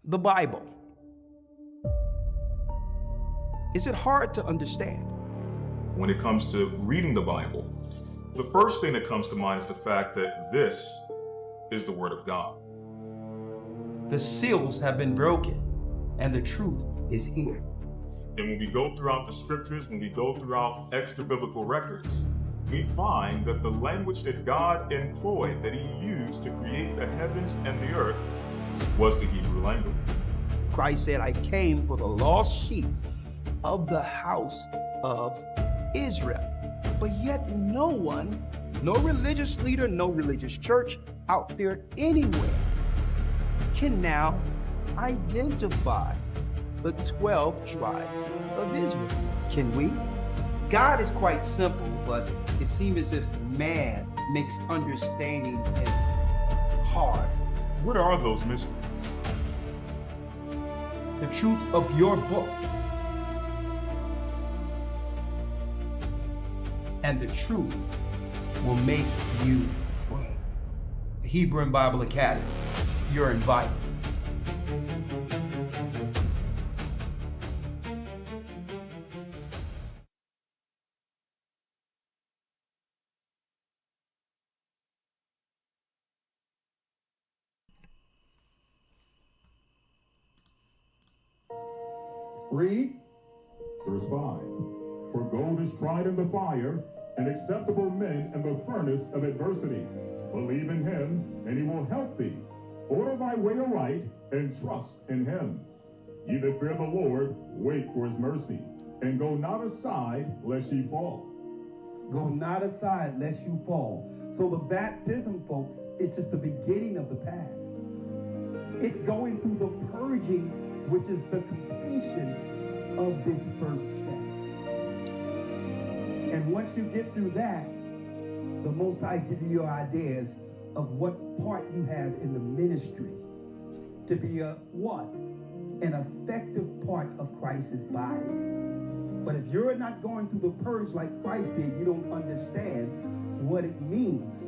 the Bible. Is it hard to understand? When it comes to reading the Bible, the first thing that comes to mind is the fact that this is the Word of God. The seals have been broken, and the truth is here. And when we go throughout the scriptures, when we go throughout extra biblical records, we find that the language that God employed, that He used to create the heavens and the earth, was the Hebrew language. Christ said, I came for the lost sheep of the house of Israel. But yet no one, no religious leader, no religious church out there anywhere can now identify the 12 tribes of Israel. Can we? God is quite simple, but it seems as if man makes understanding him hard. What are those mysteries? The truth of your book and the truth will make you free. The Hebrew and Bible Academy, you're invited. Read. Verse 5. For gold is tried in the fire, and acceptable men in the furnace of adversity. Believe in him, and he will help thee. Order thy way aright, and trust in him. Ye that fear the Lord, wait for his mercy, and go not aside lest ye fall. Go not aside lest you fall. So the baptism, folks, is just the beginning of the path. It's going through the purging, which is the completion of this first step. And once you get through that, the Most High give you your ideas of what part you have in the ministry to be a what? An effective part of Christ's body. But if you're not going through the purge like Christ did, you don't understand what it means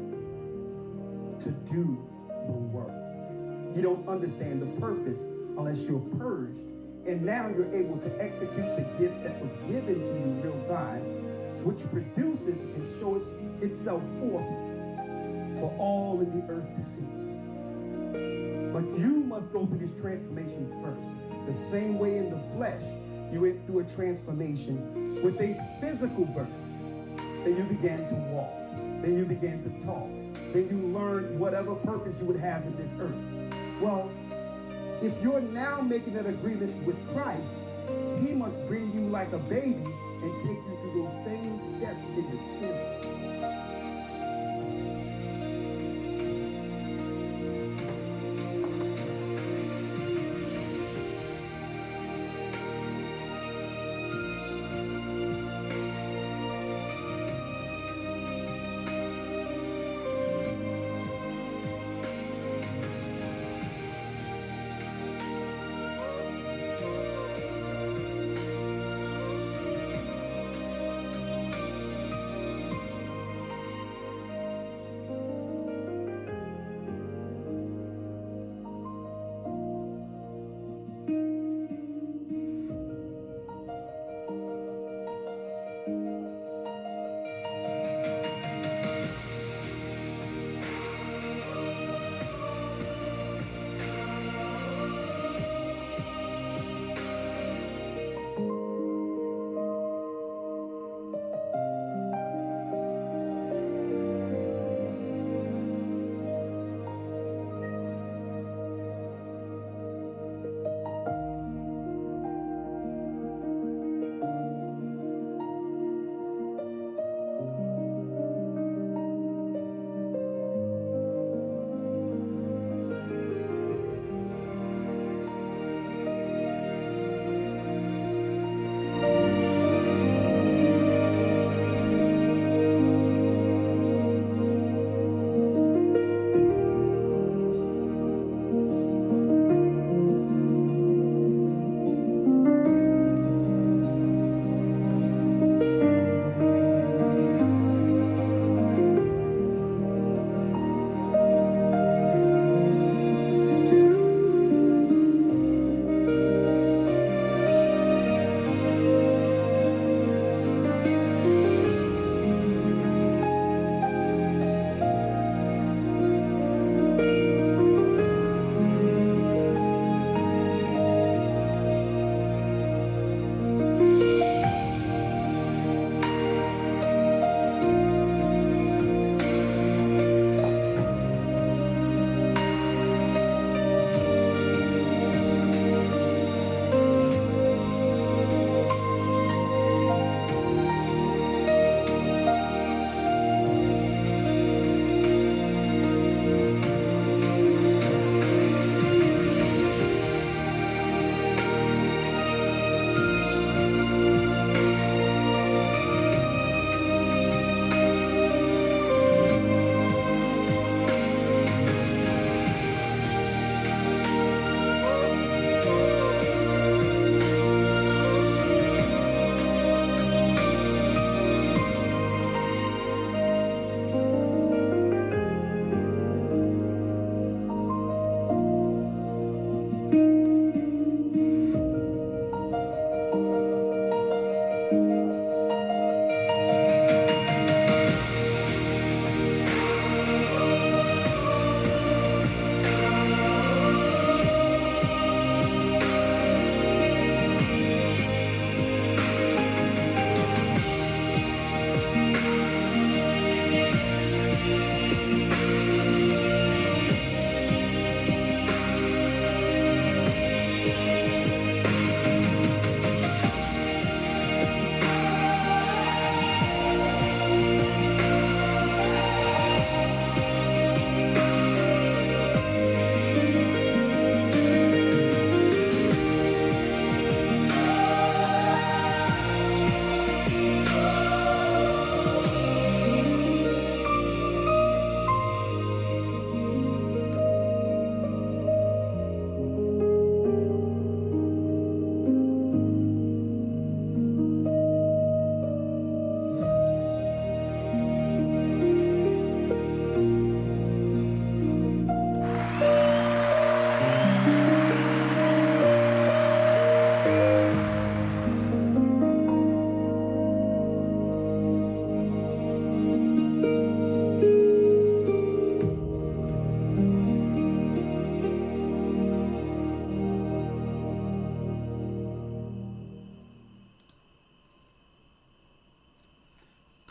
to do the work. You don't understand the purpose unless you're purged. And now you're able to execute the gift that was given to you in real time, which produces and shows itself forth for all in the earth to see. But you must go through this transformation first. The same way in the flesh, you went through a transformation with a physical birth. Then you began to walk. Then you began to talk. Then you learned whatever purpose you would have in this earth. Well, if you're now making an agreement with Christ, he must bring you like a baby and take you through those same steps in the spirit.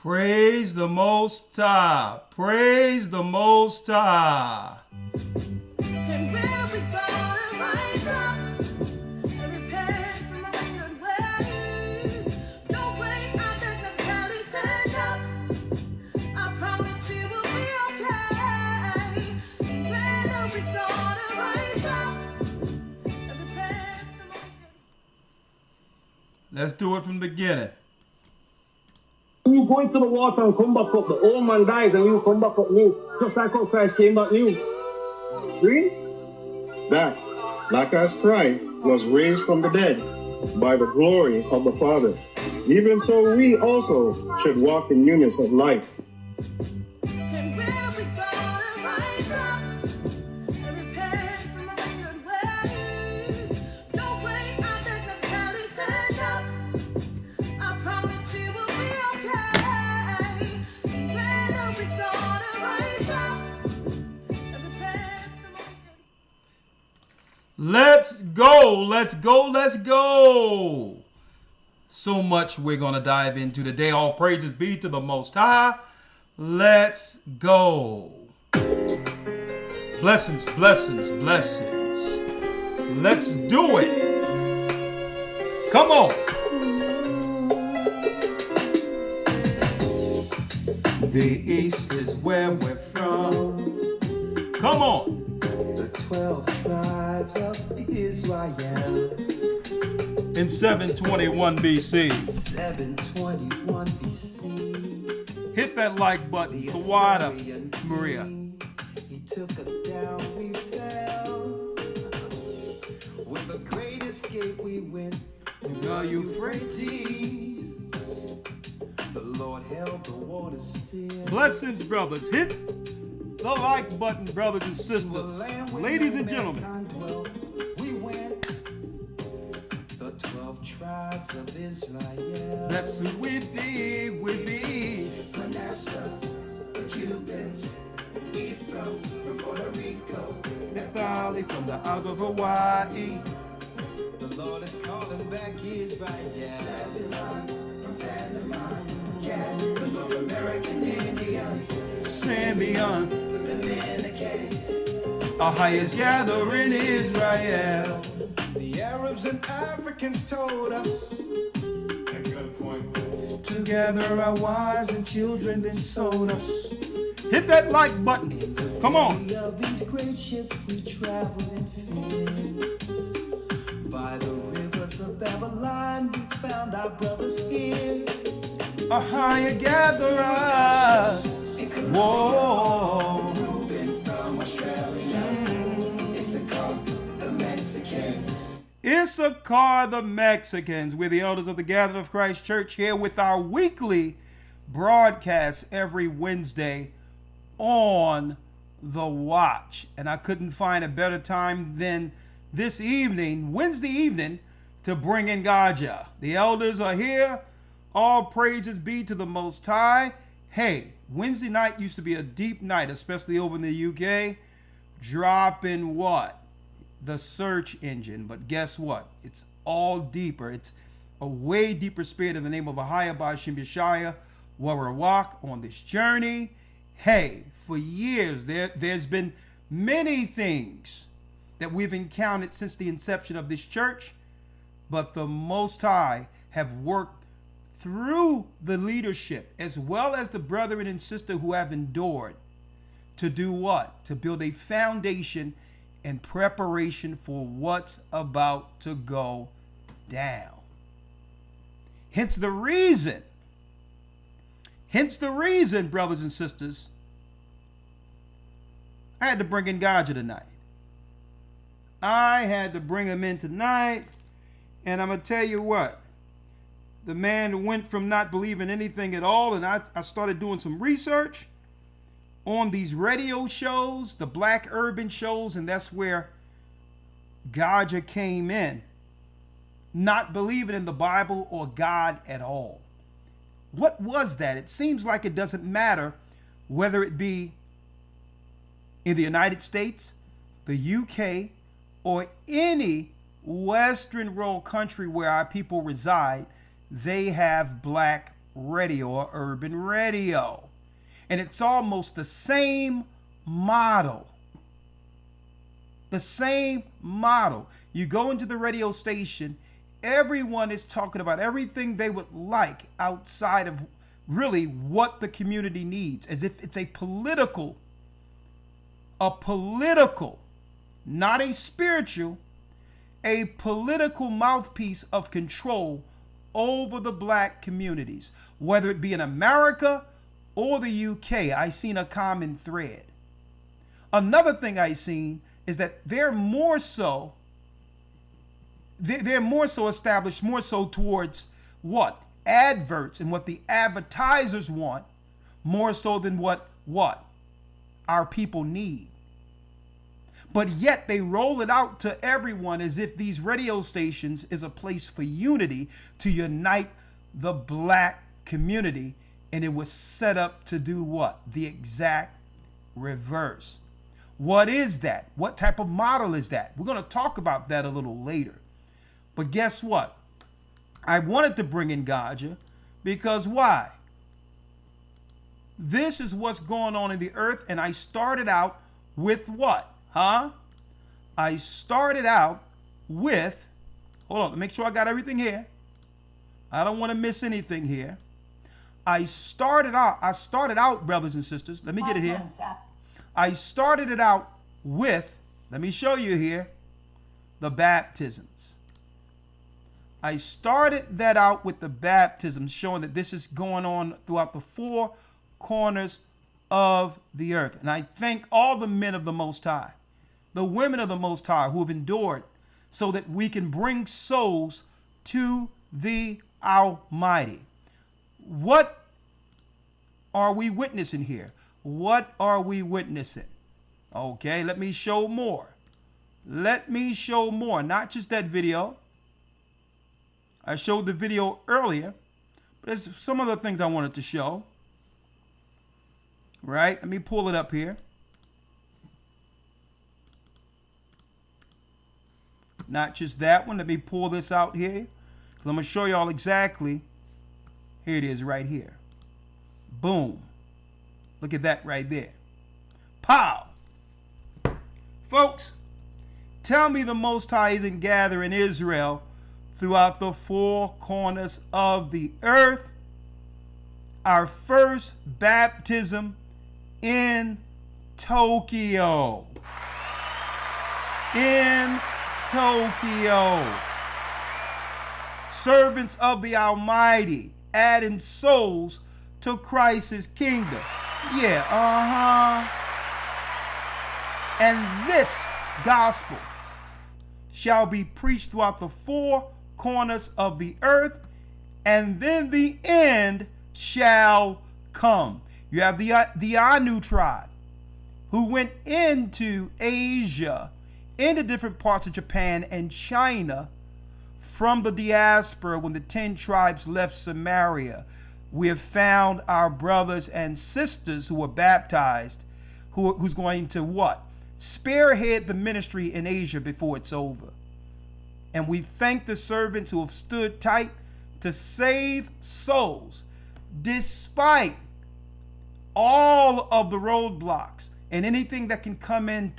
Praise the Most High. Praise the Most High. And where we gonna rise up and repent from our wicked ways? Don't wait, I beg the valley, stand up. I promise we will be okay. When are we gonna rise up and repent from our wicked? Let's do it from the beginning. When you go into the water and come back up, the old man dies and you come back up new, just like how Christ came back new. Read? That, like as Christ was raised from the dead by the glory of the Father, even so we also should walk in newness of life. And where we gonna rise up and repent from our wicked ways? Don't wait, I beg the valley, stand up. I promise we will be okay. When are we gonna rise up and repent from our wicked? Let's go. Let's go. Let's go. So much we're going to dive into today. All praises be to the Most High. Let's go. Blessings, blessings, blessings. Let's do it. Come on. The East is where we're from. Come on. The 12 tribes of Israel. In 721 BC. 721 BC. Hit that like button. The Kawada, Assyrian Maria. king, he took us down, we fell. With the great escape we went through the Euphrates. The Lord held the water still. Blessings, brothers. Hit the like button, brothers and sisters. Ladies and gentlemen. We went, the 12 tribes of Israel. That's who we be, we be. Manasseh, the Cubans, Ephraim from Puerto Rico, Naphtali from the Isles of Hawaii. the Lord is calling back Israel. Babylon from Panama, Gad, the North American Indians, Simeon, the Dominicans, our highest gathering Israel. the Arabs and Africans told us To gather our wives and children, then sold us. Hit that like button. Come on. of these great ships we traveled and fed. By the rivers of Babylon we found our brothers here. A higher gatherer. Whoa. Reuben from Australia, Issachar, the Mexicans. Issachar the Mexicans. We're the elders of the Gathering of Christ Church here with our weekly broadcast every Wednesday on The Watch. And I couldn't find a better time than this evening, Wednesday evening, to bring in Gaja. The elders are here. All praises be to the Most High. Hey, Wednesday night used to be a deep night, especially over in the UK. Dropping what? The search engine. But guess what? It's all deeper. It's a way deeper spirit in the name of Ahaya Bashim Yeshaya, where we walk on this journey. Hey, for years, there's been many things that we've encountered since the inception of this church, but the Most High have worked through the leadership as well as the brethren and sister who have endured to do what? To build a foundation and preparation for what's about to go down. Hence the reason, brothers and sisters, I had to bring in Gaja tonight. I had to bring him in tonight, and I'm going to tell you what. The man went from not believing anything at all, and I started doing some research on these radio shows, the black urban shows, and that's where Gaja came in, not believing in the Bible or God at all. What was that? It seems like it doesn't matter whether it be in the United States, the UK, or any Western world country where our people reside, they have black radio or urban radio. And it's almost the same model. The same model. You go into the radio station, everyone is talking about everything they would like outside of really what the community needs, as if it's a political, not a spiritual, a political mouthpiece of control over the black communities, whether it be in America or the UK. I seen a common thread. Another thing I seen is that they're more so established, more so towards what? Adverts and what the advertisers want, more so than what our people need. But yet they roll it out to everyone as if these radio stations is a place for unity, to unite the black community. And it was set up to do what? The exact reverse. What is that? What type of model is that? We're going to talk about that a little later. But guess what? I wanted to bring in Gaja because why? This is what's going on in the earth. And I started out with what? I started out with, hold on, make sure I got everything here. I don't want to miss anything here. I started out, brothers and sisters. Let me get it here. I started it out with, let me show you here, the baptisms. I started that out with the baptisms, showing that this is going on throughout the four corners of the earth. And I thank all the men of the Most High, the women of the Most High who have endured so that we can bring souls to the Almighty. What are we witnessing here? What are we witnessing? Okay, let me show more. Let me show more. Not just that video. I showed the video earlier, but there's some other things I wanted to show. Right? Let me pull it up here. Not just that one. Let me pull this out here, because I'm going to show y'all exactly. Here it is right here. Boom. Look at that right there. Pow. Folks, tell me the Most High isn't gathering Israel throughout the four corners of the earth. Our first baptism in Tokyo. In Tokyo. Servants of the Almighty, adding souls to Christ's kingdom. Yeah, And this gospel shall be preached throughout the four corners of the earth, and then the end shall come. You have the Anu tribe who went into Asia, into different parts of Japan and China from the diaspora when the 10 tribes left Samaria. We have found our brothers and sisters who were baptized, who's going to what? Spearhead the ministry in Asia before it's over. And we thank the servants who have stood tight to save souls despite all of the roadblocks and anything that can come in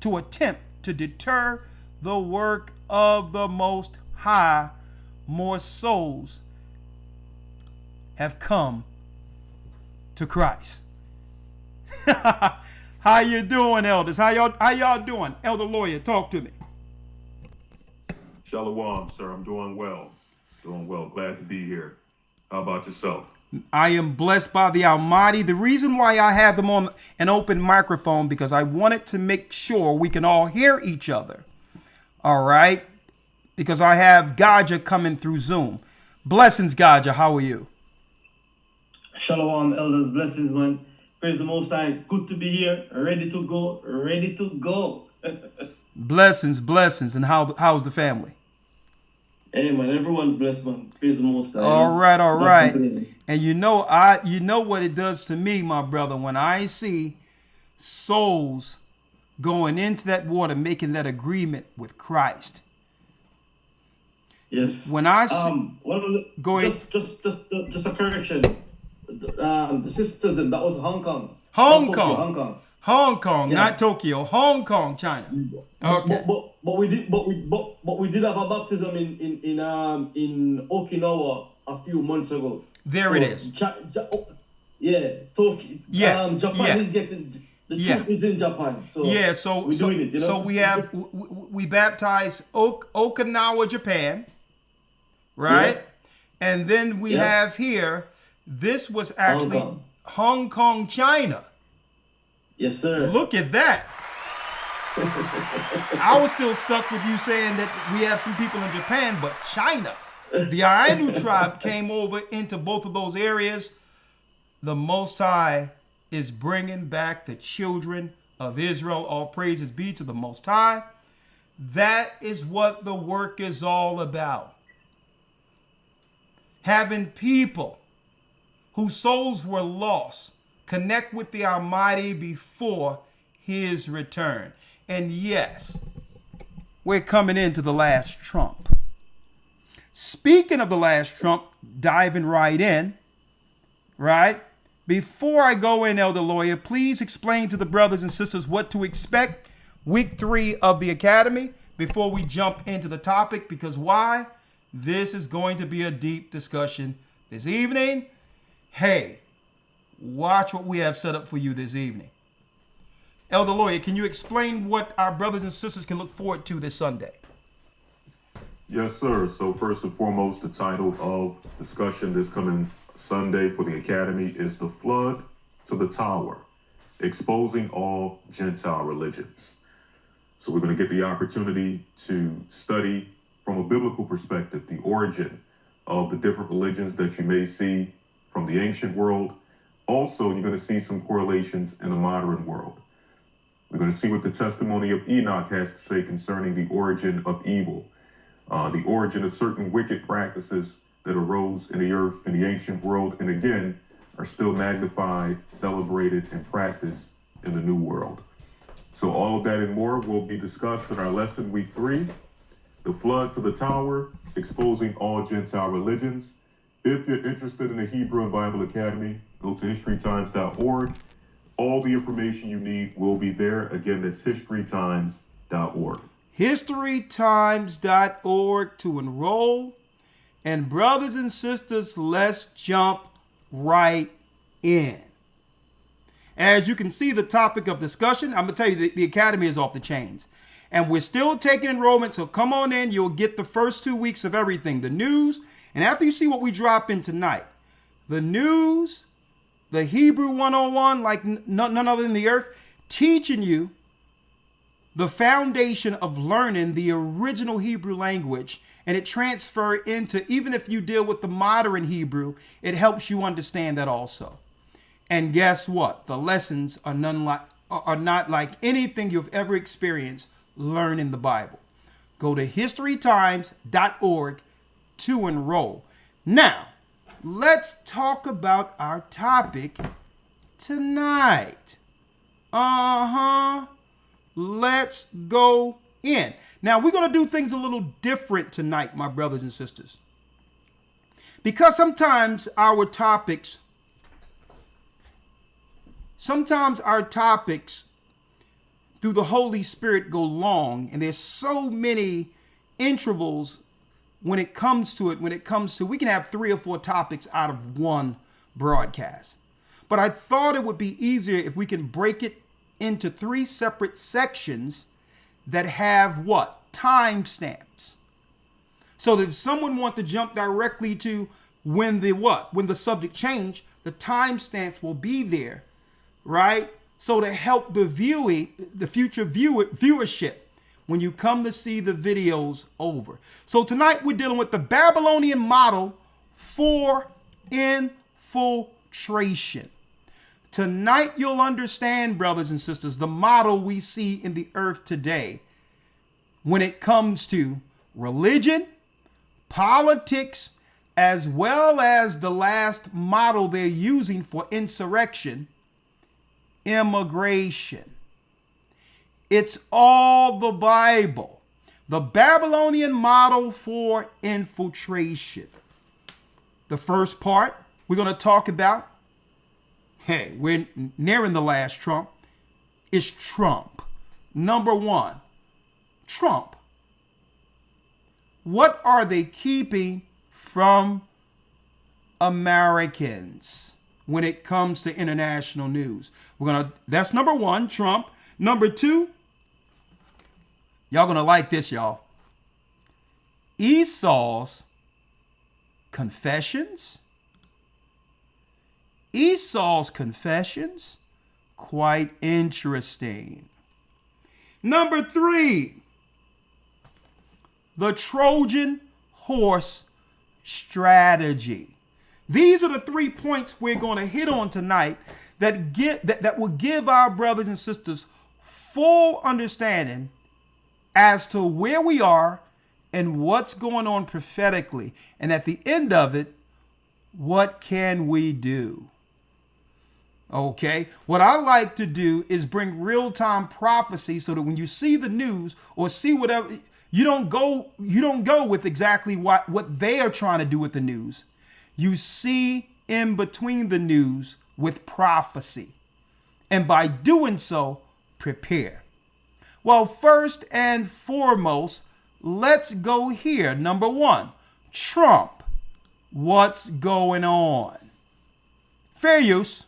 to attempt to deter the work of the Most High. More souls have come to Christ. How you doing, elders? How y'all doing? Elder Lawyer, talk to me. Shalom, sir. I'm doing well. Doing well. Glad to be here. How about yourself? I am blessed by the Almighty. The reason why I have them on an open microphone, because I wanted to make sure we can all hear each other. All right? Because I have Gaja coming through Zoom. Blessings, Gaja. How are you? Shalom, elders. Blessings, man. Praise the Most High. Good to be here. Ready to go. Ready to go. Blessings, blessings. And how's the family? Hey, man. Everyone's blessed, man. Praise the Most High. All right, all right. And you know what it does to me, my brother, when I see souls going into that water, making that agreement with Christ. Yes. When I go ahead. Just a correction. The sisters, that was Hong Kong. Hong Not Kong. Tokyo, Hong Kong. Hong Kong, Yeah. not Tokyo. Hong Kong, China. Okay. But we did have a baptism in Okinawa a few months ago. There it is. Tokyo. Yeah. Japan Yeah. is getting the Yeah. truth is in Japan. So Yeah, so we're doing it. You know? so we baptized Okinawa, Japan, right? Yeah. And then we Yeah. have here. This was actually Hong Kong, China. Yes, sir. Look at that. I was still stuck with you saying that we have some people in Japan, but China. The Ainu tribe came over into both of those areas. The Most High is bringing back the children of Israel. All praises be to the Most High. That is what the work is all about. Having people whose souls were lost connect with the Almighty before his return. And yes, we're coming into the last trump. Speaking of the last trump, diving right in, right? Before I go in, Elder Lawyer, please explain to the brothers and sisters what to expect week 3 of the Academy before we jump into the topic. Because why? This is going to be a deep discussion this evening. Hey, watch what we have set up for you this evening. Elder Lawyer, can you explain what our brothers and sisters can look forward to this Sunday? Yes, sir. So first and foremost, the title of discussion this coming Sunday for the Academy is The Flood to the Tower, Exposing All Gentile Religions. So we're going to get the opportunity to study from a biblical perspective the origin of the different religions that you may see from the ancient world. Also, you're going to see some correlations in the modern world. We're going to see what the testimony of Enoch has to say concerning the origin of evil, the origin of certain wicked practices that arose in the earth in the ancient world, and again, are still magnified, celebrated, and practiced in the new world. So all of that and more will be discussed in our lesson week 3, The Flood to the Tower, Exposing All Gentile Religions. If you're interested in the Hebrew and Bible Academy, go to historytimes.org. All the information you need will be there. Again, that's historytimes.org. historytimes.org to enroll. And brothers and sisters, let's jump right in. As you can see, the topic of discussion, I'm going to tell you, the Academy is off the chains. And we're still taking enrollment, so come on in. You'll get the first 2 weeks of everything, the news. And after you see what we drop in tonight, the news, the Hebrew 101, like none other than the earth, teaching you the foundation of learning the original Hebrew language, and it transfer into, even if you deal with the modern Hebrew, it helps you understand that also. And guess what? The lessons are not like anything you've ever experienced learning the Bible. Go to historytimes.org to enroll. Now, let's talk about our topic tonight. Let's go in. Now, we're going to do things a little different tonight, my brothers and sisters. Because sometimes our topics through the Holy Spirit go long, and there's so many intervals when it comes to we can have 3 or 4 topics out of one broadcast. But I thought it would be easier if we can break it into 3 separate sections that have what? Timestamps. So that if someone wants to jump directly to when the subject changed, the timestamps will be there, right? So to help the future viewership when you come to see the videos over. So tonight we're dealing with the Babylonian model for infiltration. Tonight you'll understand, brothers and sisters, the model we see in the earth today when it comes to religion, politics, as well as the last model they're using for insurrection, immigration. It's all the Bible. The Babylonian model for infiltration. The first part we're going to talk about, hey, we're nearing the last Trump, is Trump. Number one, Trump. What are they keeping from Americans when it comes to international news? That's number one, Trump. Number two, y'all gonna like this, y'all. Esau's confessions. Esau's confessions, quite interesting. Number three, the Trojan horse strategy. These are the 3 points we're going to hit on tonight that will give our brothers and sisters full understanding as to where we are and what's going on prophetically. And at the end of it, what can we do? Okay, what I like to do is bring real-time prophecy so that when you see the news or see whatever, you don't go with exactly what they are trying to do with the news. You see in between the news with prophecy. And by doing so, prepare. Well, first and foremost, let's go here. Number one, Trump. What's going on? Fair use.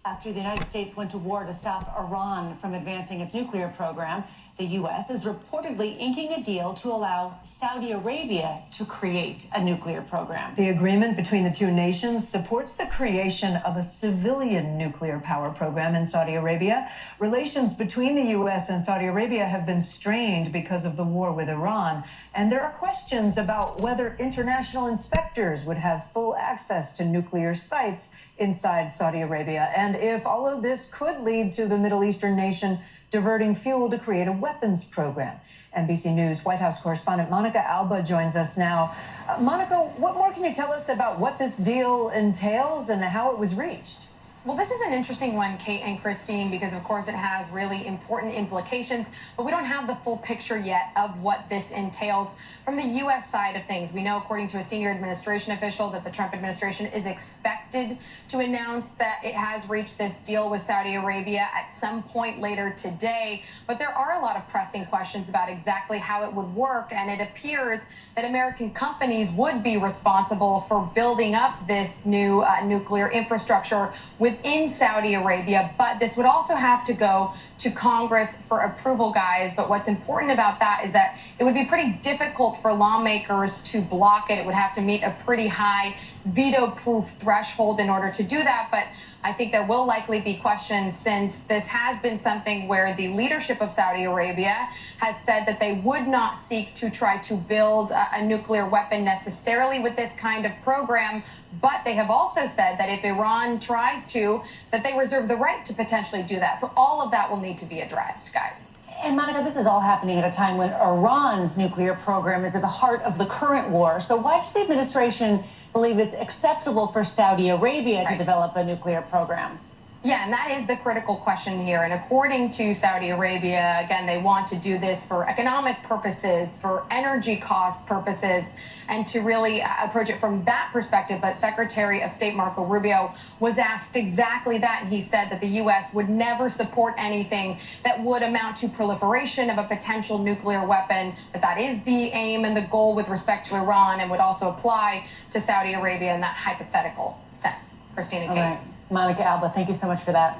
After the United States went to war to stop Iran from advancing its nuclear program, the U.S. is reportedly inking a deal to allow Saudi Arabia to create a nuclear program. The agreement between the two nations supports the creation of a civilian nuclear power program in Saudi Arabia. Relations between the U.S. and Saudi Arabia have been strained because of the war with Iran, and there are questions about whether international inspectors would have full access to nuclear sites inside Saudi Arabia, and if all of this could lead to the Middle Eastern nation diverting fuel to create a weapons program. NBC News White House correspondent Monica Alba joins us now. Monica, what more can you tell us about what this deal entails and how it was reached? Well, this is an interesting one, Kate and Christine, because of course it has really important implications, but we don't have the full picture yet of what this entails from the U.S. side of things. We know, according to a senior administration official, that the Trump administration is expected to announce that it has reached this deal with Saudi Arabia at some point later today, but there are a lot of pressing questions about exactly how it would work, and it appears that American companies would be responsible for building up this new nuclear infrastructure within Saudi Arabia, but this would also have to go to Congress for approval, guys. But what's important about that is that it would be pretty difficult for lawmakers to block it. It would have to meet a pretty high veto-proof threshold in order to do that. But I think there will likely be questions, since this has been something where the leadership of Saudi Arabia has said that they would not seek to try to build a nuclear weapon necessarily with this kind of program. But they have also said that if Iran tries to, that they reserve the right to potentially do that. So all of that will need to be addressed, guys. And Monica, this is all happening at a time when Iran's nuclear program is at the heart of the current war. So why does the administration believe it's acceptable for Saudi Arabia to develop a nuclear program? Yeah, and that is the critical question here. And according to Saudi Arabia, again, they want to do this for economic purposes, for energy cost purposes, and to really approach it from that perspective. But Secretary of State Marco Rubio was asked exactly that, and he said that the U.S. would never support anything that would amount to proliferation of a potential nuclear weapon, that is the aim and the goal with respect to Iran, and would also apply to Saudi Arabia in that hypothetical sense. Christine and Kate. All right. Monica Alba, thank you so much for that.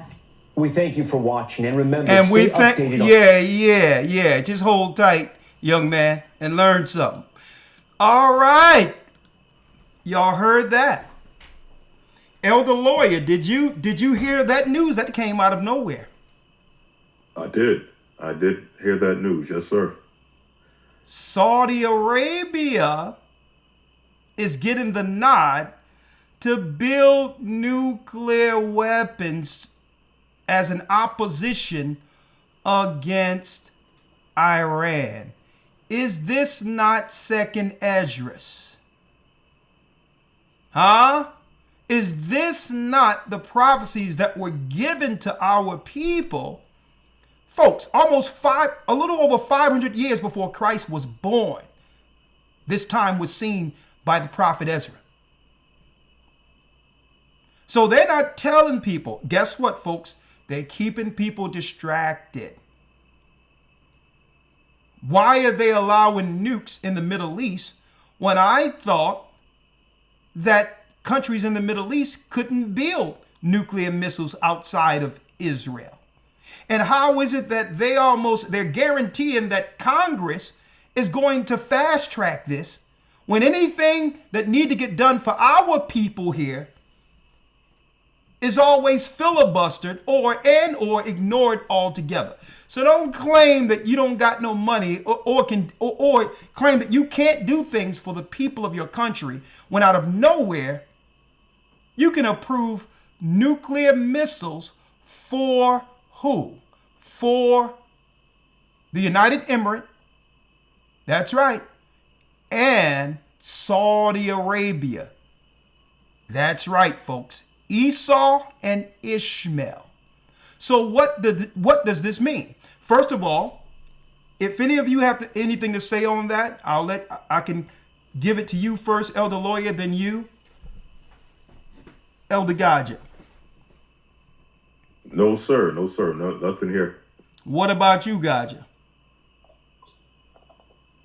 We thank you for watching, and remember, And stay updated on... Yeah. Just hold tight, young man, and learn something. All right. Y'all heard that. Elder Lawyer, did you hear that news that came out of nowhere? I did hear that news. Yes, sir. Saudi Arabia is getting the nod to build nuclear weapons as an opposition against Iran. Is this not second Esdras? Huh? Is this not the prophecies that were given to our people Folks, a little over 500 years before Christ was born, this time was seen by the prophet Ezra. So they're not telling people. Guess what, folks? They're keeping people distracted. Why are they allowing nukes in the Middle East when I thought that countries in the Middle East couldn't build nuclear missiles outside of Israel? And how is it that they're guaranteeing that Congress is going to fast track this when anything that need to get done for our people here is always filibustered or ignored altogether? So don't claim that you don't got no money or claim that you can't do things for the people of your country when out of nowhere you can approve nuclear missiles for who? For the United Emirates. That's right. And Saudi Arabia. That's right, folks. Esau and Ishmael. So what does this mean? First of all, if any of you have anything to say on that, I can give it to you first, Elder Lawyer, then you, Elder Gadja. No, sir. No, sir. No, nothing here. What about you, Gadja?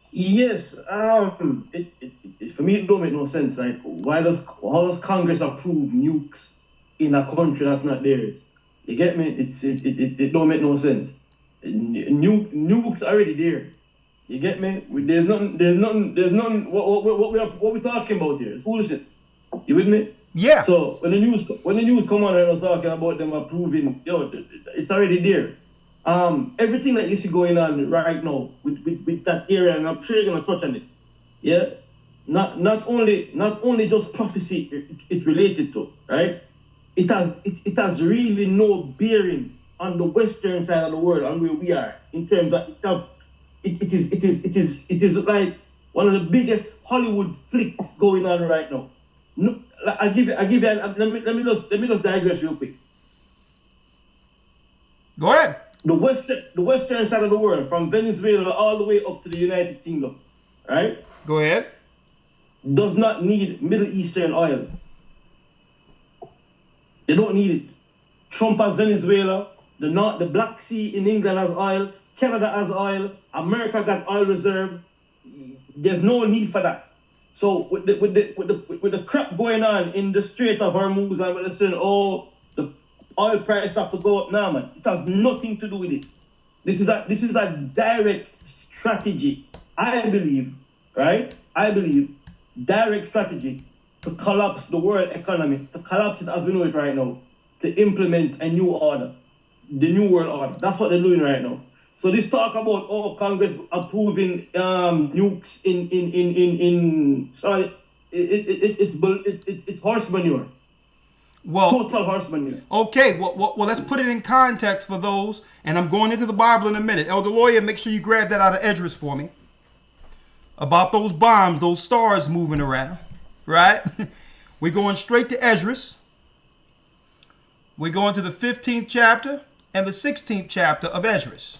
Yes. For me, it don't make no sense. Like, how does Congress approve nukes in a country that's not theirs? You get me? It don't make no sense. Nukes already there. You get me? There's nothing. What we talking about here? It's foolishness. You with me? Yeah. So when the news come on and talking about them approving, it's already there. Everything that you see going on right now with that area, and I'm sure you're gonna touch on it. Yeah. Not only just prophecy it related to, right? It has really no bearing on the western side of the world and where we are in terms of it is like one of the biggest Hollywood flicks going on right now. No, let me just digress real quick. Go ahead. The western side of the world, from Venezuela all the way up to the United Kingdom, right? Go ahead. Does not need Middle Eastern oil. They don't need it. Trump has Venezuela, the Black Sea in England has oil, Canada has oil, America got oil reserve. There's no need for that. So with the crap going on in the Strait of Hormuz, and when they're saying, the oil price have to go up now, man. It has nothing to do with it. This is a direct strategy. I believe, right? Direct strategy to collapse the world economy, to collapse it as we know it right now, to implement a new order, the new world order. That's what they're doing right now. So this talk about Congress approving nukes in sorry, it's horse manure. Well, total horse manure. Okay, well, let's put it in context for those, and I'm going into the Bible in a minute. Elder Lawyer, make sure you grab that out of Esdras for me. About those bombs, those stars moving around, right? We're going straight to Esdras. We're going to the 15th chapter and the 16th chapter of Esdras.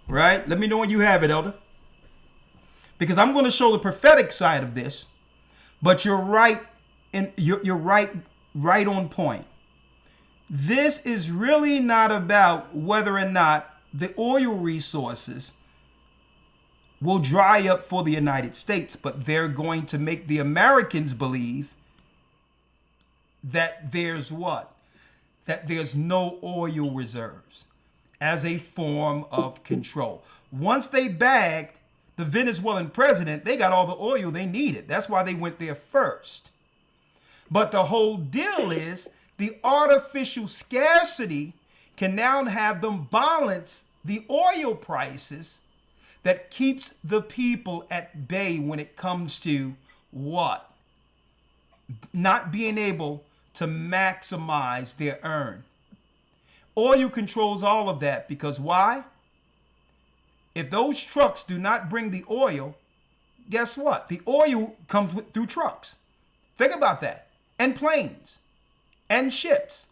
Right? Let me know when you have it, Elder. Because I'm going to show the prophetic side of this, but you're right, and you're right on point. This is really not about whether or not the oil resources will dry up for the United States, but they're going to make the Americans believe that there's what? That there's no oil reserves as a form of control. Once they bagged the Venezuelan president, they got all the oil they needed. That's why they went there first. But the whole deal is the artificial scarcity can now have them balance the oil prices that keeps the people at bay when it comes to what? Not being able to maximize their earn. Oil controls all of that because why? If those trucks do not bring the oil, guess what? The oil comes through trucks. Think about that. And planes and ships.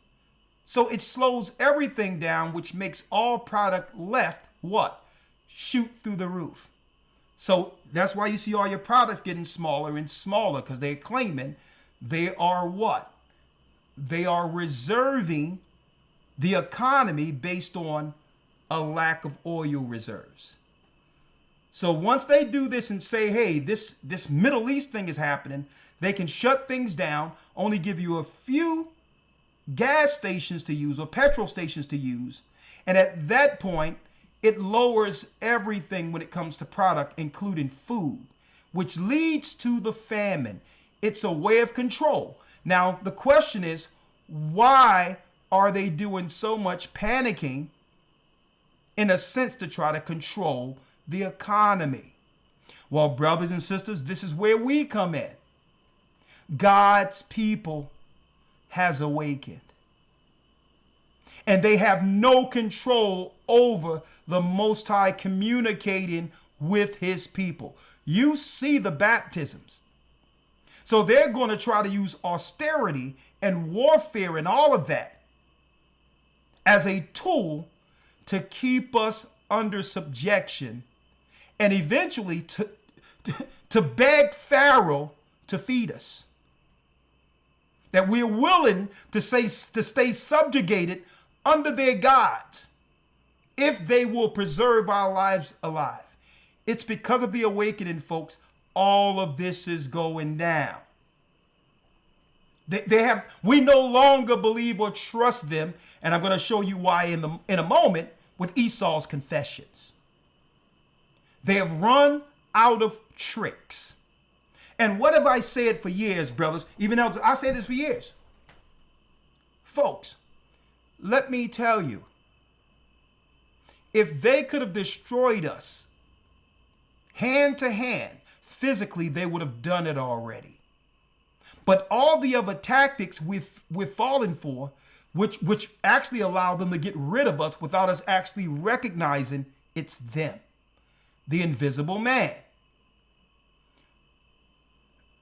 So it slows everything down, which makes all product left what? Shoot through the roof. So that's why you see all your products getting smaller and smaller, because they're claiming they are what? They are reserving the economy based on a lack of oil reserves. So once they do this and say, hey, this Middle East thing is happening, they can shut things down, only give you a few gas stations to use or petrol stations to use. And at that point, it lowers everything when it comes to product, including food, which leads to the famine. It's a way of control. Now, the question is, why are they doing so much panicking in a sense to try to control the economy? Well, brothers and sisters, this is where we come in. God's people has awakened. And they have no control over the Most High communicating with his people. You see the baptisms. So they're going to try to use austerity and warfare and all of that as a tool to keep us under subjection and eventually to beg Pharaoh to feed us. That we're willing to stay subjugated under their gods if they will preserve our lives alive. It's because of the awakening, folks, all of this is going down. We no longer believe or trust them, and I'm going to show you why in a moment with Esau's confessions. They have run out of tricks. And what have I said for years, brothers? Even elders, I say this for years. Folks, let me tell you, if they could have destroyed us hand to hand, physically, they would have done it already. But all the other tactics we've fallen for, which actually allow them to get rid of us without us actually recognizing it's them. The invisible man.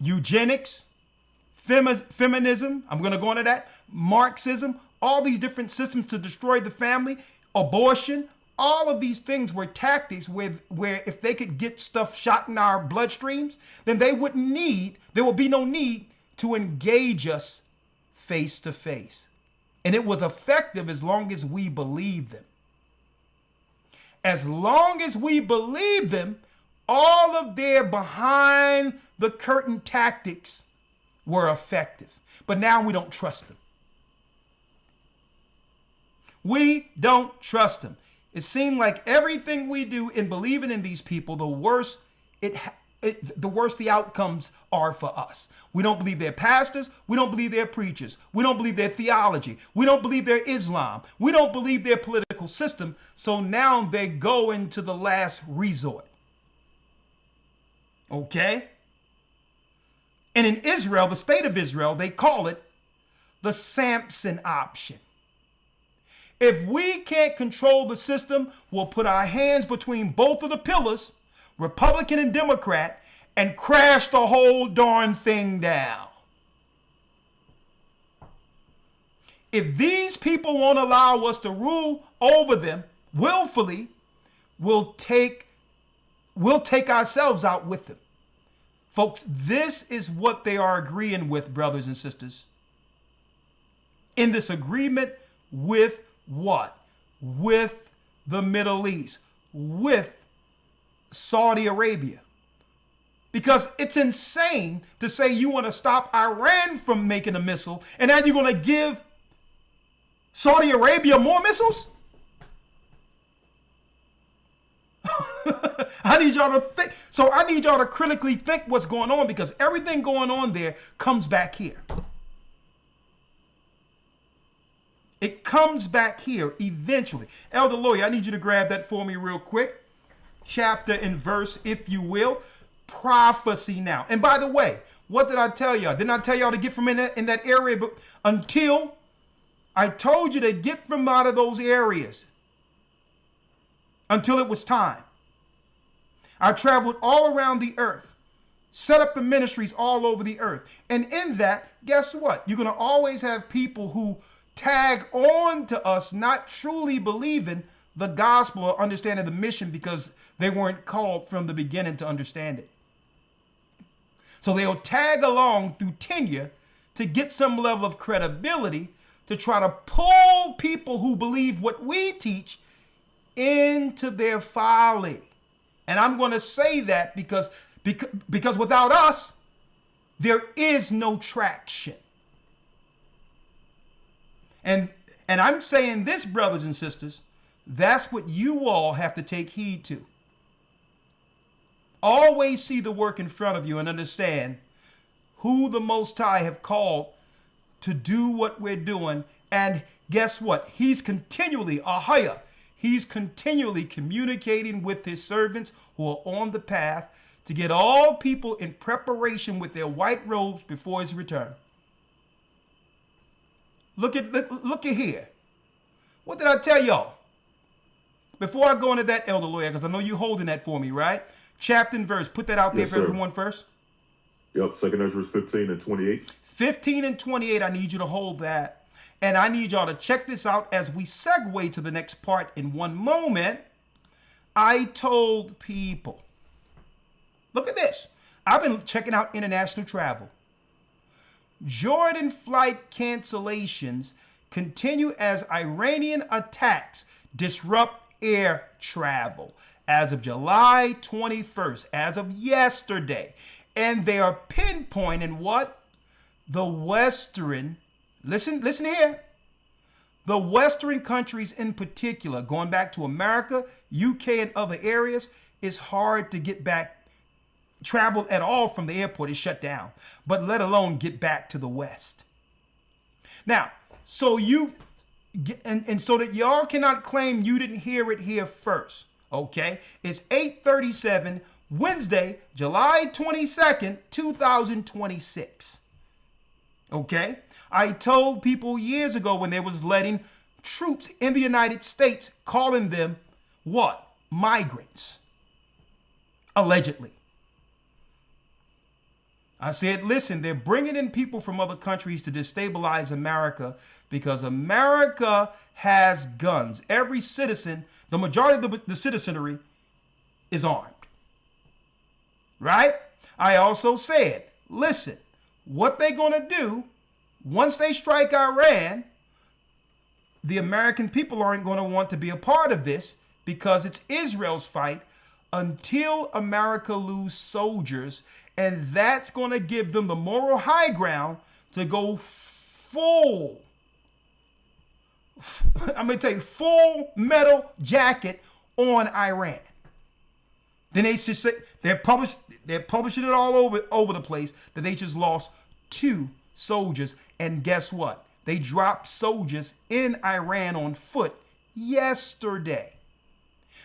Eugenics, feminism, I'm going to go into that, Marxism, all these different systems to destroy the family, abortion, all of these things were tactics where if they could get stuff shot in our bloodstreams, then there would be no need to engage us face to face. And it was effective as long as we believed them. As long as we believed them, all of their behind the curtain tactics were effective. But now we don't trust them. We don't trust them. It seemed like everything we do in believing in these people, the worse the outcomes are for us. We don't believe they're pastors. We don't believe they're preachers. We don't believe their theology. We don't believe their Islam. We don't believe their political system. So now they go into the last resort. Okay? And in Israel, the state of Israel, they call it the Samson option. If we can't control the system, we'll put our hands between both of the pillars, Republican and Democrat, and crash the whole darn thing down. If these people won't allow us to rule over them willfully, we'll take ourselves out with them. Folks, this is what they are agreeing with, brothers and sisters. In this agreement with what? With the Middle East, with Saudi Arabia. Because it's insane to say you want to stop Iran from making a missile, and now you're going to give Saudi Arabia more missiles? I need y'all to think. So I need y'all to critically think what's going on, because everything going on there comes back here. It comes back here eventually. Elder Lawyer, I need you to grab that for me real quick. Chapter and verse, if you will. Prophecy now. And by the way, what did I tell y'all? Didn't I tell y'all to get from in that area? But until I told you to get from out of those areas until it was time. I traveled all around the earth, set up the ministries all over the earth. And in that, guess what? You're going to always have people who tag on to us not truly believing the gospel or understanding the mission because they weren't called from the beginning to understand it. So they'll tag along through tenure to get some level of credibility to try to pull people who believe what we teach into their folly. And I'm going to say that because without us, there is no traction. And I'm saying this, brothers and sisters, that's what you all have to take heed to. Always see the work in front of you and understand who the Most High have called to do what we're doing. And guess what? He's continually, he's continually communicating with his servants who are on the path to get all people in preparation with their white robes before his return. Look at here. What did I tell y'all? Before I go into that, Elder Lawyer, because I know you're holding that for me, right? Chapter and verse. Put that out there for everyone first. Yep, 2 Ezra 15 and 28. 15 and 28, I need you to hold that. And I need y'all to check this out as we segue to the next part in one moment. I told people, look at this. I've been checking out international travel. Jordan flight cancellations continue as Iranian attacks disrupt air travel as of July 21st, as of yesterday. And they are pinpointing what? The Western, listen here. The Western countries in particular, going back to America, UK, and other areas, it's hard to get back. Travel at all from the airport is shut down, but let alone get back to the West. Now, so so that y'all cannot claim you didn't hear it here first, okay? It's 8:37, Wednesday, July 22nd, 2026. Okay? I told people years ago when they was letting troops in the United States, calling them what? Migrants. Allegedly. I said, listen, they're bringing in people from other countries to destabilize America because America has guns. Every citizen, the majority of the citizenry is armed. Right? I also said, listen, what they're going to do once they strike Iran, the American people aren't going to want to be a part of this because it's Israel's fight until America lose soldiers. And that's going to give them the moral high ground to go full, I'm going to tell you, full metal jacket on Iran. Then they should say, they're publishing it all over the place that they just lost 2 soldiers. And guess what? They dropped soldiers in Iran on foot yesterday.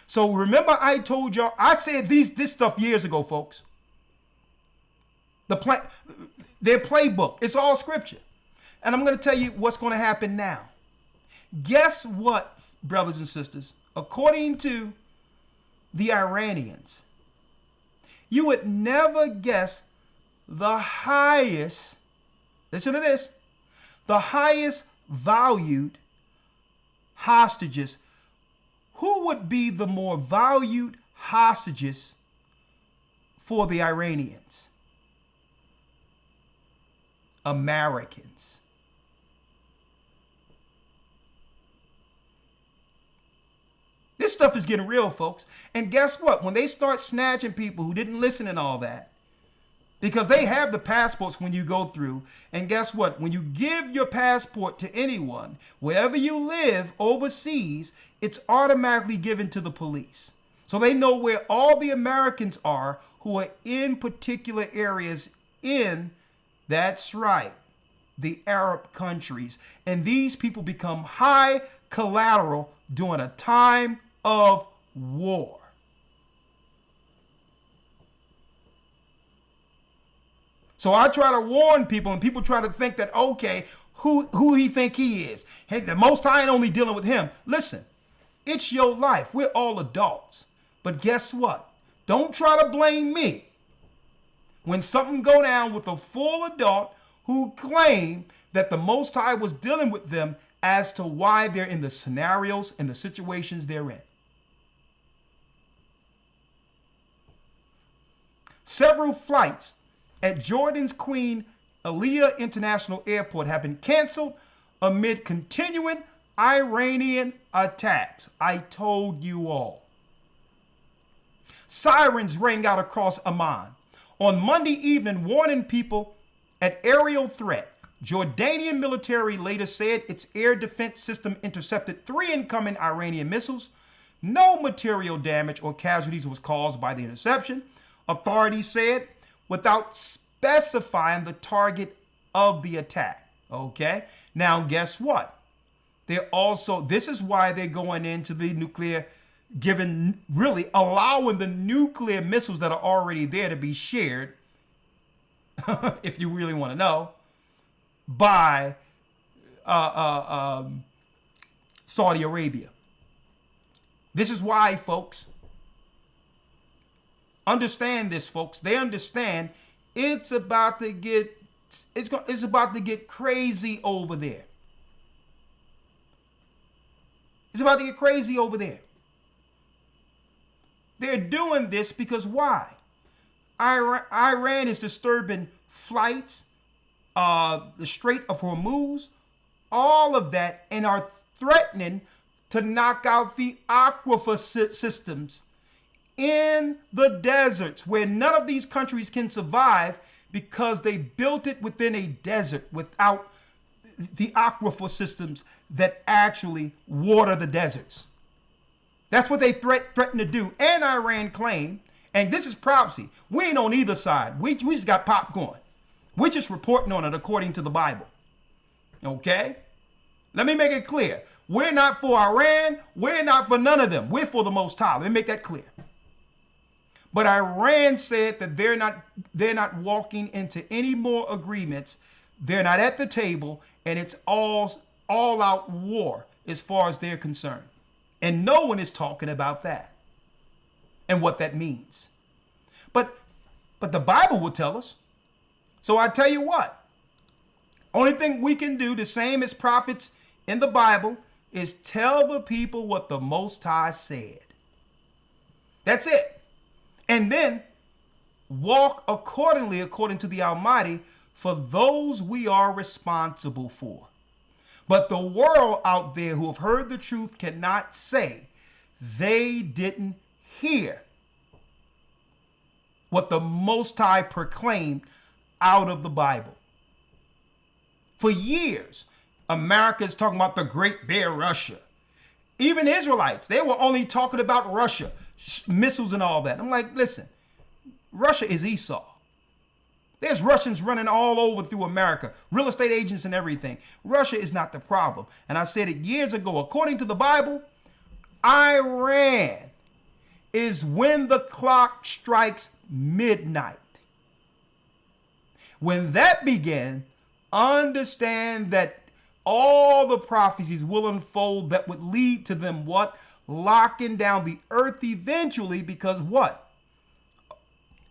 So remember I told y'all, I said this stuff years ago, folks. Their playbook, it's all scripture. And I'm going to tell you what's going to happen now. Guess what, brothers and sisters? According to the Iranians, you would never guess the highest, listen to this, the highest valued hostages. Who would be the more valued hostages for the Iranians? Americans. This stuff is getting real, folks. And guess what? When they start snatching people who didn't listen and all that, because they have the passports when you go through, and guess what? When you give your passport to anyone, wherever you live overseas, it's automatically given to the police. So they know where all the Americans are who are in particular areas in, that's right, the Arab countries. And these people become high collateral during a time of war. So I try to warn people, and people try to think that, okay, who he think he is? Hey, the Most High ain't only dealing with him. Listen, it's your life. We're all adults. But guess what? Don't try to blame me when something go down with a full adult who claim that the Most High was dealing with them as to why they're in the scenarios and the situations they're in. Several flights at Jordan's Queen Aliyah International Airport have been canceled amid continuing Iranian attacks. I told you all. Sirens rang out across Amman on Monday evening, warning people at aerial threat. Jordanian military later said its air defense system intercepted 3 incoming Iranian missiles. No material damage or casualties was caused by the interception, authorities said, without specifying the target of the attack. Okay, now guess what? This is why they're going into the nuclear, allowing the nuclear missiles that are already there to be shared, if you really want to know, by Saudi Arabia. This is why, folks. Understand this, folks. They understand it's about to get crazy over there. It's about to get crazy over there. They're doing this because why? Iran is disturbing flights, the Strait of Hormuz, all of that, and are threatening to knock out the aquifer systems in the deserts where none of these countries can survive because they built it within a desert without the aquifer systems that actually water the deserts. That's what they threaten to do. And Iran claim, and this is prophecy, we ain't on either side. We just got popcorn. We're just reporting on it according to the Bible. Okay? Let me make it clear. We're not for Iran. We're not for none of them. We're for the Most High. Let me make that clear. But Iran said that they're not walking into any more agreements. They're not at the table, and it's all out war as far as they're concerned. And no one is talking about that and what that means. But the Bible will tell us. So I tell you what, only thing we can do, the same as prophets in the Bible, is tell the people what the Most High said. That's it. And then walk accordingly, according to the Almighty, for those we are responsible for. But the world out there who have heard the truth cannot say they didn't hear what the Most High proclaimed out of the Bible. For years, America is talking about the Great Bear Russia. Even Israelites, they were only talking about Russia, missiles and all that. I'm like, listen, Russia is Esau. There's Russians running all over through America, real estate agents and everything. Russia is not the problem. And I said it years ago, according to the Bible, Iran is when the clock strikes midnight. When that began, understand that all the prophecies will unfold that would lead to them what? Locking down the earth eventually, because what?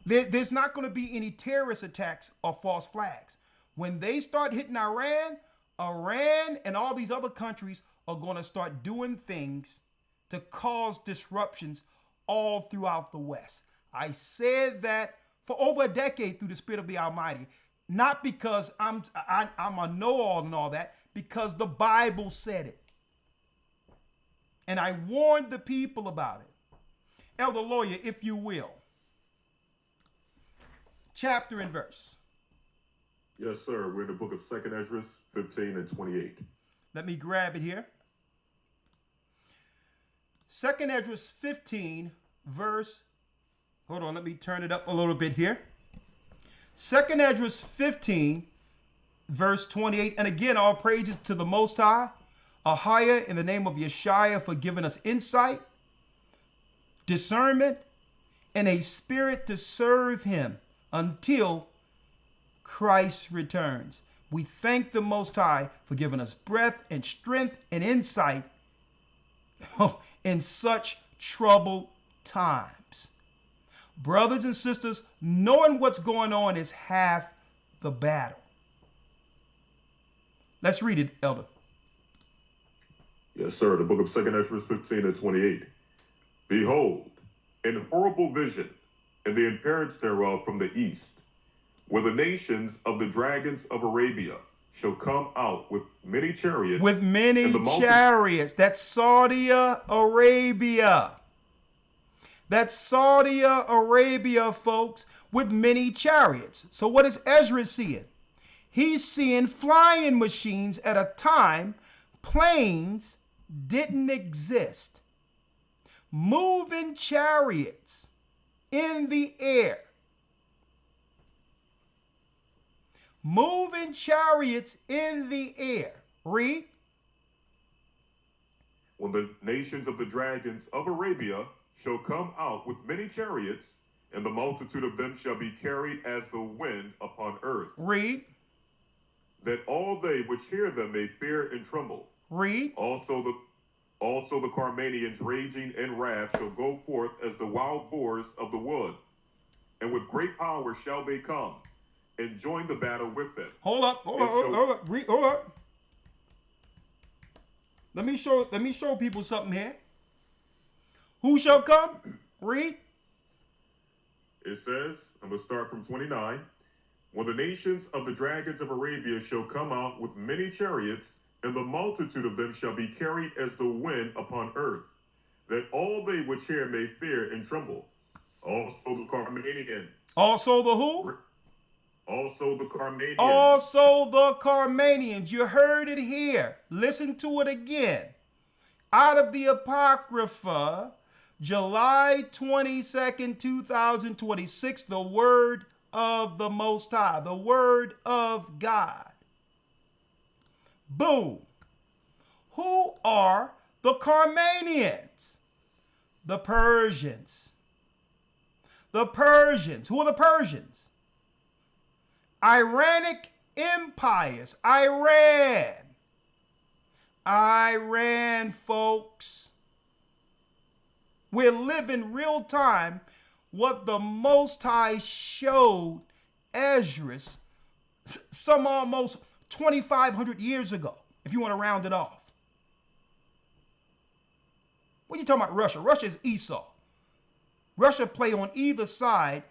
There's not going to be any terrorist attacks or false flags. When they start hitting Iran and all these other countries are going to start doing things to cause disruptions all throughout the West. I said that for over a decade through the Spirit of the Almighty, not because I'm a know-all and all that, because the Bible said it. And I warned the people about it. Elder Lawyer, if you will. Chapter and verse. Yes, sir. We're in the book of 2 Ezra 15 and 28. Let me grab it here. 2 Ezra 15, verse. Hold on, let me turn it up a little bit here. 2 Ezra 15, verse 28. And again, all praises to the Most High, Ahia, in the name of Yeshua, for giving us insight, discernment, and a spirit to serve him until Christ returns. We thank the Most High for giving us breath and strength and insight in such troubled times. Brothers and sisters, knowing what's going on is half the battle. Let's read it, Elder. Yes, sir. The book of 2 Ezra 15 and 28. Behold, an horrible vision, and the appearance thereof from the east, where the nations of the dragons of Arabia shall come out with many chariots. With many chariots. That's Saudi Arabia. That's Saudi Arabia, folks, with many chariots. So what is Ezra seeing? He's seeing flying machines at a time planes didn't exist. Moving chariots in the air. Moving chariots in the air. Read. When the nations of the dragons of Arabia shall come out with many chariots, and the multitude of them shall be carried as the wind upon earth. Read. That all they which hear them may fear and tremble. Read. Also the Carmanians raging in wrath shall go forth as the wild boars of the wood, and with great power shall they come and join the battle with them. Hold up. Let me show people something here. Who shall come? Read. It says, I'm going to start from 29. When the nations of the dragons of Arabia shall come out with many chariots, and the multitude of them shall be carried as the wind upon earth, that all they which hear may fear and tremble. Also the Carmanians. Also the who? Also the Carmanians. Also the Carmanians. You heard it here. Listen to it again. Out of the Apocrypha, July 22nd, 2026, the word of the Most High, the word of God. Boom. Who are the Carmanians? The Persians. The Persians. Who are the Persians? Iranic empires. Iran, folks. We're living real time what the Most High showed Ezra some almost 2,500 years ago, if you want to round it off. What are you talking about Russia? Russia is Esau. Russia play on either side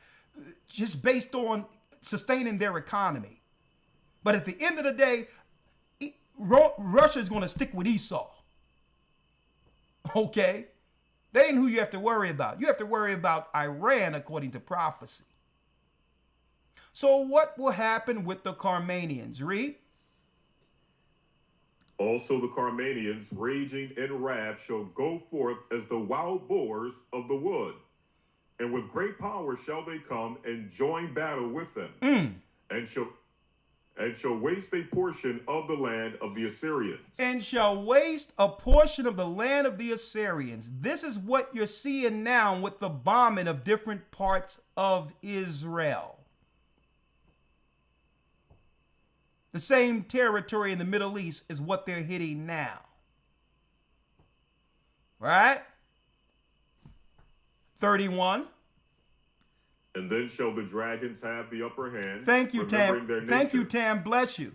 just based on sustaining their economy. But at the end of the day, Russia is going to stick with Esau. Okay? That ain't who you have to worry about. You have to worry about Iran according to prophecy. So what will happen with the Carmanians? Read. Also the Carmanians, raging in wrath, shall go forth as the wild boars of the wood, and with great power shall they come and join battle with them, and shall waste a portion of the land of the Assyrians. And shall waste a portion of the land of the Assyrians. This is what you're seeing now with the bombing of different parts of Israel. The same territory in the Middle East is what they're hitting now. Right? 31. And then shall the dragons have the upper hand. Thank you, Tam. Thank you, Tam. Bless you.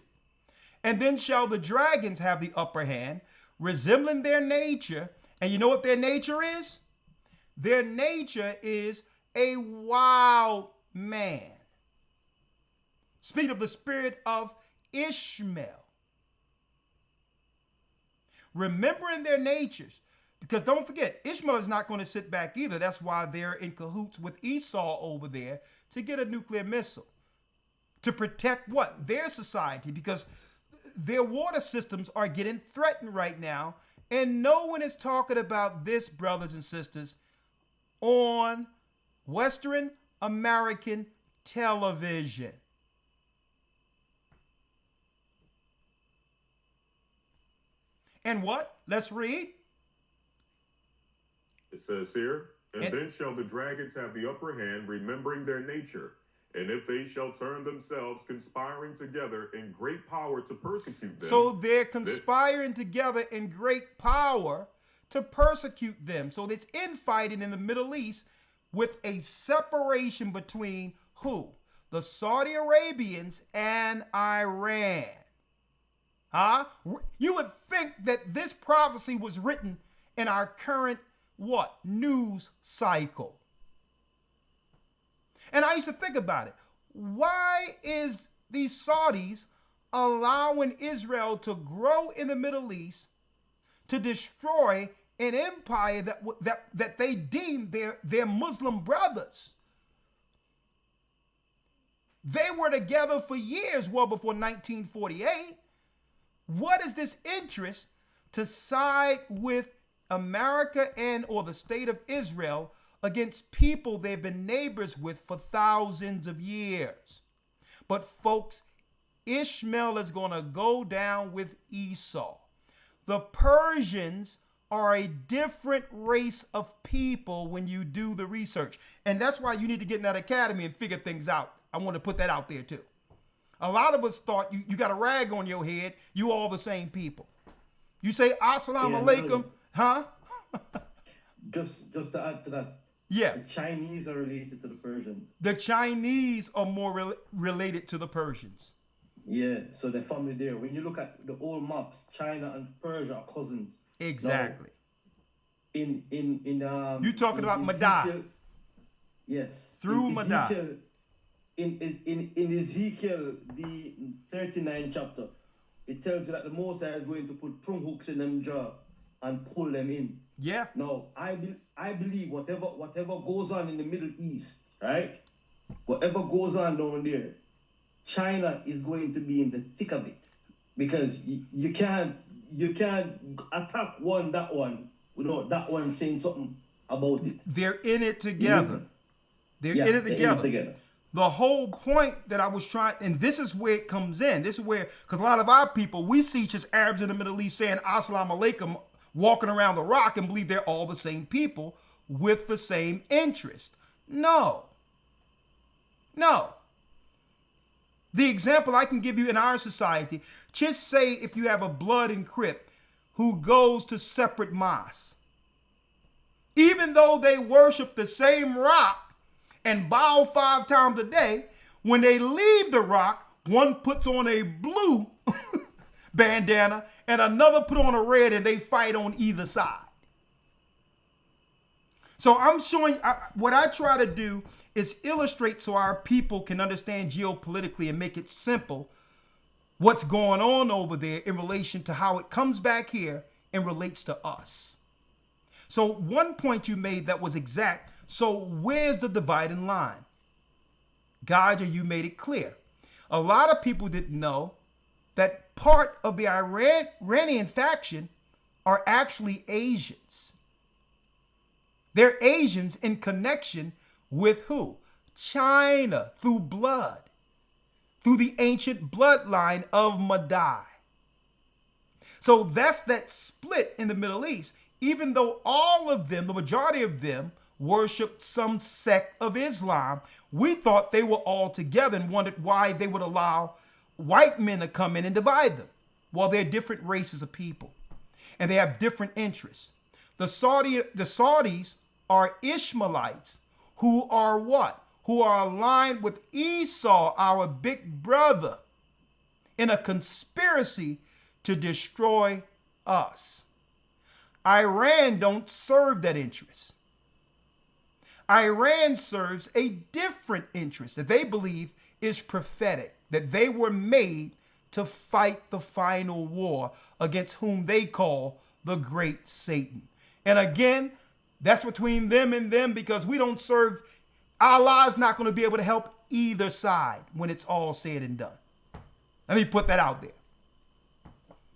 And then shall the dragons have the upper hand, resembling their nature. And you know what their nature is? Their nature is a wild man. Speak of the spirit of Ishmael. Remembering their natures. Because don't forget, Ishmael is not going to sit back either. That's why they're in cahoots with Esau over there to get a nuclear missile. To protect what? Their society. Because their water systems are getting threatened right now. And no one is talking about this, brothers and sisters, on Western American television. And what? Let's read. It says here, and then shall the dragons have the upper hand, remembering their nature. And if they shall turn themselves, conspiring together in great power to persecute them. So they're conspiring together in great power to persecute them. So there's infighting in the Middle East with a separation between who? The Saudi Arabians and Iran. Huh? You would think that this prophecy was written in our current what? News cycle. And I used to think about it. Why is these Saudis allowing Israel to grow in the Middle East to destroy an empire that they deem their Muslim brothers? They were together for years, well before 1948. What is this interest to side with America and or the state of Israel against people they've been neighbors with for thousands of years? But folks, Ishmael is going to go down with Esau. The Persians are a different race of people when you do the research. And that's why you need to get in that academy and figure things out. I want to put that out there too. A lot of us thought you got a rag on your head, you all the same people. You say assalamu alaikum, huh? Just to add to that. Yeah. The Chinese are related to the Persians. The Chinese are more related to the Persians. Yeah, so they're family there. When you look at the old maps, China and Persia are cousins. Exactly. Now, you talking about Madai? Yes. Through Madai. In Ezekiel, the 39th chapter, it tells you that the Most High is going to put prong hooks in them jaw and pull them in. Yeah. Now, I believe whatever goes on in the Middle East, right? Whatever goes on down there, China is going to be in the thick of it, because you can't attack that one without that one saying something about it. They're in it together. They're in it together. The whole point that I was trying, and this is where it comes in. This is where, because a lot of our people, we see just Arabs in the Middle East saying assalamu alaikum, walking around the rock and believe they're all the same people with the same interest. No. The example I can give you in our society, just say if you have a blood and crip who goes to separate mosques. Even though they worship the same rock and bow 5 times a day, when they leave the rock, one puts on a blue bandana and another put on a red, and they fight on either side. So I'm showing, what I try to do is illustrate so our people can understand geopolitically and make it simple what's going on over there in relation to how it comes back here and relates to us. So one point you made that was exact. So where's the dividing line? Gaja, you made it clear. A lot of people didn't know that part of the Iranian faction are actually Asians. They're Asians in connection with who? China, through blood, through the ancient bloodline of Madai. So that's that split in the Middle East, even though all of them, the majority of them, worshiped some sect of Islam. We thought they were all together and wondered why they would allow white men to come in and divide them. Well, they're different races of people, and they have different interests. The Saudis are Ishmaelites who are what? Who are aligned with Esau, our big brother, in a conspiracy to destroy us. Iran don't serve that interest. Iran serves a different interest that they believe is prophetic, that they were made to fight the final war against whom they call the great Satan. And again, that's between them and them, because we don't serve, Allah's not going to be able to help either side when it's all said and done. Let me put that out there.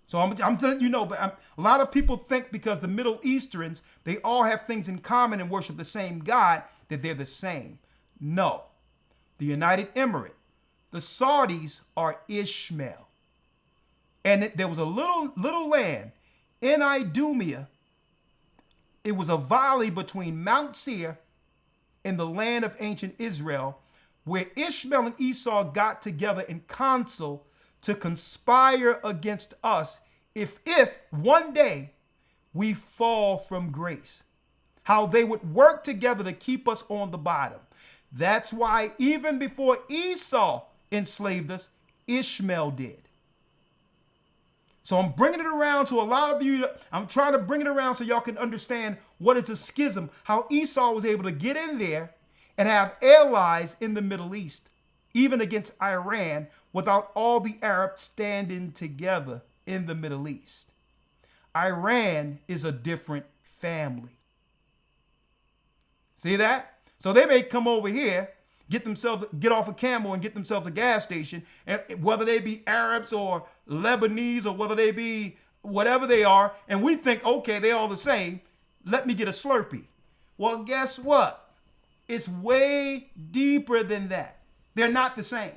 So I'm telling you, but a lot of people think because the Middle Easterns, they all have things in common and worship the same God, that they're the same. No. The United Emirates, the Saudis are Ishmael. And there was a little land in Idumea. It was a valley between Mount Seir and the land of ancient Israel, where Ishmael and Esau got together in council to conspire against us if one day we fall from grace. How they would work together to keep us on the bottom. That's why even before Esau enslaved us, Ishmael did. So I'm bringing it around to a lot of you. I'm trying to bring it around so y'all can understand what is a schism, how Esau was able to get in there and have allies in the Middle East, even against Iran, without all the Arabs standing together in the Middle East. Iran is a different family. See that? So they may come over here, get off a camel and get themselves a gas station, and whether they be Arabs or Lebanese or whether they be whatever they are, and we think, okay, they're all the same. Let me get a Slurpee. Well, guess what? It's way deeper than that. They're not the same.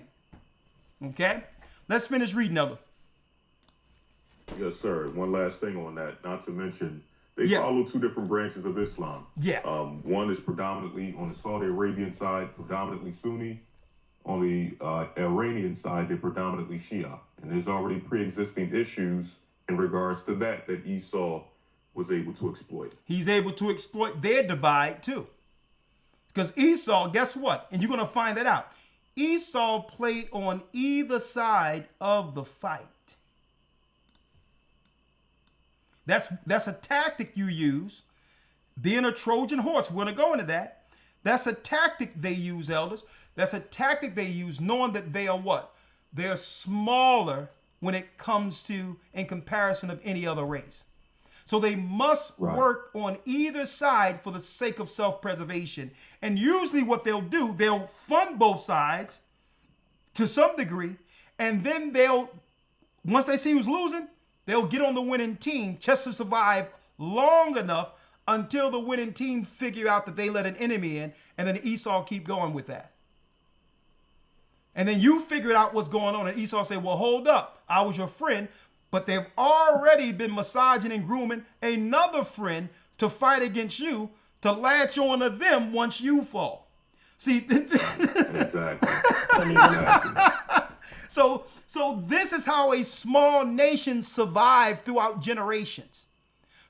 Okay? Let's finish reading, Elder. Yes, sir. One last thing on that, not to mention, they follow two different branches of Islam. Yeah. One is predominantly on the Saudi Arabian side, predominantly Sunni. On the Iranian side, they're predominantly Shia. And there's already pre-existing issues in regards to that Esau was able to exploit. He's able to exploit their divide too. Because Esau, guess what? And you're going to find that out. Esau played on either side of the fight. That's a tactic you use. Being a Trojan horse, we're going to go into that. That's a tactic they use, elders. That's a tactic they use, knowing that they are what? They're smaller when it comes to, in comparison of any other race. So they must work on either side for the sake of self-preservation. And usually what they'll do, they'll fund both sides to some degree, and then once they see who's losing, they'll get on the winning team just to survive long enough until the winning team figure out that they let an enemy in, and then Esau keep going with that. And then you figure out what's going on, and Esau say, well, hold up, I was your friend, but they've already been massaging and grooming another friend to fight against you, to latch on to them once you fall. See, Exactly. So this is how a small nation survived throughout generations,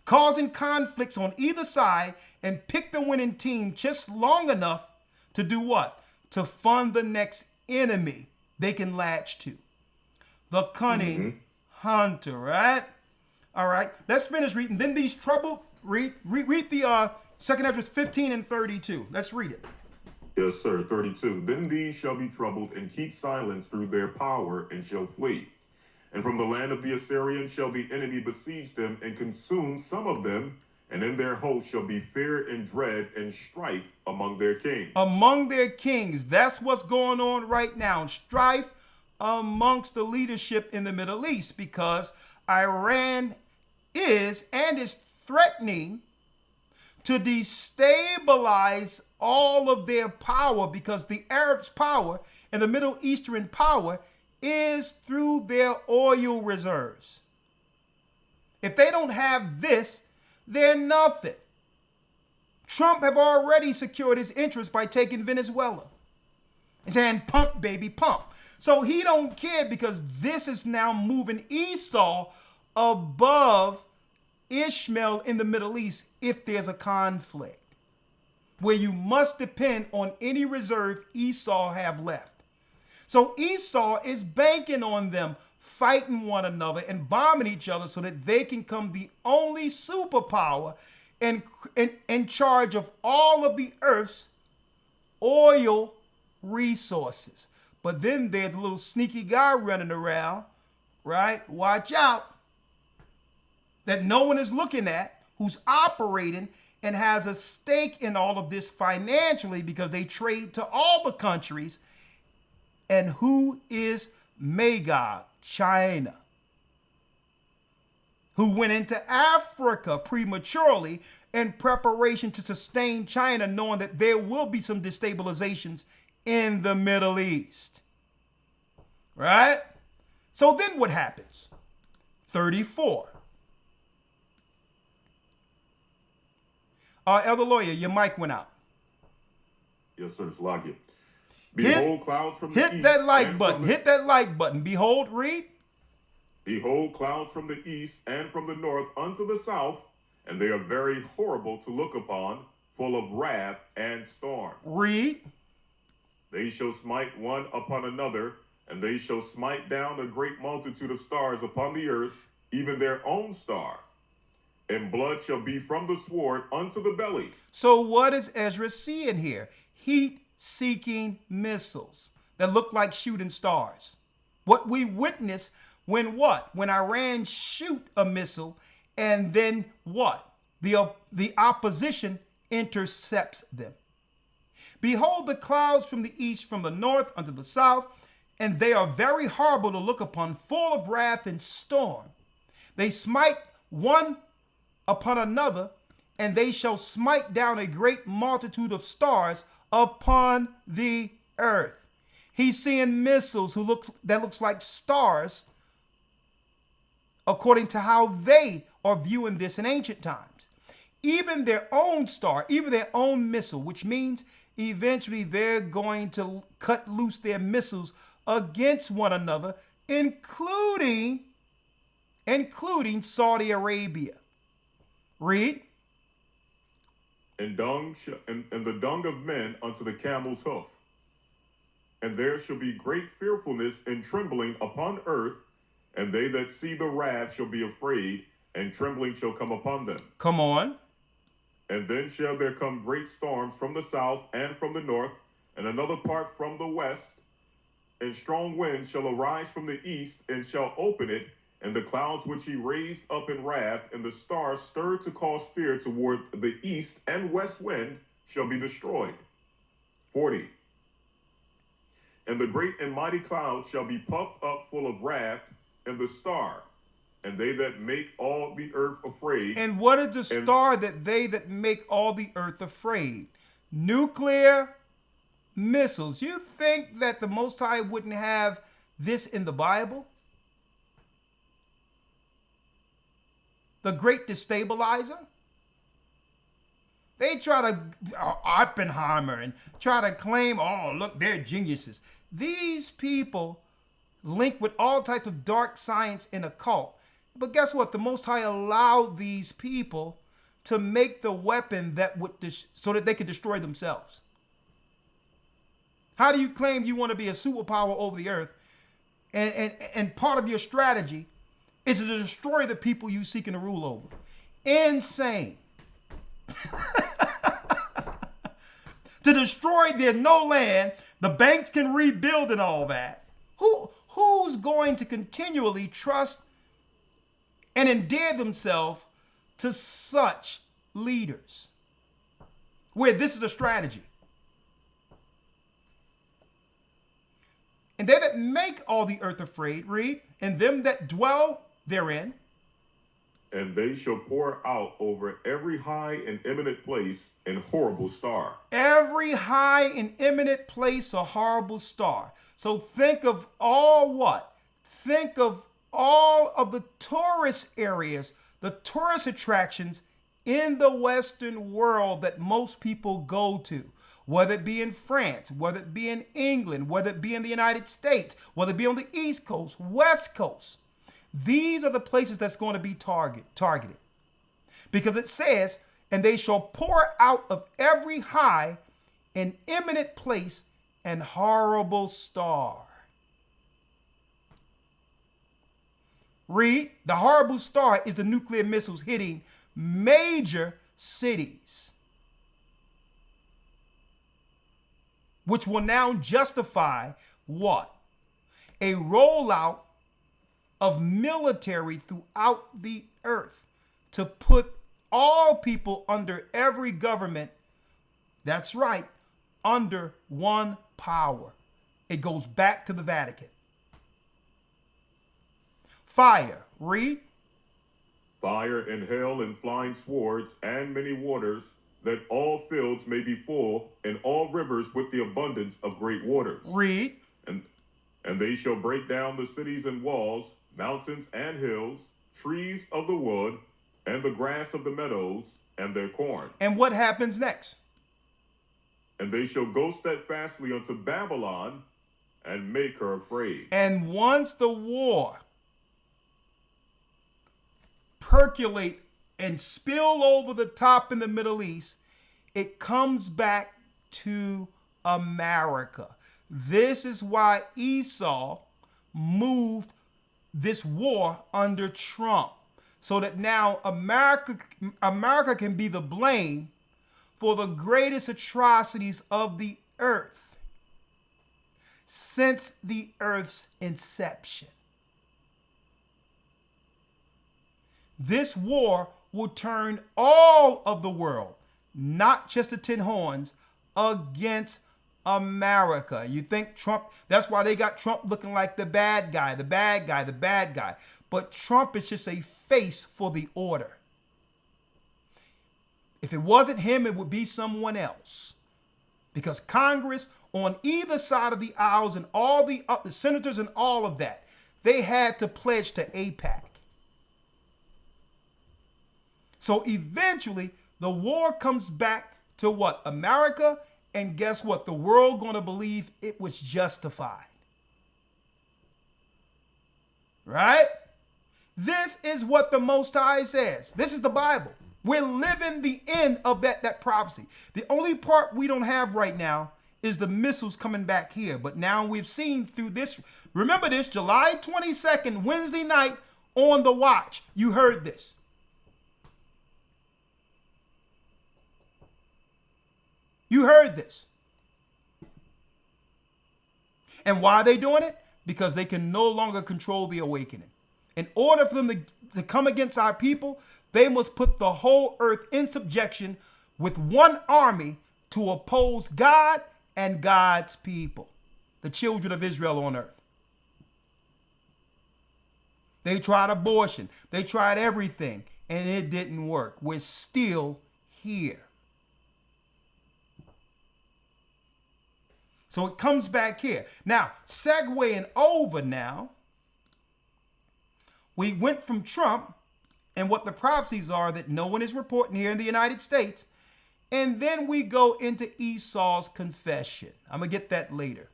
causing conflicts on either side and pick the winning team just long enough to do what? To fund the next enemy they can latch to. The cunning hunter, right? All right, let's finish reading. Then these troubled, read the 2nd Esdras 15 and 32. Let's read it. Yes, sir. 32. Then these shall be troubled and keep silence through their power and shall flee. And from the land of the Assyrians shall the enemy besiege them and consume some of them, and in their host shall be fear and dread and strife among their kings. Among their kings. That's what's going on right now. Strife amongst the leadership in the Middle East, because Iran is threatening to destabilize all of their power, because the Arabs' power and the Middle Eastern power is through their oil reserves. If they don't have this, they're nothing. Trump have already secured his interest by taking Venezuela and saying, pump, baby, pump. So he don't care, because this is now moving Esau above Ishmael in the Middle East if there's a conflict, where you must depend on any reserve Esau have left. So Esau is banking on them fighting one another and bombing each other so that they can become the only superpower in charge of all of the earth's oil resources. But then there's a little sneaky guy running around, right? Watch out. That no one is looking at, who's operating and has a stake in all of this financially, because they trade to all the countries. And who is Magog? China, who went into Africa prematurely in preparation to sustain China, knowing that there will be some destabilizations in the Middle East. Right? So then what happens? 34. Elder Lawyer, your mic went out. Yes, sir. It's logging. Behold, clouds from the east. Hit that like button. Hit that like button. Behold, read. Behold, clouds from the east and from the north unto the south, and they are very horrible to look upon, full of wrath and storm. Read. They shall smite one upon another, and they shall smite down a great multitude of stars upon the earth, even their own star, and blood shall be from the sword unto the belly. So what is Ezra seeing here? Heat-seeking missiles that look like shooting stars. What we witness when what? When Iran shoot a missile and then what? The opposition intercepts them. Behold the clouds from the east, from the north unto the south, and they are very horrible to look upon, full of wrath and storm. They smite one upon another, and they shall smite down a great multitude of stars upon the earth. He's seeing missiles that looks like stars according to how they are viewing this in ancient times. Even their own star, even their own missile, which means eventually they're going to cut loose their missiles against one another, including Saudi Arabia. Read. And the dung of men unto the camel's hoof. And there shall be great fearfulness and trembling upon earth, and they that see the wrath shall be afraid, and trembling shall come upon them. Come on. And then shall there come great storms from the south and from the north, and another part from the west, and strong winds shall arise from the east, and shall open it, and the clouds which he raised up in wrath, and the stars stirred to cause fear toward the east and west wind shall be destroyed. 40. And the great and mighty cloud shall be puffed up full of wrath, and the star, and they that make all the earth afraid. And what is the star that they that make all the earth afraid? Nuclear missiles. You think that the Most High wouldn't have this in the Bible? The great destabilizer? They try to, Oppenheimer, and try to claim, oh, look, they're geniuses. These people linked with all types of dark science and occult. But guess what? The Most High allowed these people to make the weapon that would so that they could destroy themselves. How do you claim you want to be a superpower over the earth, and part of your strategy is to destroy the people you seeking to rule over? Insane. To destroy their no land, the banks can rebuild and all that. Who's going to continually trust and endear themselves to such leaders where this is a strategy? And they that make all the earth afraid, read, and them that dwell therein. And they shall pour out over every high and eminent place and horrible star. Every high and eminent place a horrible star. So think of all what? Think of all of the tourist areas, the tourist attractions in the Western world that most people go to. Whether it be in France, whether it be in England, whether it be in the United States, whether it be on the East Coast, West Coast. These are the places that's going to be targeted. Because it says, and they shall pour out of every high and eminent place an horrible star. Read, the horrible star is the nuclear missiles hitting major cities, which will now justify what? A rollout of military throughout the earth to put all people under every government, that's right, under one power. It goes back to the Vatican. Fire, read. Fire and hail and flying swords and many waters, that all fields may be full, and all rivers with the abundance of great waters. Read. And they shall break down the cities and walls, mountains and hills, trees of the wood, and the grass of the meadows, and their corn. And what happens next? And they shall go steadfastly unto Babylon, and make her afraid. And once the war percolate and spill over the top in the Middle East, it comes back to America. This is why Esau moved this war under Trump, so that now America can be the blame for the greatest atrocities of the earth since the earth's inception. This war will turn all of the world, not just the 10 horns, against America. You think Trump, that's why they got Trump looking like the bad guy, the bad guy, the bad guy. But Trump is just a face for the order. If it wasn't him, it would be someone else. Because Congress on either side of the aisles and all the senators and all of that, they had to pledge to AIPAC. So eventually, the war comes back to what? America. And guess what? The world going to believe it was justified. Right? This is what the Most High says. This is the Bible. We're living the end of that prophecy. The only part we don't have right now is the missiles coming back here. But now we've seen through this. Remember this, July 22nd, Wednesday night on The Watch. You heard this. You heard this. And why are they doing it? Because they can no longer control the awakening. In order for them to come against our people, they must put the whole earth in subjection with one army to oppose God and God's people, the children of Israel on earth. They tried abortion. They tried everything, and it didn't work. We're still here. So it comes back here. Now, segueing over now, we went from Trump and what the prophecies are that no one is reporting here in the United States. And then we go into Esau's confession. I'm going to get that later.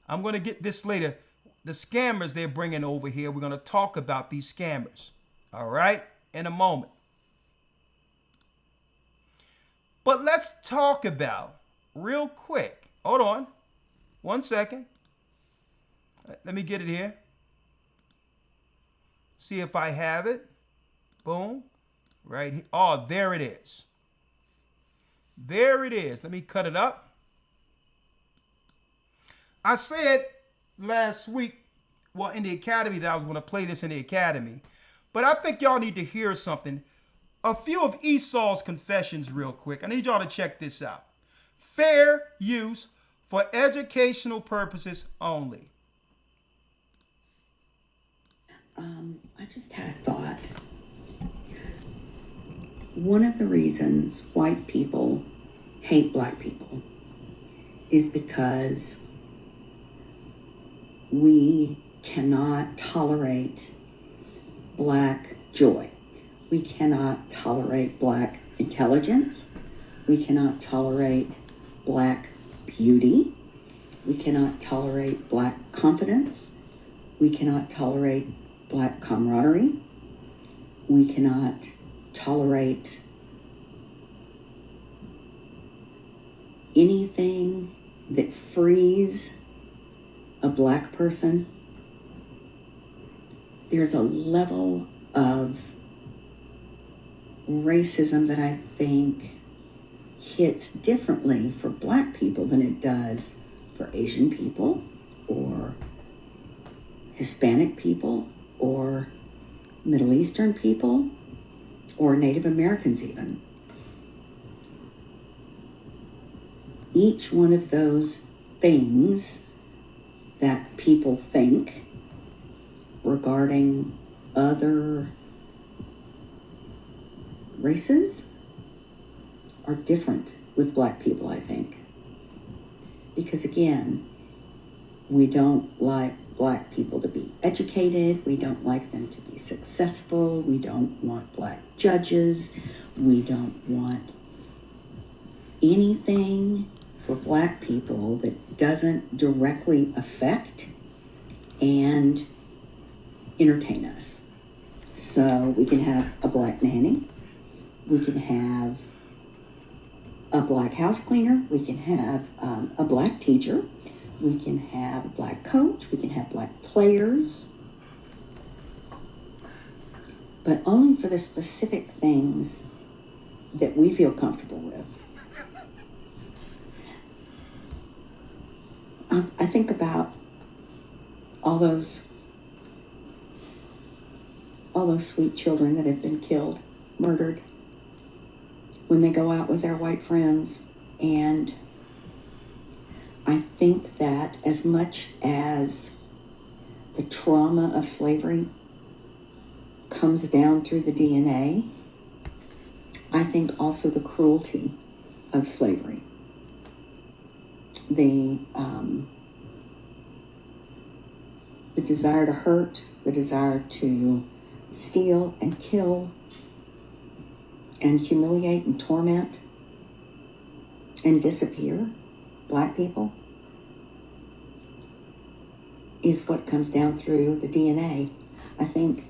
I'm going to get this later. The scammers they're bringing over here, we're going to talk about these scammers. All right? In a moment. But let's talk about, real quick, hold on. 1 second. Let me get it here. See if I have it. Boom. Right here. Oh, there it is. There it is. Let me cut it up. I said last week, well, in the academy, that I was going to play this in the academy. But I think y'all need to hear something. A few of Esau's confessions real quick. I need y'all to check this out. Fair use for educational purposes only. I just had a thought. One of the reasons white people hate black people is because we cannot tolerate black joy. We cannot tolerate black intelligence. We cannot tolerate black beauty. We cannot tolerate black confidence. We cannot tolerate black camaraderie. We cannot tolerate anything that frees a black person. There's a level of racism that I think hits differently for black people than it does for Asian people or Hispanic people or Middle Eastern people or Native Americans even. Each one of those things that people think regarding other races are different with black people, I think. Because again, we don't like black people to be educated. We don't like them to be successful. We don't want black judges. We don't want anything for black people that doesn't directly affect and entertain us. So we can have a black nanny. We can have a black house cleaner. We can have a black teacher. We can have a black coach. We can have black players. but only for the specific things that we feel comfortable with. I think about all those sweet children that have been killed, murdered, when they go out with their white friends. And I think that as much as the trauma of slavery comes down through the DNA, I think also the cruelty of slavery, the desire to hurt, the desire to steal and kill and humiliate and torment and disappear Black people is what comes down through the DNA. I think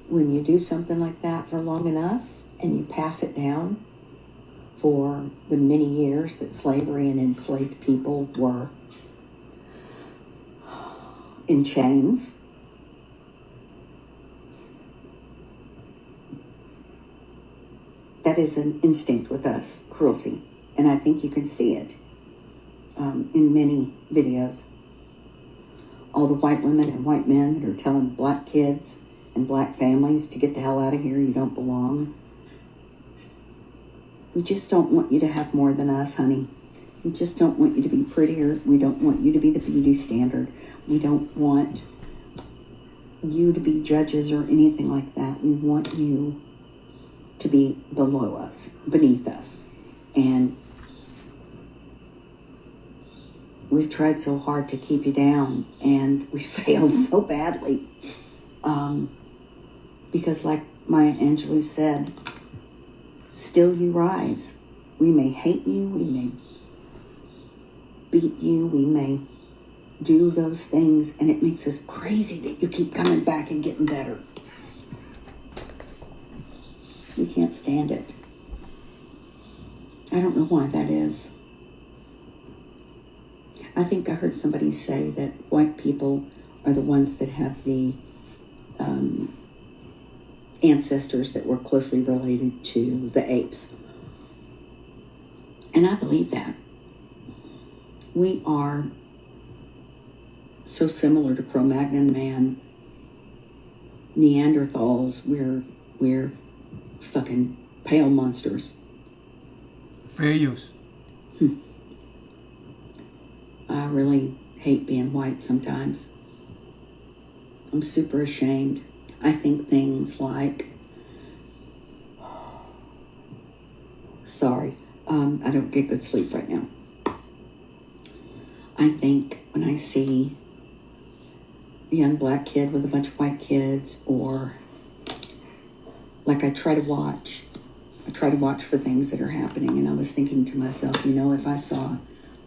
when you do something like that for long enough and you pass it down for the many years that slavery and enslaved people were in chains, that is an instinct with us, cruelty. And I think you can see it in many videos. All the white women and white men that are telling Black kids and Black families to get the hell out of here, you don't belong. We just don't want you to have more than us, honey. We just don't want you to be prettier. We don't want you to be the beauty standard. We don't want you to be judges or anything like that. We want you to be below us, beneath us. And we've tried so hard to keep you down, and we failed so badly. Because like Maya Angelou said, still you rise. We may hate you, we may beat you, we may do those things, and it makes us crazy that you keep coming back and getting better. We can't stand it. I don't know why that is. I think I heard somebody say that white people are the ones that have the ancestors that were closely related to the apes. And I believe that. We are so similar to Cro-Magnon man, Neanderthals. We're fucking pale monsters. Fair use. I really hate being white sometimes. I'm super ashamed. I think things like, sorry, I don't get good sleep right now. I think when I see a young Black kid with a bunch of white kids, or like I try to watch for things that are happening, and I was thinking to myself, you know, if I saw a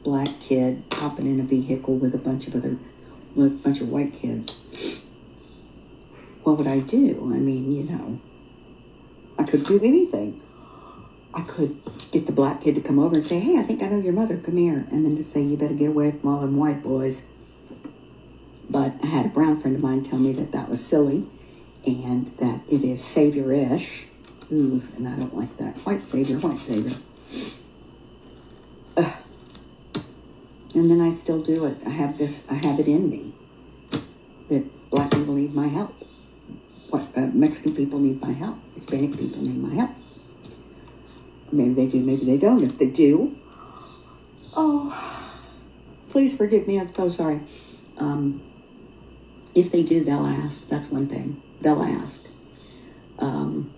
Black kid hopping in a vehicle with a bunch of white kids, what would I do? I mean, you know, I could do anything. I could get the Black kid to come over and say, hey, I think I know your mother, come here. And then to say, you better get away from all them white boys. But I had a brown friend of mine tell me that that was silly and that it is savior-ish. Ooh, and I don't like that. White savior, white savior. Ugh. And then I still do it. I have it in me that Black people need my help. Mexican people need my help. Hispanic people need my help. Maybe they do, maybe they don't. If they do, oh, please forgive me. I'm so sorry. If they do, they'll ask. That's one thing. They'll ask. And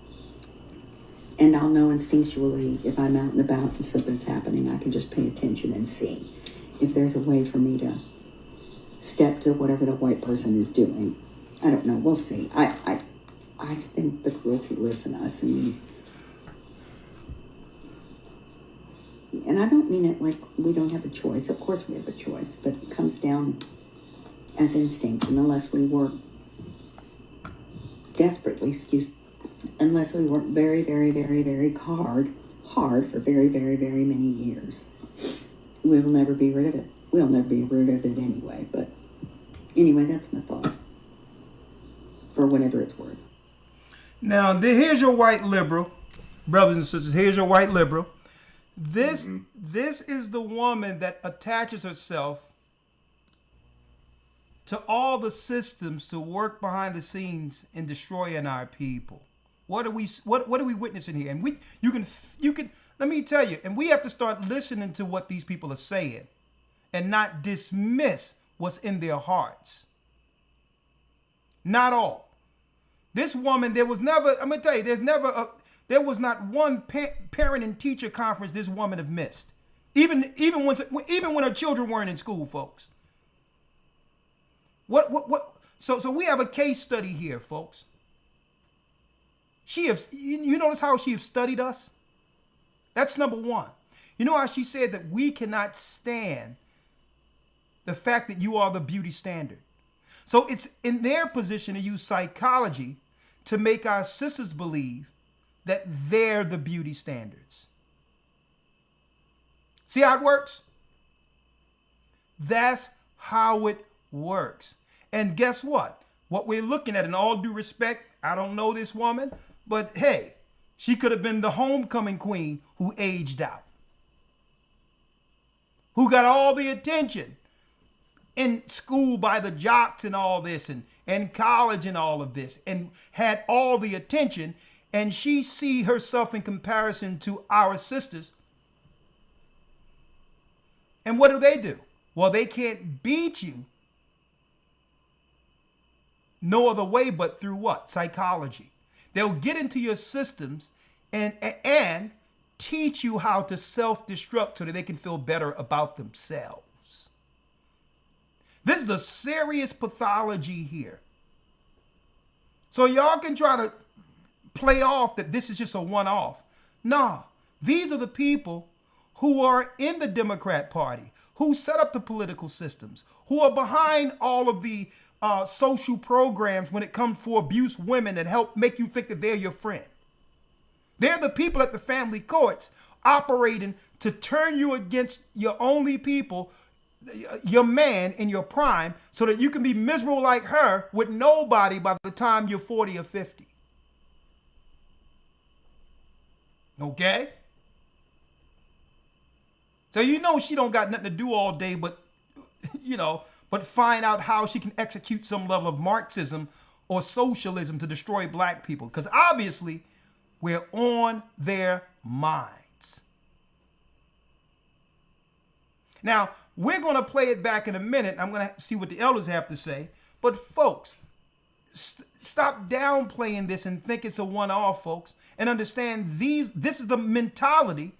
I'll know instinctually if I'm out and about and something's happening. I can just pay attention and see if there's a way for me to step to whatever the white person is doing. I don't know. We'll see. I think the cruelty lives in us, and I don't mean it like we don't have a choice. Of course we have a choice, but it comes down as instinct, and unless we work desperately, unless we work very, very, very, very hard for very, very, very many years, we will never be rid of it. We'll never be rid of it anyway, but anyway, that's my thought, for whatever it's worth. Now, here's your white liberal, brothers and sisters. Here's your white liberal. This is the woman that attaches herself to all the systems to work behind the scenes in destroying our people. What are we witnessing here? And you can let me tell you, and we have to start listening to what these people are saying and not dismiss what's in their hearts. Not all. This woman, there was never, I'm gonna tell you, there was not one parent and teacher conference this woman have missed. Even when her children weren't in school, folks. So we have a case study here, folks. You notice how she has studied us? That's number one. You know how she said that we cannot stand the fact that you are the beauty standard. So it's in their position to use psychology to make our sisters believe that they're the beauty standards. See how it works? That's how it works. And guess what? What we're looking at, in all due respect, I don't know this woman, but hey, she could have been the homecoming queen who aged out, who got all the attention in school by the jocks and all this, and college and all of this, and had all the attention, and she see herself in comparison to our sisters. And what do? Well, they can't beat you no other way but through what? Psychology. They'll get into your systems and teach you how to self-destruct so that they can feel better about themselves. This is a serious pathology here. So y'all can try to play off that this is just a one-off. Nah, these are the people who are in the Democrat Party, who set up the political systems, who are behind all of the social programs when it comes for abuse women that help make you think that they're your friend. They're the people at the family courts operating to turn you against your only people, your man in your prime, so that you can be miserable like her with nobody by the time you're 40 or 50. Okay? So you know she don't got nothing to do all day but find out how she can execute some level of Marxism or socialism to destroy black people. Because obviously, we're on their minds. Now, we're going to play it back in a minute. I'm going to see what the elders have to say. But folks, stop downplaying this and think it's a one-off, folks. And understand this is the mentality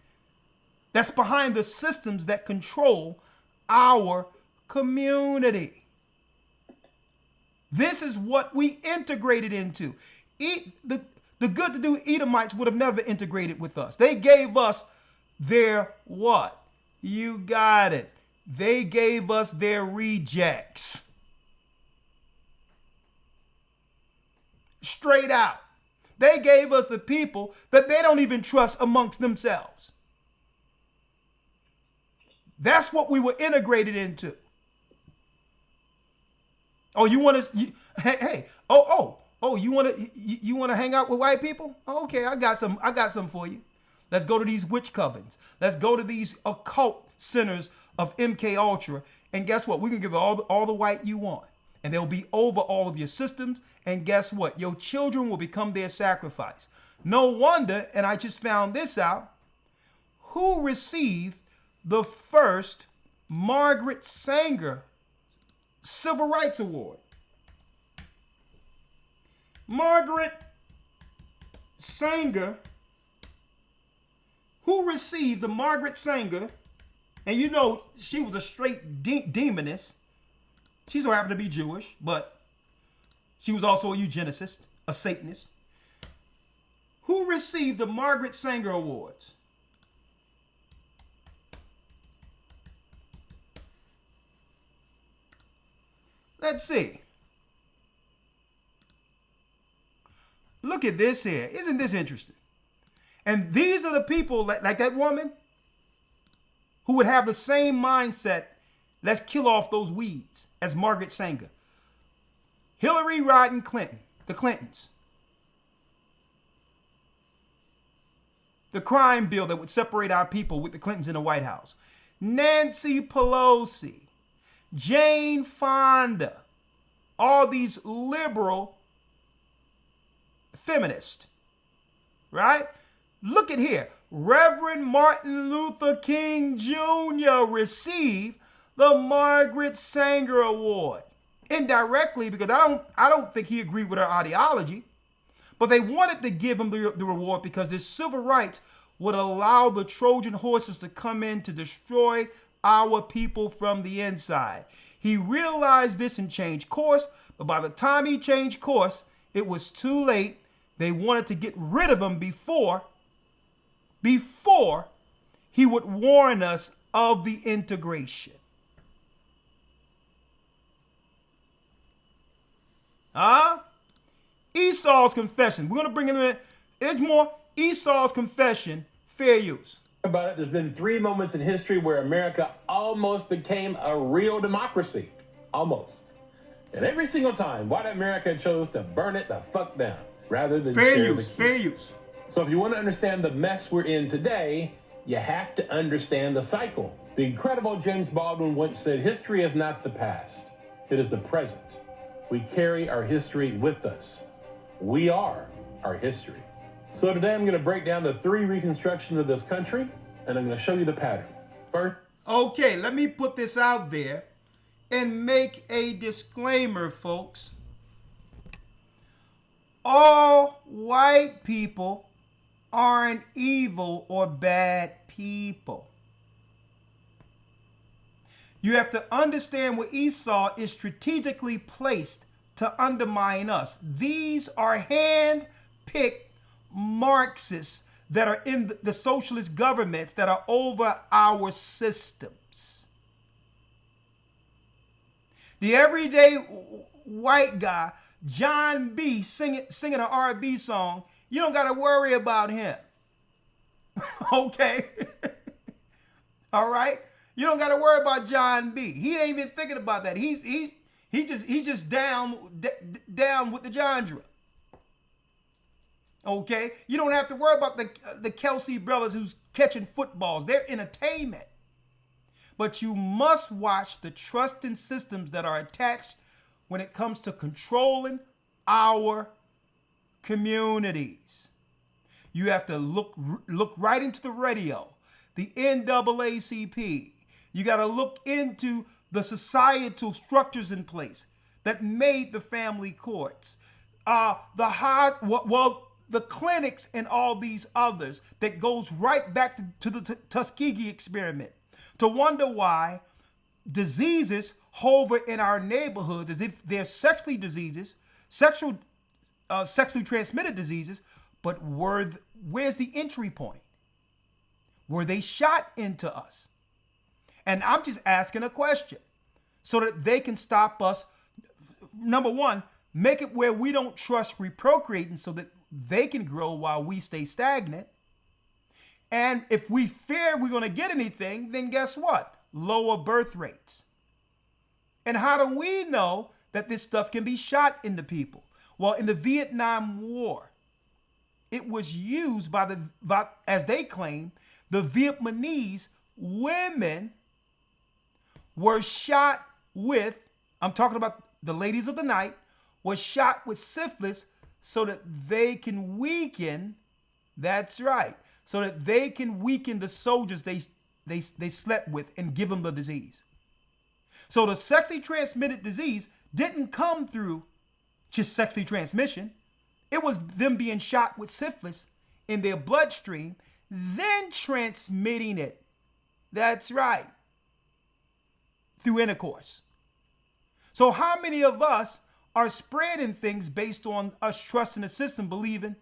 that's behind the systems that control our community. This is what we integrated into. The good-to-do Edomites would have never integrated with us. They gave us their what? You got it. They gave us their rejects. Straight out. They gave us the people that they don't even trust amongst themselves. That's what we were integrated into. Oh, you want to? You want to hang out with white people? Okay, I got some for you. Let's go to these witch covens. Let's go to these occult centers of MK Ultra, and guess what? We can give all the white you want, and they'll be over all of your systems. And guess what? Your children will become their sacrifice. No wonder, and I just found this out. Who received the first Margaret Sanger Civil Rights Award? Margaret Sanger. Who received the Margaret Sanger? And you know, she was a straight demoness. She so happened to be Jewish, but she was also a eugenicist, a Satanist. Who received the Margaret Sanger Awards? Let's see. Look at this here. Isn't this interesting? And these are the people like that woman who would have the same mindset, let's kill off those weeds, as Margaret Sanger. Hillary Rodham Clinton, the Clintons. The crime bill that would separate our people with the Clintons in the White House. Nancy Pelosi, Jane Fonda, all these liberal feminists, right? Look at here. Reverend Martin Luther King Jr. received the Margaret Sanger Award. Indirectly, because I don't think he agreed with her ideology, but they wanted to give him the reward because this civil rights would allow the Trojan horses to come in to destroy our people from the inside. He realized this and changed course, but by the time he changed course, it was too late. They wanted to get rid of him before he would warn us of the integration. Esau's confession. We're going to bring him in. There's more. Esau's confession, fair use. About it, there's been 3 moments in history where America almost became a real democracy. Almost. And every single time, white America chose to burn it the fuck down rather than fair share use. the Fair use. So if you want to understand the mess we're in today, you have to understand the cycle. The incredible James Baldwin once said, history is not the past. It is the present. We carry our history with us. We are our history. So today I'm going to break down the 3 reconstructions of this country, and I'm going to show you the pattern. First. Okay, let me put this out there and make a disclaimer, folks. All white people aren't evil or bad people. You have to understand where Esau is strategically placed to undermine us. These are hand-picked Marxists that are in the socialist governments that are over our systems. The everyday white guy, John B, singing an R&B song, you don't got to worry about him. Okay? All right? You don't got to worry about John B. He ain't even thinking about that. He's just down with the genre. Okay? You don't have to worry about the Kelsey brothers who's catching footballs. They're entertainment. But you must watch the trust and systems that are attached when it comes to controlling our communities. You have to look right into the radio, the NAACP. You got to look into the societal structures in place that made the family courts, the clinics and all these others that goes right back to the Tuskegee experiment to wonder why diseases hover in our neighborhoods as if they're sexually transmitted diseases, but where's the entry point? Were they shot into us? And I'm just asking a question so that they can stop us. Number one, make it where we don't trust reprocreating so that they can grow while we stay stagnant. And if we fear we're going to get anything, then guess what? Lower birth rates. And how do we know that this stuff can be shot into people? Well, in the Vietnam War, it was used by as they claim, the Vietnamese women were shot with, I'm talking about the ladies of the night, were shot with syphilis so that they can weaken, that's right, so that they can weaken the soldiers they slept with and give them the disease. So the sexually transmitted disease didn't come through just sexually transmission. It was them being shot with syphilis in their bloodstream, then transmitting it. That's right. Through intercourse. So how many of us are spreading things based on us trusting the system, believing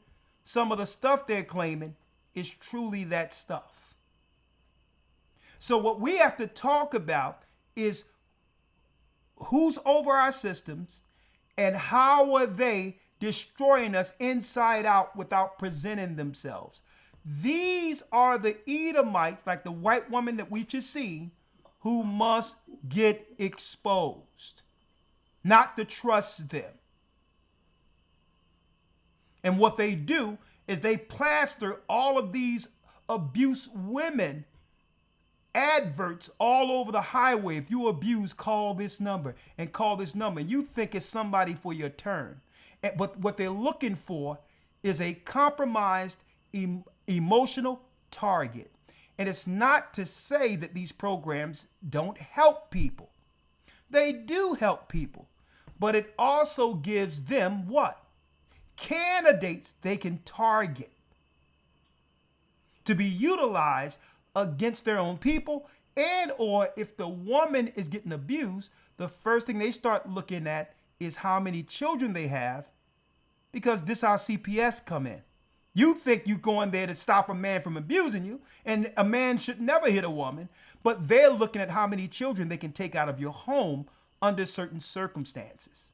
some of the stuff they're claiming is truly that stuff? So what we have to talk about is who's over our systems and how are they destroying us inside out without presenting themselves. These are the Edomites, like the white woman that we just seen, who must get exposed, not to trust them. And what they do is they plaster all of these abuse women adverts all over the highway. If you abuse, call this number and call this number. And you think it's somebody for your turn. But what they're looking for is a compromised emotional target. And it's not to say that these programs don't help people. They do help people. But it also gives them what? Candidates they can target to be utilized against their own people, and or if the woman is getting abused, the first thing they start looking at is how many children they have, because this is how CPS come in. You think you going there to stop a man from abusing you, and a man should never hit a woman, but they're looking at how many children they can take out of your home under certain circumstances.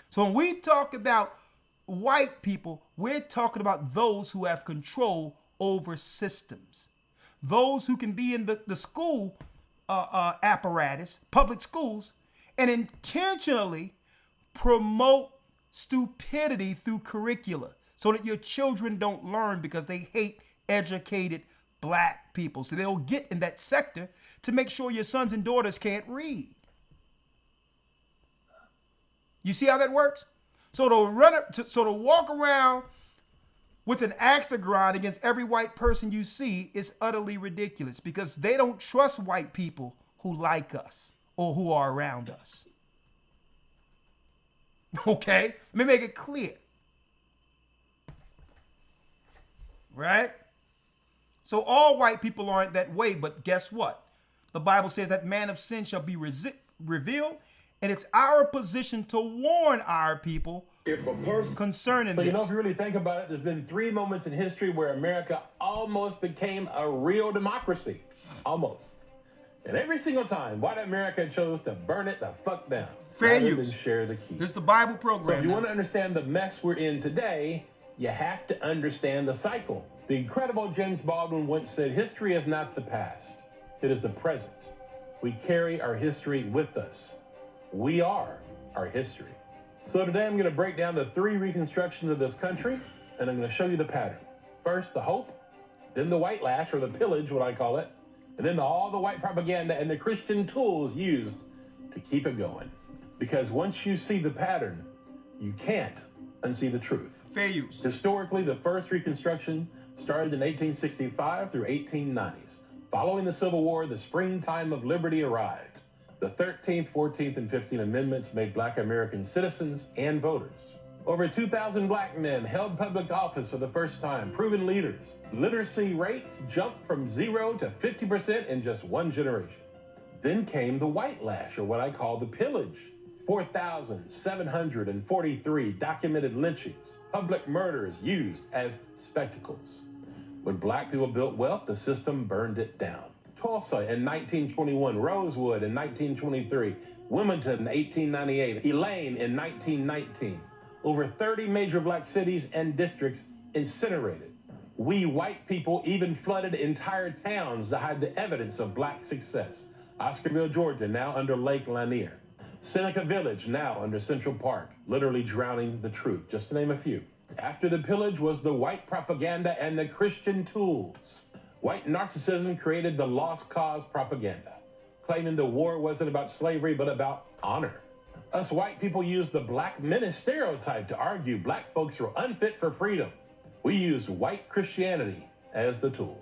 So when we talk about white people, we're talking about those who have control over systems. Those who can be in the school apparatus, public schools, and intentionally promote stupidity through curricula so that your children don't learn because they hate educated black people. So they'll get in that sector to make sure your sons and daughters can't read. You see how that works? So to walk around with an axe to grind against every white person you see is utterly ridiculous, because they don't trust white people who like us or who are around us. Okay? Let me make it clear. Right? So all white people aren't that way, but guess what? The Bible says that man of sin shall be revealed, and it's our position to warn our people concerning this. So, if you really think about it, there's been 3 moments in history where America almost became a real democracy. Almost. And every single time, white America chose to burn it the fuck down. Fair rather use. than share the keys. This is the Bible program. So if you now. want to understand the mess we're in today, you have to understand the cycle. The incredible James Baldwin once said, history is not the past. It is the present. We carry our history with us. We are our history. So today I'm going to break down the 3 reconstructions of this country, and I'm going to show you the pattern. First, the hope, then the white lash, or the pillage, what I call it, and then all the white propaganda and the Christian tools used to keep it going. Because once you see the pattern, you can't unsee the truth. Fair use. Historically, the first Reconstruction started in 1865 through 1890s. Following the Civil War, the springtime of liberty arrived. The 13th, 14th, and 15th Amendments made black American citizens and voters. Over 2,000 black men held public office for the first time, proven leaders. Literacy rates jumped from 0 to 50% in just 1 generation. Then came the white lash, or what I call the pillage. 4,743 documented lynchings, public murders used as spectacles. When black people built wealth, the system burned it down. Tulsa in 1921, Rosewood in 1923, Wilmington in 1898, Elaine in 1919. Over 30 major black cities and districts incinerated. We white people even flooded entire towns to hide the evidence of black success. Oscarville, Georgia, now under Lake Lanier. Seneca Village, now under Central Park, literally drowning the truth, just to name a few. After the pillage was the white propaganda and the Christian tools. White narcissism created the lost cause propaganda, claiming the war wasn't about slavery, but about honor. Us white people used the black menace stereotype to argue black folks were unfit for freedom. We used white Christianity as the tool.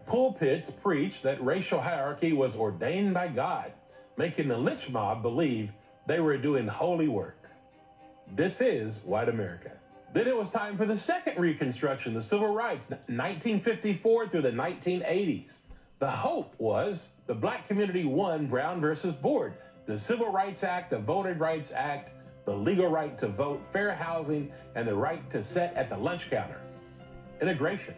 Pulpits preached that racial hierarchy was ordained by God, making the lynch mob believe they were doing holy work. This is white America. Then it was time for the second Reconstruction, the Civil Rights, 1954 through the 1980s. The hope was the black community won Brown versus Board, the Civil Rights Act, the Voting Rights Act, the legal right to vote, fair housing, and the right to sit at the lunch counter. Integration.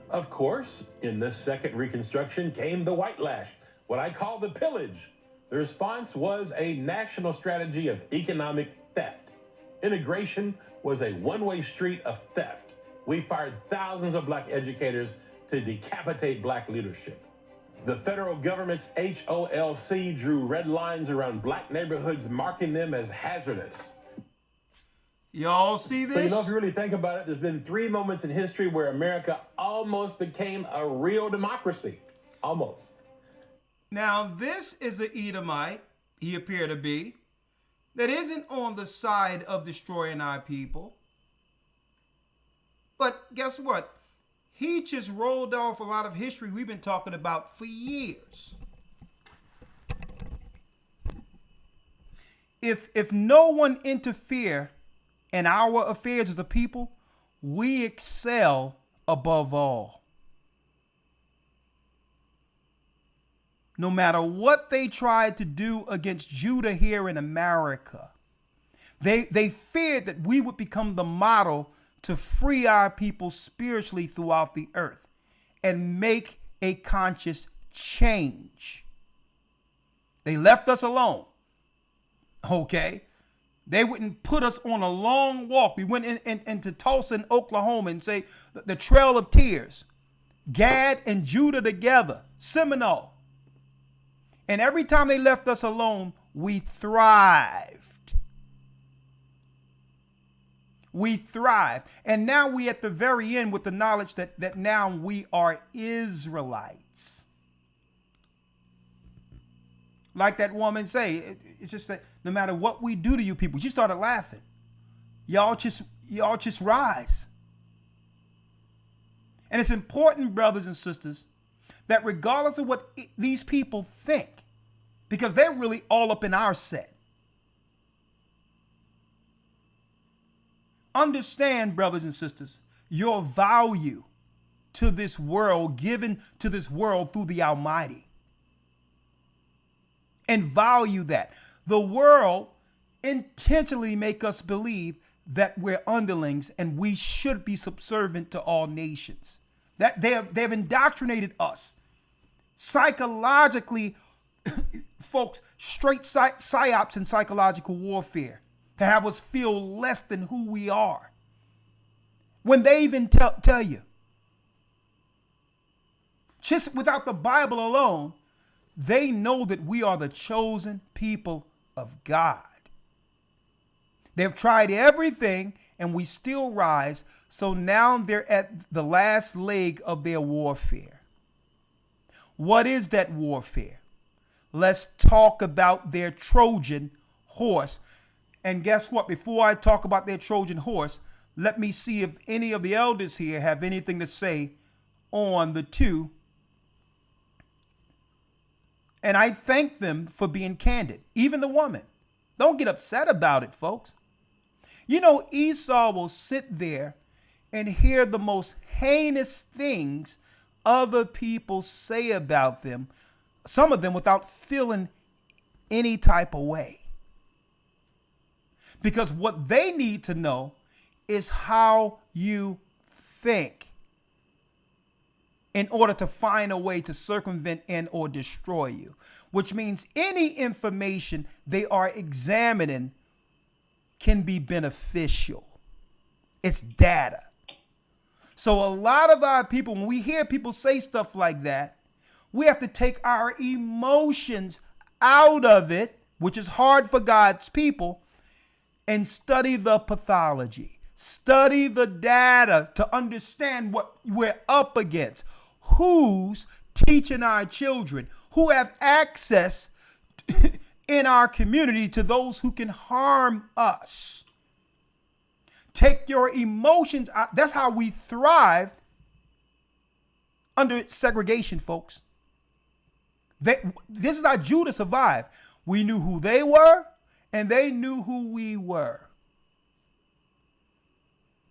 Of course, in this second Reconstruction came the white lash, what I call the pillage. The response was a national strategy of economic theft. Integration was a one-way street of theft. We fired thousands of black educators to decapitate black leadership. The federal government's HOLC drew red lines around black neighborhoods, marking them as hazardous. Y'all see this? So, you know, if you really think about it, there's been 3 moments in history where America almost became a real democracy. Almost. Now, this is an Edomite, he appeared to be, that isn't on the side of destroying our people. But guess what? He just rolled off a lot of history we've been talking about for years. If no one interfere in our affairs as a people, we excel above all. No matter what they tried to do against Judah here in America, they feared that we would become the model to free our people spiritually throughout the earth and make a conscious change. They left us alone. Okay? They wouldn't put us on a long walk. We went into Tulsa, Oklahoma, and say the Trail of Tears. Gad and Judah together. Seminole. And every time they left us alone, we thrived. We thrived. And now we at the very end with the knowledge that now we are Israelites. Like that woman say, it's just that no matter what we do to you people, she started laughing. Y'all just rise. And it's important, brothers and sisters, that regardless of what these people think, because they're really all up in our set. Understand, brothers and sisters, your value to this world, given to this world through the Almighty. And value that. The world intentionally make us believe that we're underlings and we should be subservient to all nations. That they have indoctrinated us psychologically, folks, straight psyops and psychological warfare to have us feel less than who we are. When they even tell you, just without the Bible alone, they know that we are the chosen people of God. They've tried everything and we still rise. So now they're at the last leg of their warfare. What is that warfare? Let's talk about their Trojan horse. And guess what? Before I talk about their Trojan horse, let me see if any of the elders here have anything to say on the two. And I thank them for being candid. Even the woman. Don't get upset about it, folks. You know, Esau will sit there and hear the most heinous things other people say about them, some of them without feeling any type of way. Because what they need to know is how you think in order to find a way to circumvent and or destroy you, which means any information they are examining can be beneficial. It's data. So a lot of our people, when we hear people say stuff like that, we have to take our emotions out of it, which is hard for God's people, and study the pathology, study the data to understand what we're up against. Who's teaching our children? Who have access in our community to those who can harm us? Take your emotions out. That's how we thrived under segregation, folks. This is how Judah survived. We knew who they were, and they knew who we were.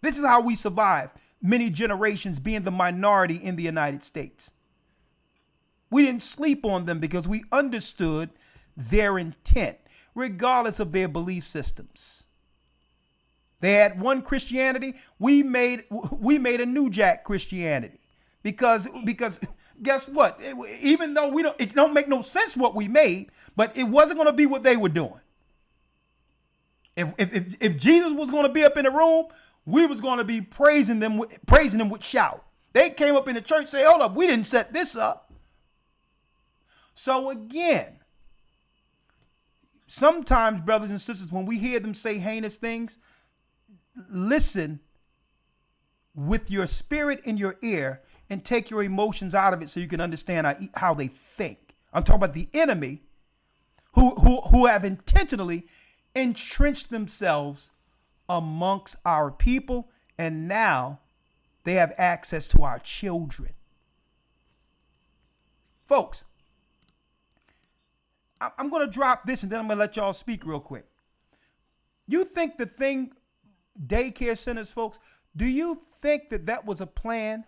This is how we survived many generations being the minority in the United States. We didn't sleep on them because we understood their intent, regardless of their belief systems. They had one Christianity. We made a New Jack Christianity because guess what? Even though it don't make no sense what we made, but it wasn't going to be what they were doing. If Jesus was going to be up in the room, we was going to be praising him with shout. They came up in the church and say, hold up, we didn't set this up. So again, sometimes, brothers and sisters, when we hear them say heinous things, listen with your spirit in your ear and take your emotions out of it so you can understand how they think. I'm talking about the enemy who have intentionally entrenched themselves amongst our people, and now they have access to our children. Folks, I'm going to drop this and then I'm going to let y'all speak real quick. You think the thing, daycare centers, folks, do you think that was a plan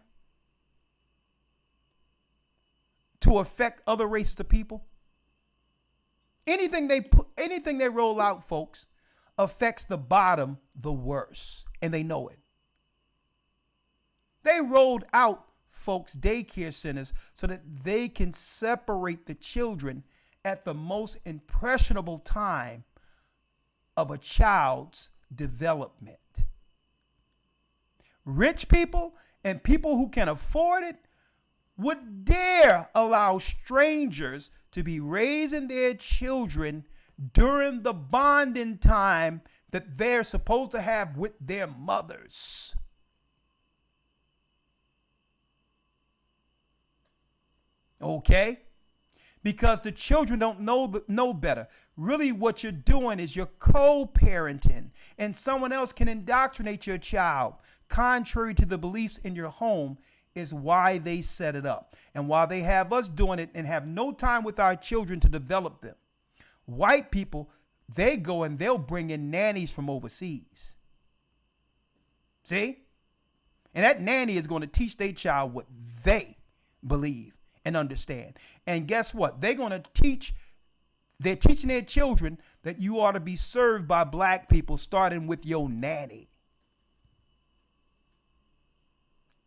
to affect other races of people? Anything they roll out, folks, affects the bottom the worst, and they know it. They rolled out, folks, daycare centers so that they can separate the children at the most impressionable time of a child's development. Rich people and people who can afford it would dare allow strangers to be raising their children during the bonding time that they're supposed to have with their mothers. Okay? Because the children don't know better. Really what you're doing is you're co-parenting, and someone else can indoctrinate your child contrary to the beliefs in your home is why they set it up. And while they have us doing it and have no time with our children to develop them, white people, they go and they'll bring in nannies from overseas. See? And that nanny is going to teach their child what they believe and understand. And guess what? They're teaching their children that you ought to be served by black people, starting with your nanny.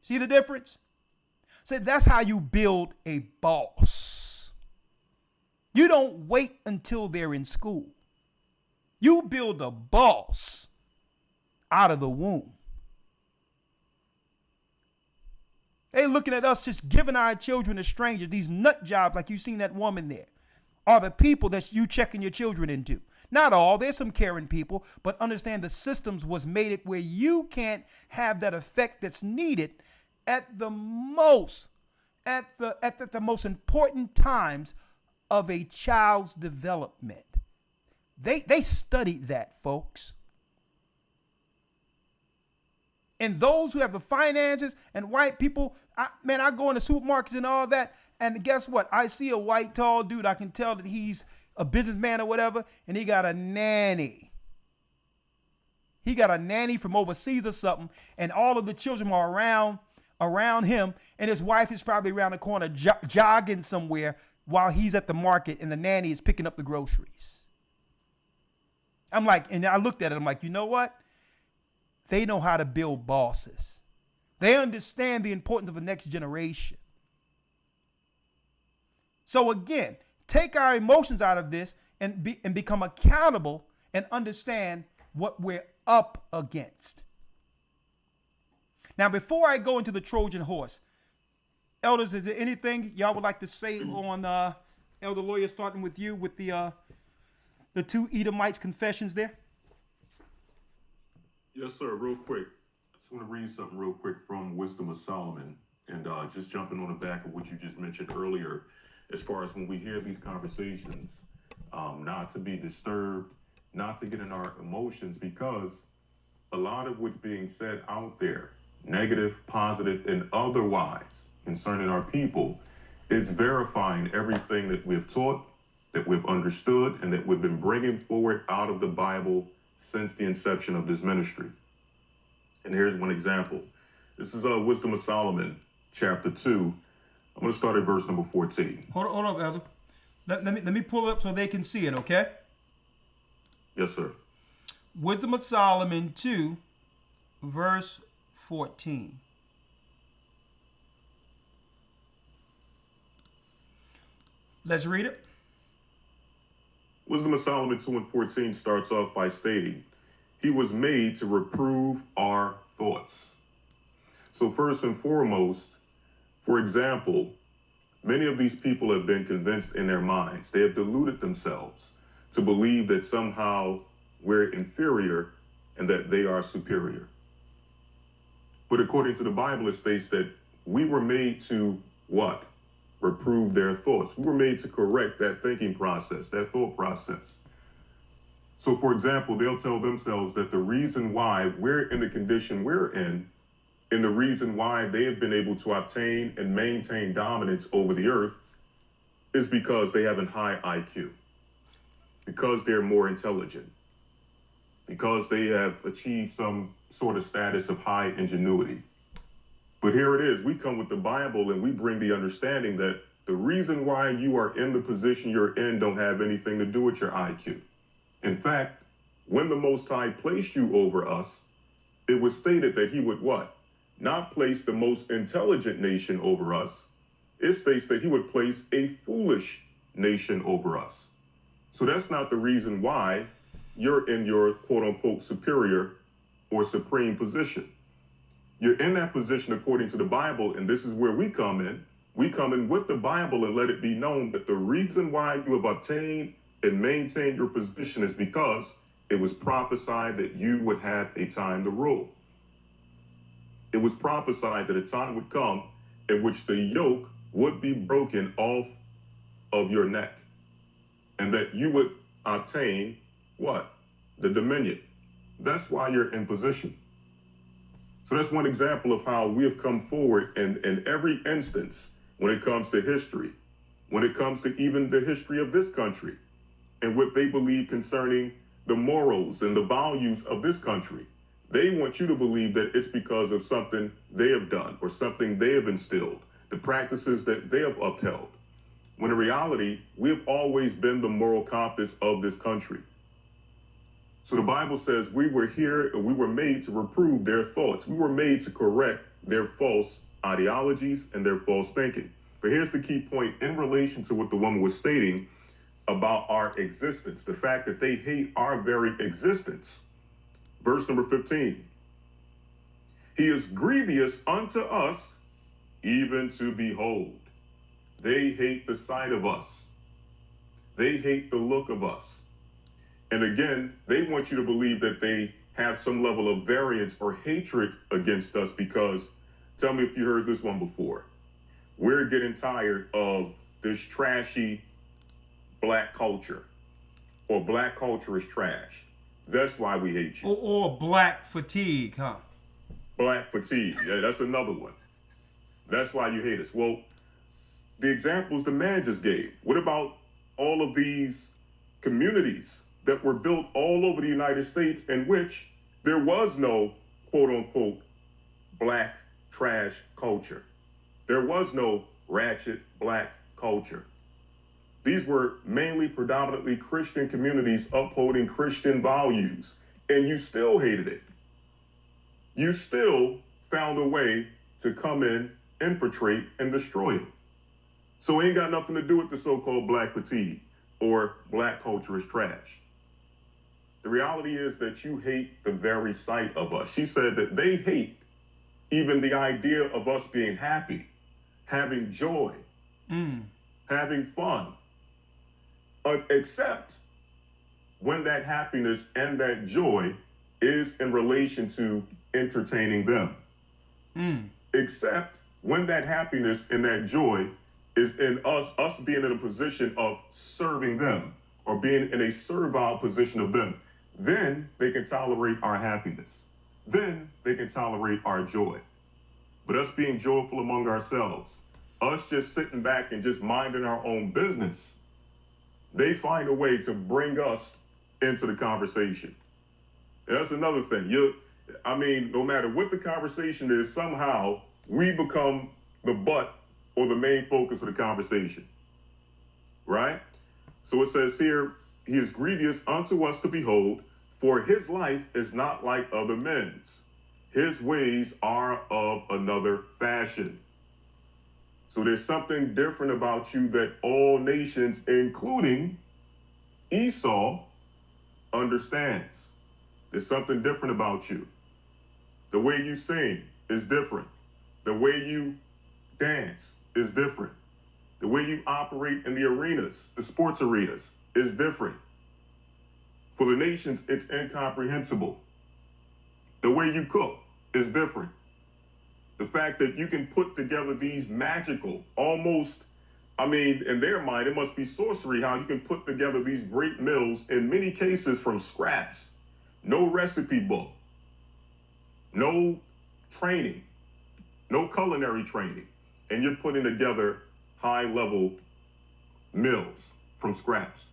See the difference? So that's how you build a boss. You don't wait until they're in school. You build a boss out of the womb. They looking at us just giving our children to strangers. These nut jobs, like you seen that woman there, are the people that you checking your children into. Not all. There's some caring people, but understand the systems was made it where you can't have that effect that's needed at the most important times of a child's development. They studied that, folks. And those who have the finances and white people, I go into supermarkets and all that, and guess what? I see a white tall dude. I can tell that he's a businessman or whatever, and he got a nanny. He got a nanny from overseas or something, and all of the children are around him, and his wife is probably around the corner jogging somewhere while he's at the market, and the nanny is picking up the groceries. I'm like, and I looked at it, I'm like, you know what? They know how to build bosses. They understand the importance of the next generation. So again, take our emotions out of this and become accountable and understand what we're up against. Now, before I go into the Trojan horse, elders, is there anything y'all would like to say on Elder Lawyer, starting with you with the two Edomites confessions there? Yes, sir. Real quick. I just want to read something real quick from Wisdom of Solomon, and just jumping on the back of what you just mentioned earlier, as far as when we hear these conversations, not to be disturbed, not to get in our emotions, because a lot of what's being said out there, negative, positive, and otherwise, concerning our people, is verifying everything that we've taught, that we've understood, and that we've been bringing forward out of the Bible since the inception of this ministry. And here's one example. This is Wisdom of Solomon, chapter 2. I'm going to start at verse number 14. Hold up, Elder. Let me pull it up so they can see it, okay? Yes, sir. Wisdom of Solomon 2, verse 14. Let's read it. Wisdom of Solomon 2 and 14 starts off by stating, he was made to reprove our thoughts. So first and foremost, for example, many of these people have been convinced in their minds. They have deluded themselves to believe that somehow we're inferior and that they are superior. But according to the Bible, it states that we were made to what? Reprove their thoughts. We were made to correct that thinking process, that thought process. So, for example, they'll tell themselves that the reason why we're in the condition we're in, and the reason why they have been able to obtain and maintain dominance over the earth is because they have a high IQ, because they're more intelligent, because they have achieved some sort of status of high ingenuity. But here it is, we come with the Bible and we bring the understanding that the reason why you are in the position you're in don't have anything to do with your IQ. In fact, when the Most High placed you over us, it was stated that he would what? Not place the most intelligent nation over us. It states that he would place a foolish nation over us. So that's not the reason why you're in your quote unquote superior or supreme position. You're in that position according to the Bible, and this is where we come in. We come in with the Bible and let it be known that the reason why you have obtained and maintained your position is because it was prophesied that you would have a time to rule. It was prophesied that a time would come in which the yoke would be broken off of your neck, and that you would obtain what? The dominion. That's why you're in position. So that's one example of how we have come forward in every instance when it comes to history, when it comes to even the history of this country and what they believe concerning the morals and the values of this country. They want you to believe that it's because of something they have done or something they have instilled, the practices that they have upheld. When in reality, we've always been the moral compass of this country. So the Bible says we were here and we were made to reprove their thoughts. We were made to correct their false ideologies and their false thinking. But here's the key point in relation to what the woman was stating about our existence, the fact that they hate our very existence. Verse number 15. He is grievous unto us, even to behold. They hate the sight of us. They hate the look of us. And again, they want you to believe that they have some level of variance or hatred against us because, tell me if you heard this one before, we're getting tired of this trashy black culture, or black culture is trash. That's why we hate you. Or black fatigue, huh? Black fatigue, yeah, that's another one. That's why you hate us. Well, the examples the man just gave. What about all of these communities that were built all over the United States in which there was no quote unquote black trash culture? There was no ratchet black culture. These were mainly predominantly Christian communities upholding Christian values, and you still hated it. You still found a way to come in, infiltrate, and destroy it. So it ain't got nothing to do with the so-called black fatigue or black culture is trash. The reality is that you hate the very sight of us. She said that they hate even the idea of us being happy, having joy, having fun, except when that happiness and that joy is in relation to entertaining them. Except when that happiness and that joy is in us being in a position of serving them or being in a servile position of them. Then they can tolerate our happiness. Then they can tolerate our joy. But us being joyful among ourselves, us just sitting back and just minding our own business, they find a way to bring us into the conversation. And that's another thing. No matter what the conversation is, somehow we become the butt or the main focus of the conversation, right? So it says here, he is grievous unto us to behold, for his life is not like other men's. His ways are of another fashion. So there's something different about you that all nations, including Esau, understands. There's something different about you. The way you sing is different. The way you dance is different. The way you operate in the arenas, the sports arenas, is different. For the nations, it's incomprehensible. The way you cook is different. The fact that you can put together these magical, almost, I mean, in their mind, it must be sorcery how you can put together these great meals, in many cases from scraps. No recipe book, no training, no culinary training, and you're putting together high-level meals from scraps.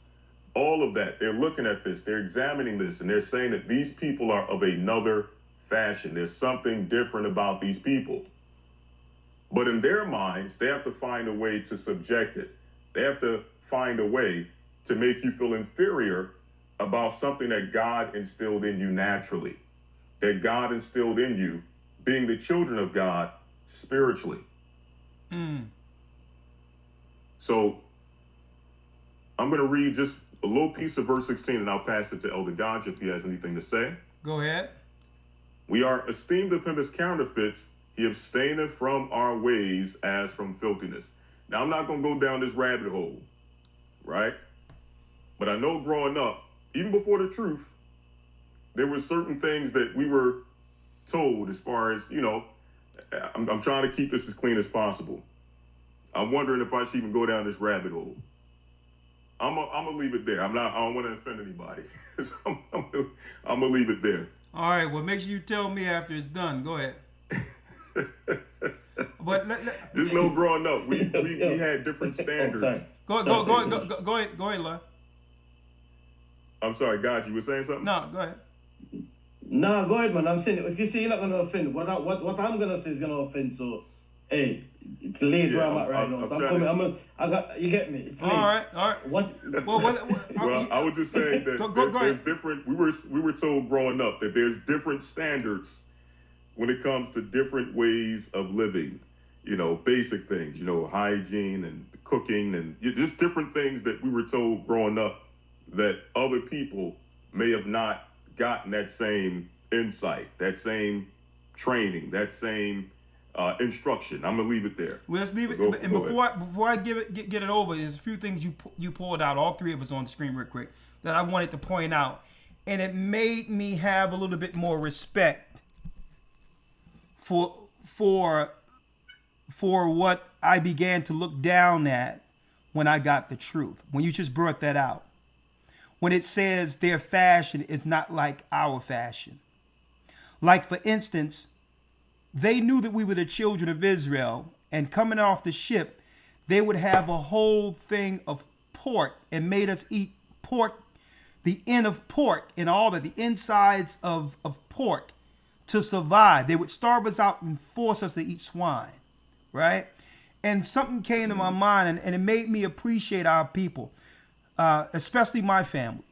All of that, they're looking at this, they're examining this, and they're saying that these people are of another fashion. There's something different about these people. But in their minds, they have to find a way to subject it. They have to find a way to make you feel inferior about something that God instilled in you naturally, that God instilled in you, being the children of God spiritually. So I'm going to read just a little piece of verse 16, and I'll pass it to Elder Ganja if he has anything to say. Go ahead. We are esteemed of him as counterfeits. He abstaineth from our ways as from filthiness. Now, I'm not going to go down this rabbit hole, right? But I know growing up, even before the truth, there were certain things that we were told as far as, you know, I'm trying to keep this as clean as possible. I'm wondering if I should even go down this rabbit hole. I'm gonna leave it there. I don't want to offend anybody. So I'm gonna leave it there. All right. Well, make sure you tell me after it's done. Go ahead. But just know, growing up, we had different standards. Go ahead, Lord. I'm sorry, God, you were saying something? No, go ahead. No, go ahead, man. I'm saying, if you say you're not gonna offend, what I'm gonna say is gonna offend. So, hey, it's late where I'm at right now. So I'm coming. I got. You get me? It's late. All right. What? Well, I was just saying that there's different. We were told growing up that there's different standards when it comes to different ways of living. You know, basic things. You know, hygiene and cooking and just different things that we were told growing up that other people may have not gotten that same insight, that same training, that same instruction. I'm gonna leave it there. Well, let's leave it. And before I get it over, there's a few things you pulled out, all three of us on the screen real quick, that I wanted to point out, and it made me have a little bit more respect for what I began to look down at when I got the truth. When you just brought that out. When it says their fashion is not like our fashion. Like, for instance, they knew that we were the children of Israel, and coming off the ship, they would have a whole thing of pork and made us eat pork, the end of pork and all that, the insides of pork to survive. They would starve us out and force us to eat swine, right? And something came to my mind, and it made me appreciate our people. Especially my family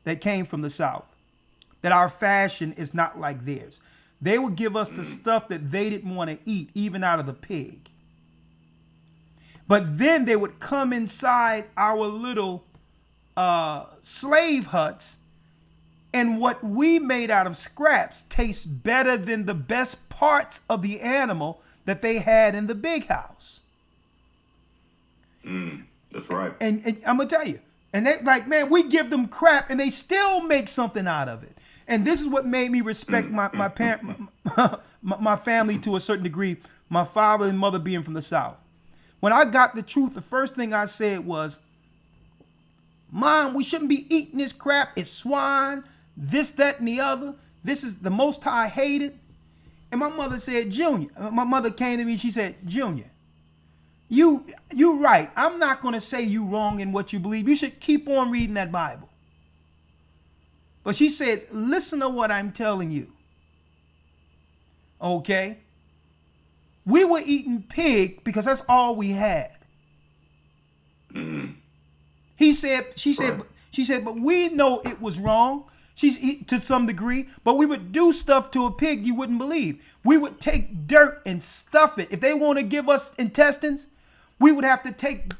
that came from the South, that our fashion is not like theirs. They would give us the stuff that they didn't want to eat, even out of the pig. But then they would come inside our little slave huts, and what we made out of scraps tastes better than the best parts of the animal that they had in the big house. That's right. And I'm going to tell you, and they like, man, we give them crap and they still make something out of it. And this is what made me respect my family to a certain degree, my father and mother being from the South. When I got the truth, the first thing I said was, Mom, we shouldn't be eating this crap. It's swine, this, that, and the other. This is the Most High hated. And my mother said, Junior, my mother came to me, she said, Junior, you right. I'm not going to say you wrong in what you believe. You should keep on reading that Bible. But she said, listen to what I'm telling you. Okay? We were eating pig because that's all we had. She said, but we know it was wrong. To some degree, but we would do stuff to a pig you wouldn't believe. We would take dirt and stuff it. If they want to give us intestines, we would have to take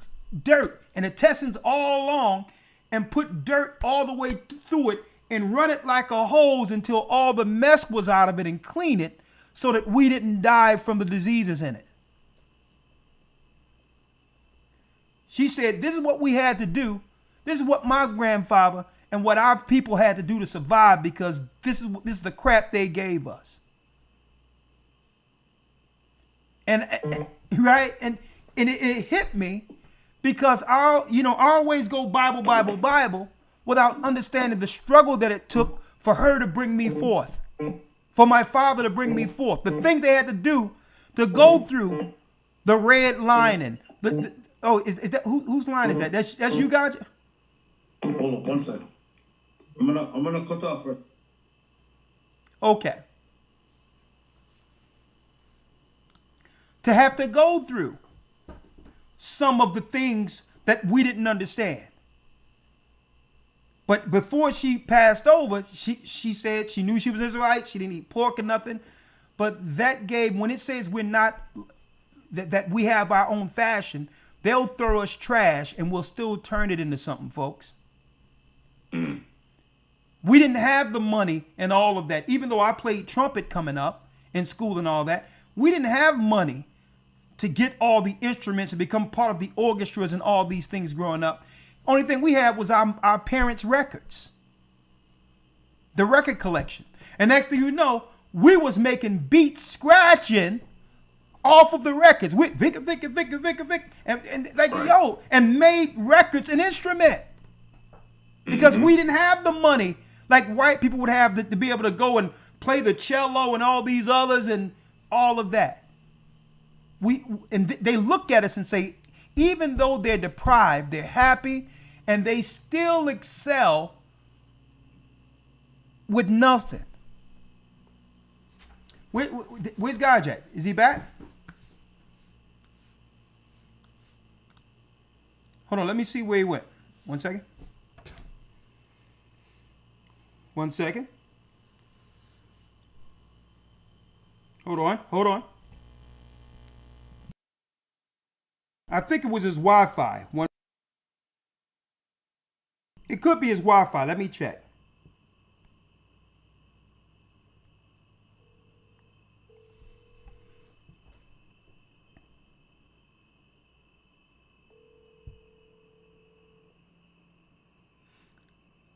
dirt and intestines all along and put dirt all the way through it and run it like a hose until all the mess was out of it and clean it so that we didn't die from the diseases in it. She said, this is what we had to do. This is what my grandfather and what our people had to do to survive, because this is the crap they gave us. And right, and it hit me because I always go Bible without understanding the struggle that it took for her to bring me forth, for my father to bring me forth, the things they had to do to go through the red lining. Is that whose line is that? That's you, guys? Hold on, one second. I'm gonna cut off for. Okay. To have to go through some of the things that we didn't understand. But before she passed over, she said she knew she was Israelite. She didn't eat pork or nothing. But that gave, when it says we're not, that we have our own fashion, they'll throw us trash and we'll still turn it into something, folks. We didn't have the money and all of that. Even though I played trumpet coming up in school and all that, we didn't have money to get all the instruments and become part of the orchestras and all these things growing up. Only thing we had was our parents' records, the record collection. And next thing you know, we was making beats, scratching off of the records. Vic, and like, yo, and made records an instrument. Because we didn't have the money like white people would have to be able to go and play the cello and all these others and all of that. They look at us and say, even though they're deprived, they're happy, and they still excel with nothing. Where's Gaj at? Is he back? Hold on, let me see where he went. 1 second. 1 second. Hold on. I think it was his Wi-Fi. It could be his Wi-Fi. Let me check.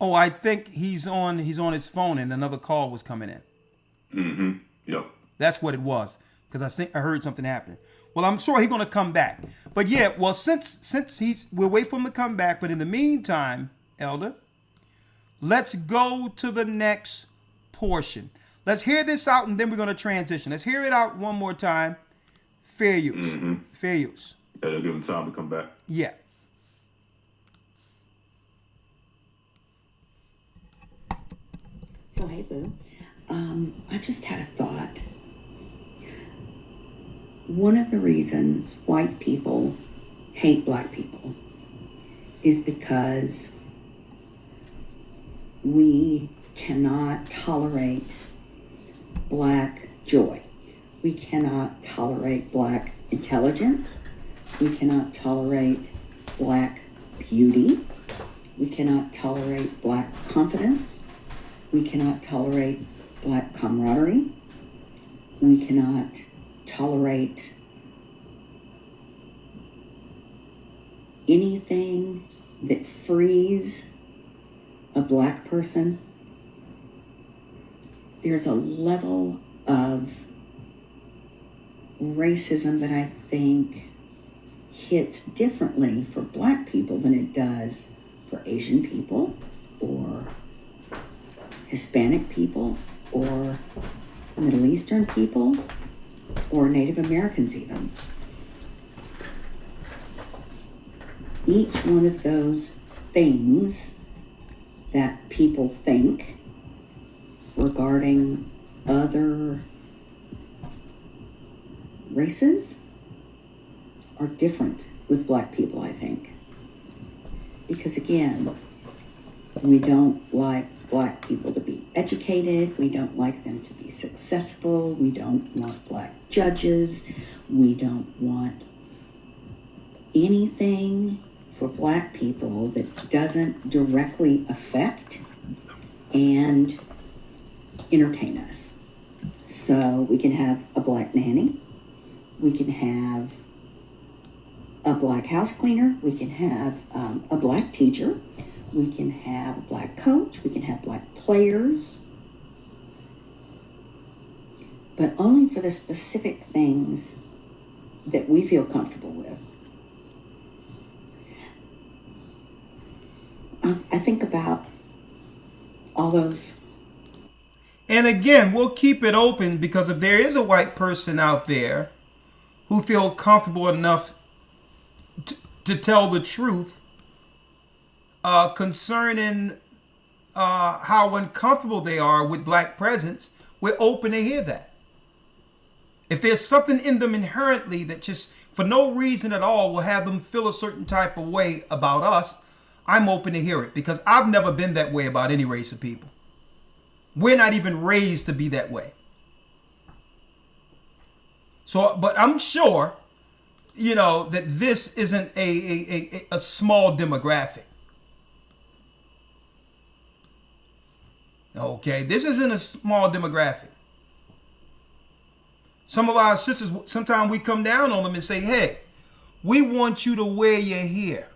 Oh, I think he's on his phone and another call was coming in. Mm-hmm. Yep. That's what it was, because I heard something happening. Well, I'm sure he's gonna come back. But yeah, well, since we'll wait for him to come back. But in the meantime, Elder, let's go to the next portion. Let's hear this out, and then we're gonna transition. Let's hear it out one more time. Fair use. Mm-hmm. Fair use. That'll give him time to come back. Yeah. So, hey, Boo. I just had a thought. One of the reasons white people hate black people is because we cannot tolerate black joy. We cannot tolerate black intelligence. We cannot tolerate black beauty. We cannot tolerate black confidence. We cannot tolerate black camaraderie. We cannot tolerate anything that frees a black person. There's a level of racism that I think hits differently for black people than it does for Asian people or Hispanic people or Middle Eastern people or Native Americans even. Each one of those things that people think regarding other races are different with black people, I think. Because again, we don't like black people to be educated. We don't like them to be successful. We don't want black judges. We don't want anything for black people that doesn't directly affect and entertain us. So we can have a black nanny. We can have a black house cleaner. We can have a black teacher. We can have a black coach. We can have black players. But only for the specific things that we feel comfortable with. I think about all those. And again, we'll keep it open, because if there is a white person out there who feel comfortable enough to tell the truth concerning how uncomfortable they are with black presence, we're open to hear that. If there's something in them inherently that just for no reason at all will have them feel a certain type of way about us, I'm open to hear it, because I've never been that way about any race of people. We're not even raised to be that way. So, but I'm sure, you know, that this isn't a small demographic. Okay, this isn't a small demographic. Some of our sisters, sometimes we come down on them and say, hey, we want you to wear your hair.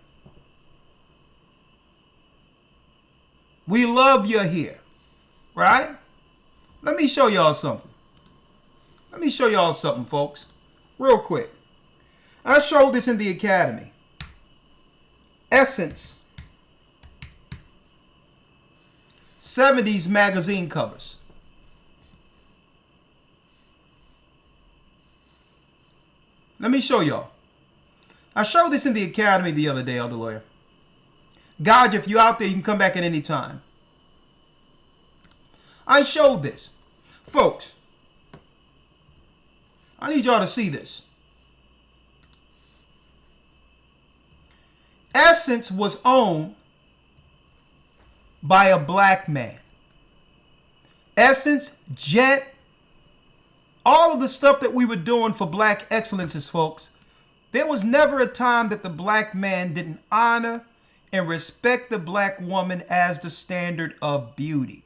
We love your hair, right? Let me show y'all something. Let me show y'all something, folks, real quick. I showed this in the academy. Essence 70s magazine covers. Let me show y'all. I showed this in the academy the other day, Elder Lawyer. God, if you're out there, you can come back at any time. I showed this. Folks, I need y'all to see this. Essence was owned by a black man. Essence, Jet, all of the stuff that we were doing for black excellences, folks, there was never a time that the black man didn't honor and respect the black woman as the standard of beauty.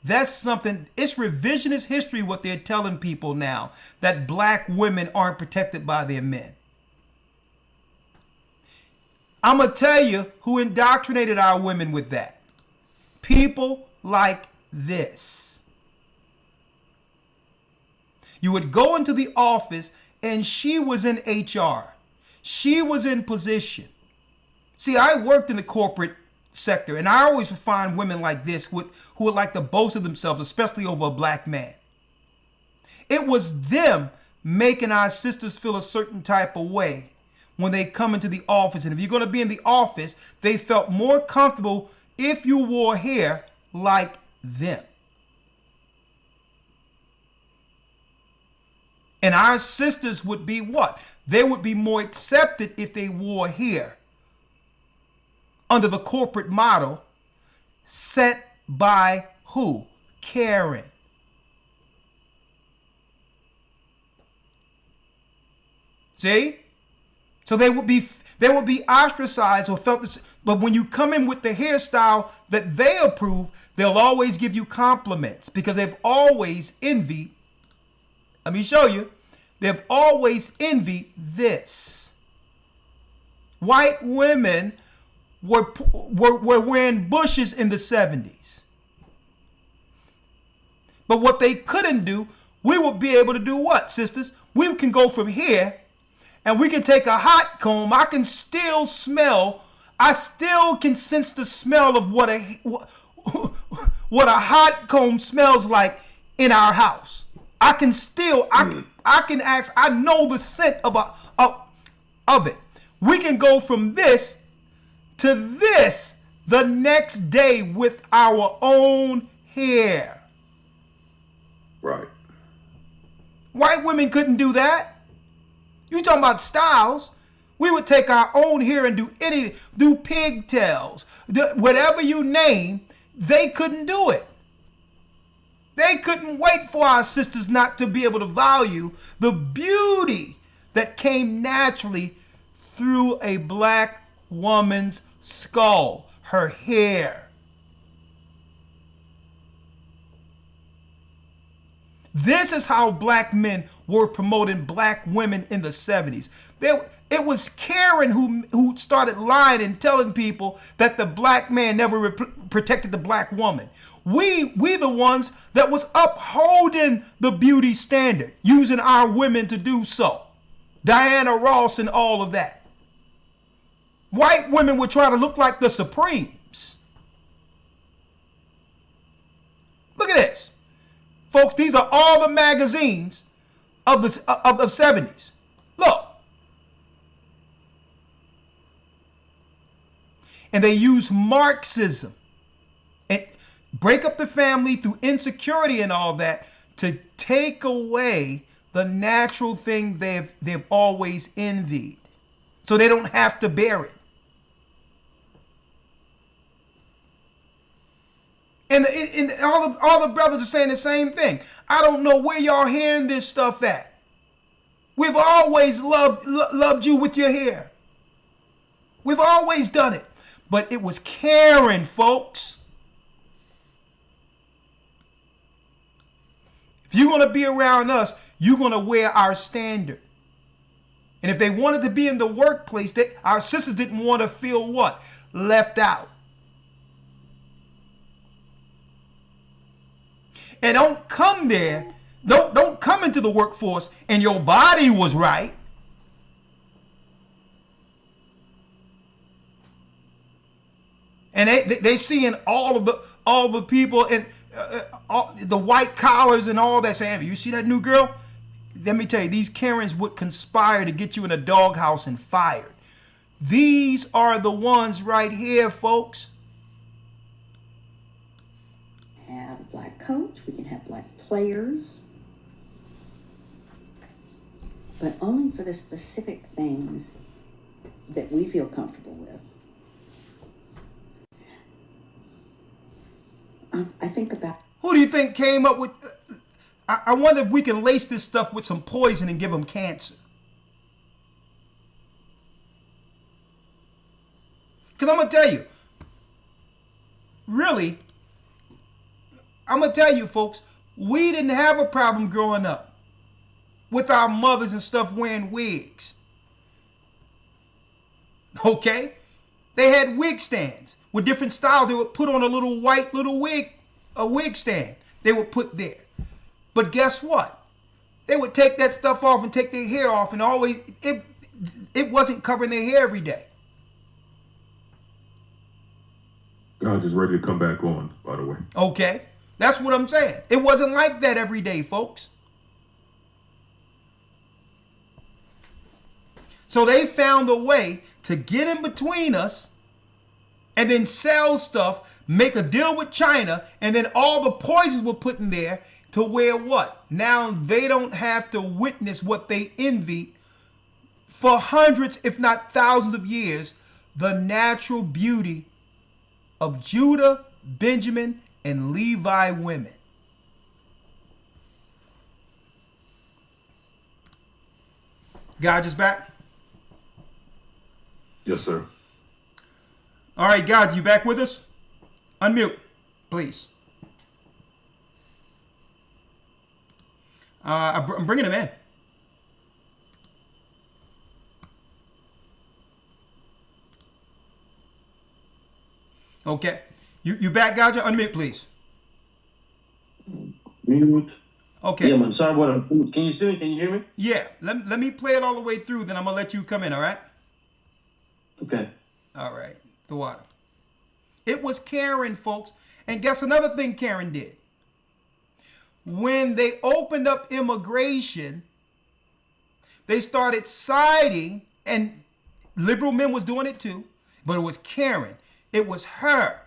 That's something, it's revisionist history what they're telling people now, that black women aren't protected by their men. I'm going to tell you who indoctrinated our women with that. People like this. You would go into the office and she was in HR. She was in position. See, I worked in the corporate sector, and I always would find women like this who would like to boast of themselves, especially over a black man. It was them making our sisters feel a certain type of way when they come into the office. And if you're going to be in the office, they felt more comfortable if you wore hair like them. And our sisters would be what? They would be more accepted if they wore hair under the corporate model set by who? Karen. See? So they would be ostracized or felt this, but when you come in with the hairstyle that they approve, they'll always give you compliments because they've always envied. Let me show you. They've always envied this. White women were wearing bushes in the 70s. But what they couldn't do, we would be able to do what, sisters? We can go from here and we can take a hot comb. I can still smell. I still can sense the smell of what a hot comb smells like in our house. I can still, I can ask, I know the scent of it. We can go from this to this the next day with our own hair. Right. White women couldn't do that. You talking about styles? We would take our own hair and do pigtails, whatever you name. They couldn't do it. They couldn't wait for our sisters not to be able to value the beauty that came naturally through a black woman's skull, her hair. This is how black men were promoting black women in the 70s. It was Karen who started lying and telling people that the black man never protected the black woman. We the ones that was upholding the beauty standard, using our women to do so. Diana Ross and all of that. White women were trying to look like the Supremes. Look at this. Folks, these are all the magazines of the 70s. Look. And they use Marxism and break up the family through insecurity and all that to take away the natural thing they've always envied, so they don't have to bear it. And all the brothers are saying the same thing. I don't know where y'all hearing this stuff at. We've always loved you with your hair. We've always done it. But it was Karen, folks. If you're going to be around us, you're going to wear our standard. And if they wanted to be in the workplace, our sisters didn't want to feel what? Left out. And don't come there, don't come into the workforce and your body was right. And they seeing all the people and all the white collars and all that, saying, you see that new girl? Let me tell you, these Karens would conspire to get you in a doghouse and fired. These are the ones right here, folks. Have a black coach, we can have black players, but only for the specific things that we feel comfortable with. I think about... Who do you think came up with... I wonder if we can lace this stuff with some poison and give them cancer. Because I'm going to tell you, really, I'm going to tell you, folks, we didn't have a problem growing up with our mothers and stuff wearing wigs. Okay? They had wig stands with different styles. They would put on a little white wig stand they would put there. But guess what? They would take that stuff off and take their hair off, and always, it wasn't covering their hair every day. God is ready to come back on, by the way. Okay? That's what I'm saying. It wasn't like that every day, folks. So they found a way to get in between us and then sell stuff, make a deal with China, and then all the poisons were put in there to where what? Now they don't have to witness what they envied for hundreds, if not thousands of years, the natural beauty of Judah, Benjamin, and Levi women. God is back? Yes, sir. All right, God, you back with us? Unmute, please. I'm bringing him in. Okay. You back, God? Unmute, please. Mute. Okay. Yeah, man. Sorry about that. Can you see me? Can you hear me? Yeah. Let me play it all the way through, then I'm going to let you come in, all right? Okay. All right. The water. It was Karen, folks. And guess another thing Karen did. When they opened up immigration, they started siding, and liberal men was doing it too, but it was Karen. It was her.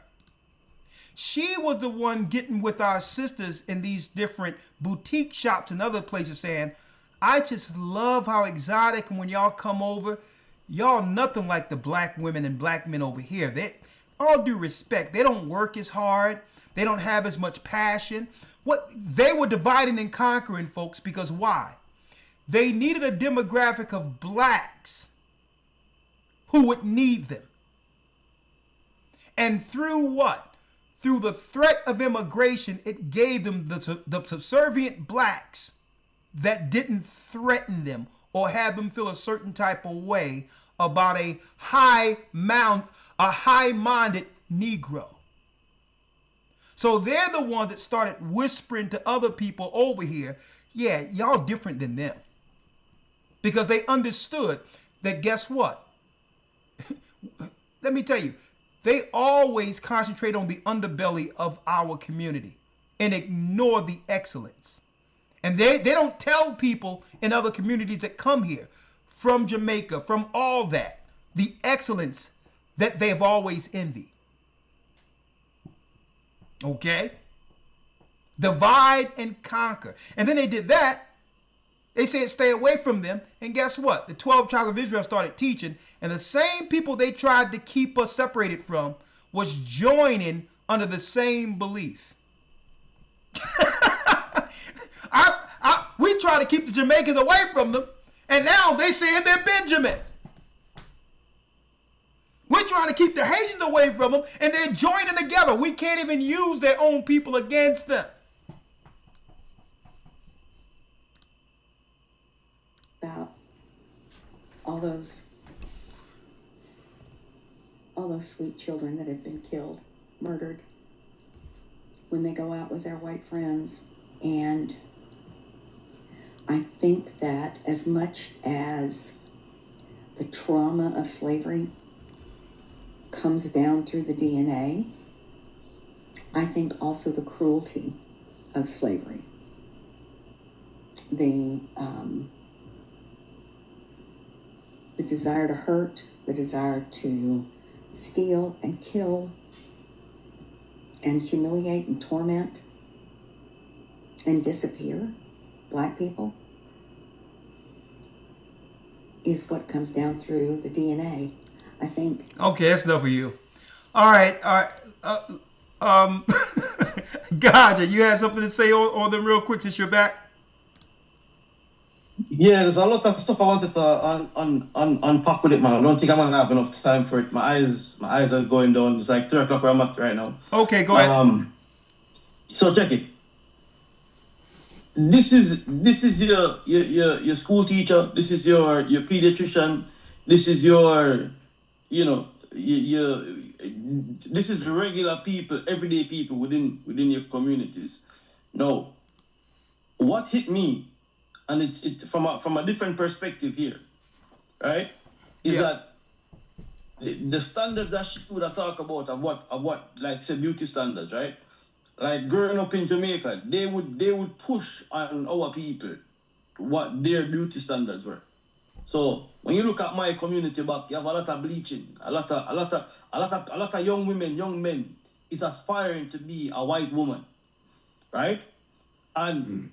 She was the one getting with our sisters in these different boutique shops and other places saying, I just love how exotic, and when y'all come over, y'all nothing like the black women and black men over here. They, all due respect, they don't work as hard. They don't have as much passion. What they were dividing and conquering, folks, because why? They needed a demographic of blacks who would need them. And through what? through the threat of immigration, it gave them the subservient blacks that didn't threaten them or have them feel a certain type of way about a high-minded Negro. So they're the ones that started whispering to other people over here, yeah, y'all different than them. Because they understood that, guess what? Let me tell you, they always concentrate on the underbelly of our community and ignore the excellence. And they don't tell people in other communities that come here from Jamaica, from all that, the excellence that they've always envied. Okay? Divide and conquer. And then they did that. They said stay away from them. And guess what? The 12 tribes of Israel started teaching. And the same people they tried to keep us separated from was joining under the same belief. We try to keep the Jamaicans away from them. And now they saying they're Benjamin. We're trying to keep the Haitians away from them, and they're joining together. We can't even use their own people against them. About all those sweet children that have been killed, murdered, when they go out with their white friends. And I think that as much as the trauma of slavery comes down through the DNA, I think also the cruelty of slavery, the desire to hurt, the desire to steal and kill and humiliate and torment and disappear Black people is what comes down through the DNA, I think. Okay, that's enough for you. All right. Gaja, you had something to say on them real quick since you're back? Yeah, there's a lot of stuff I wanted to unpack with it, man. I don't think I'm gonna have enough time for it. My eyes are going down. It's like 3 o'clock where I'm at right now. Okay, go ahead. So check it. This is your school teacher. This is your pediatrician. This is your this is regular people, everyday people within your communities. Now, what hit me, and it's from a different perspective here, right? Is that the standards that she would talk about of what like say beauty standards, right? Like growing up in Jamaica, they would push on our people what their beauty standards were. So when you look at my community back, you have a lot of bleaching, a lot of young women, young men is aspiring to be a white woman, right? And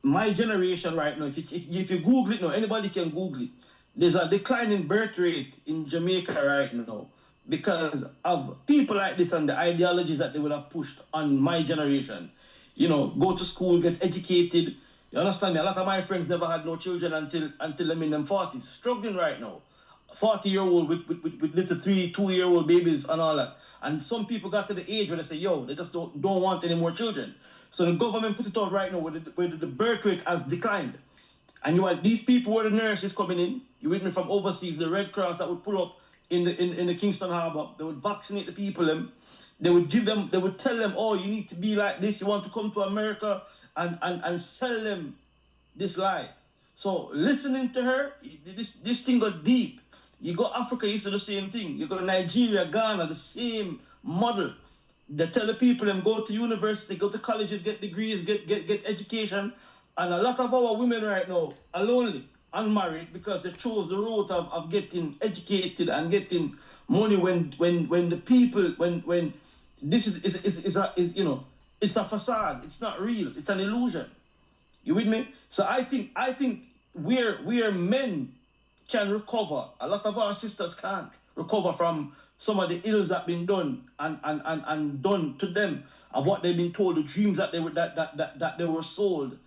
my generation right now, if you Google it now, anybody can Google it. There's a declining birth rate in Jamaica right now because of people like this and the ideologies that they would have pushed on my generation. You know, go to school, get educated. You understand me? A lot of my friends never had no children until them in them 40s, struggling right now. 40-year-old with little 2-year-old babies and all that. And some people got to the age where they say, yo, they just don't want any more children. So the government put it out right now where the birth rate has declined. And you have these people where the nurses coming in, you with me from overseas, the Red Cross that would pull up in the Kingston Harbor, they would vaccinate the people. They would tell them, oh, you need to be like this, you want to come to America, and sell them this lie. So listening to her, this thing got deep. You go Africa, you do the same thing. You go Nigeria, Ghana, the same model. They tell the people them go to university, go to colleges, get degrees, get education. And a lot of our women right now are lonely, unmarried, because they chose the route of getting educated and getting money when the people when this is you know, it's a facade, it's not real, it's an illusion. You with me? So I think where men can recover, a lot of our sisters can't recover from some of the ills that been done and done to them of what they've been told, the dreams that they were sold.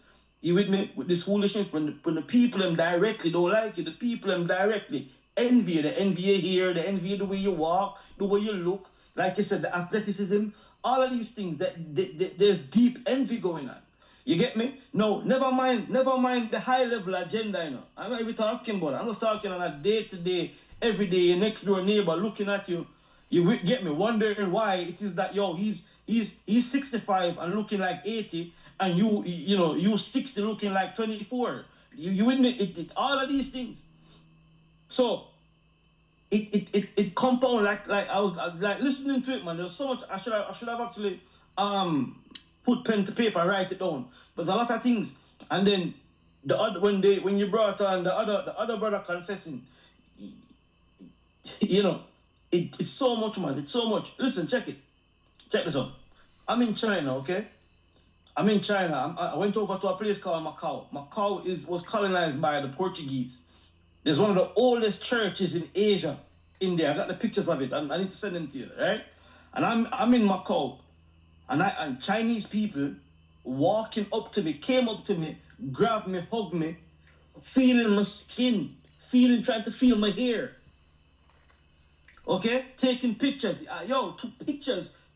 You with me? With this foolishness, when the people them directly don't like you, the people them directly envy you. They envy you here, they envy you the way you walk, the way you look. like you said, the athleticism, all of these things, there's deep envy going on. You get me? No, never mind the high level agenda, you know. I'm not even talking about it. I'm just talking on a day-to-day, every day, your next door neighbor looking at you. You get me? Wondering why it is that, yo, he's 65 and looking like 80, and you 60 looking like 24. You with me? All of these things. So it compound like I was like listening to it, man. There's so much I should have actually put pen to paper, write it down. There's a lot of things. And then the other when you brought on the other brother confessing, you know, it's so much, man. It's so much. Listen, check it. Check this out. I'm in China, okay? I'm in China. I went over to a place called Macau. Macau was colonized by the Portuguese. There's one of the oldest churches in Asia in there. I got the pictures of it. I need to send them to you, right? And I'm in Macau, and Chinese people walking up to me, came up to me, grabbed me, hugged me, feeling my skin, trying to feel my hair. Okay, taking pictures.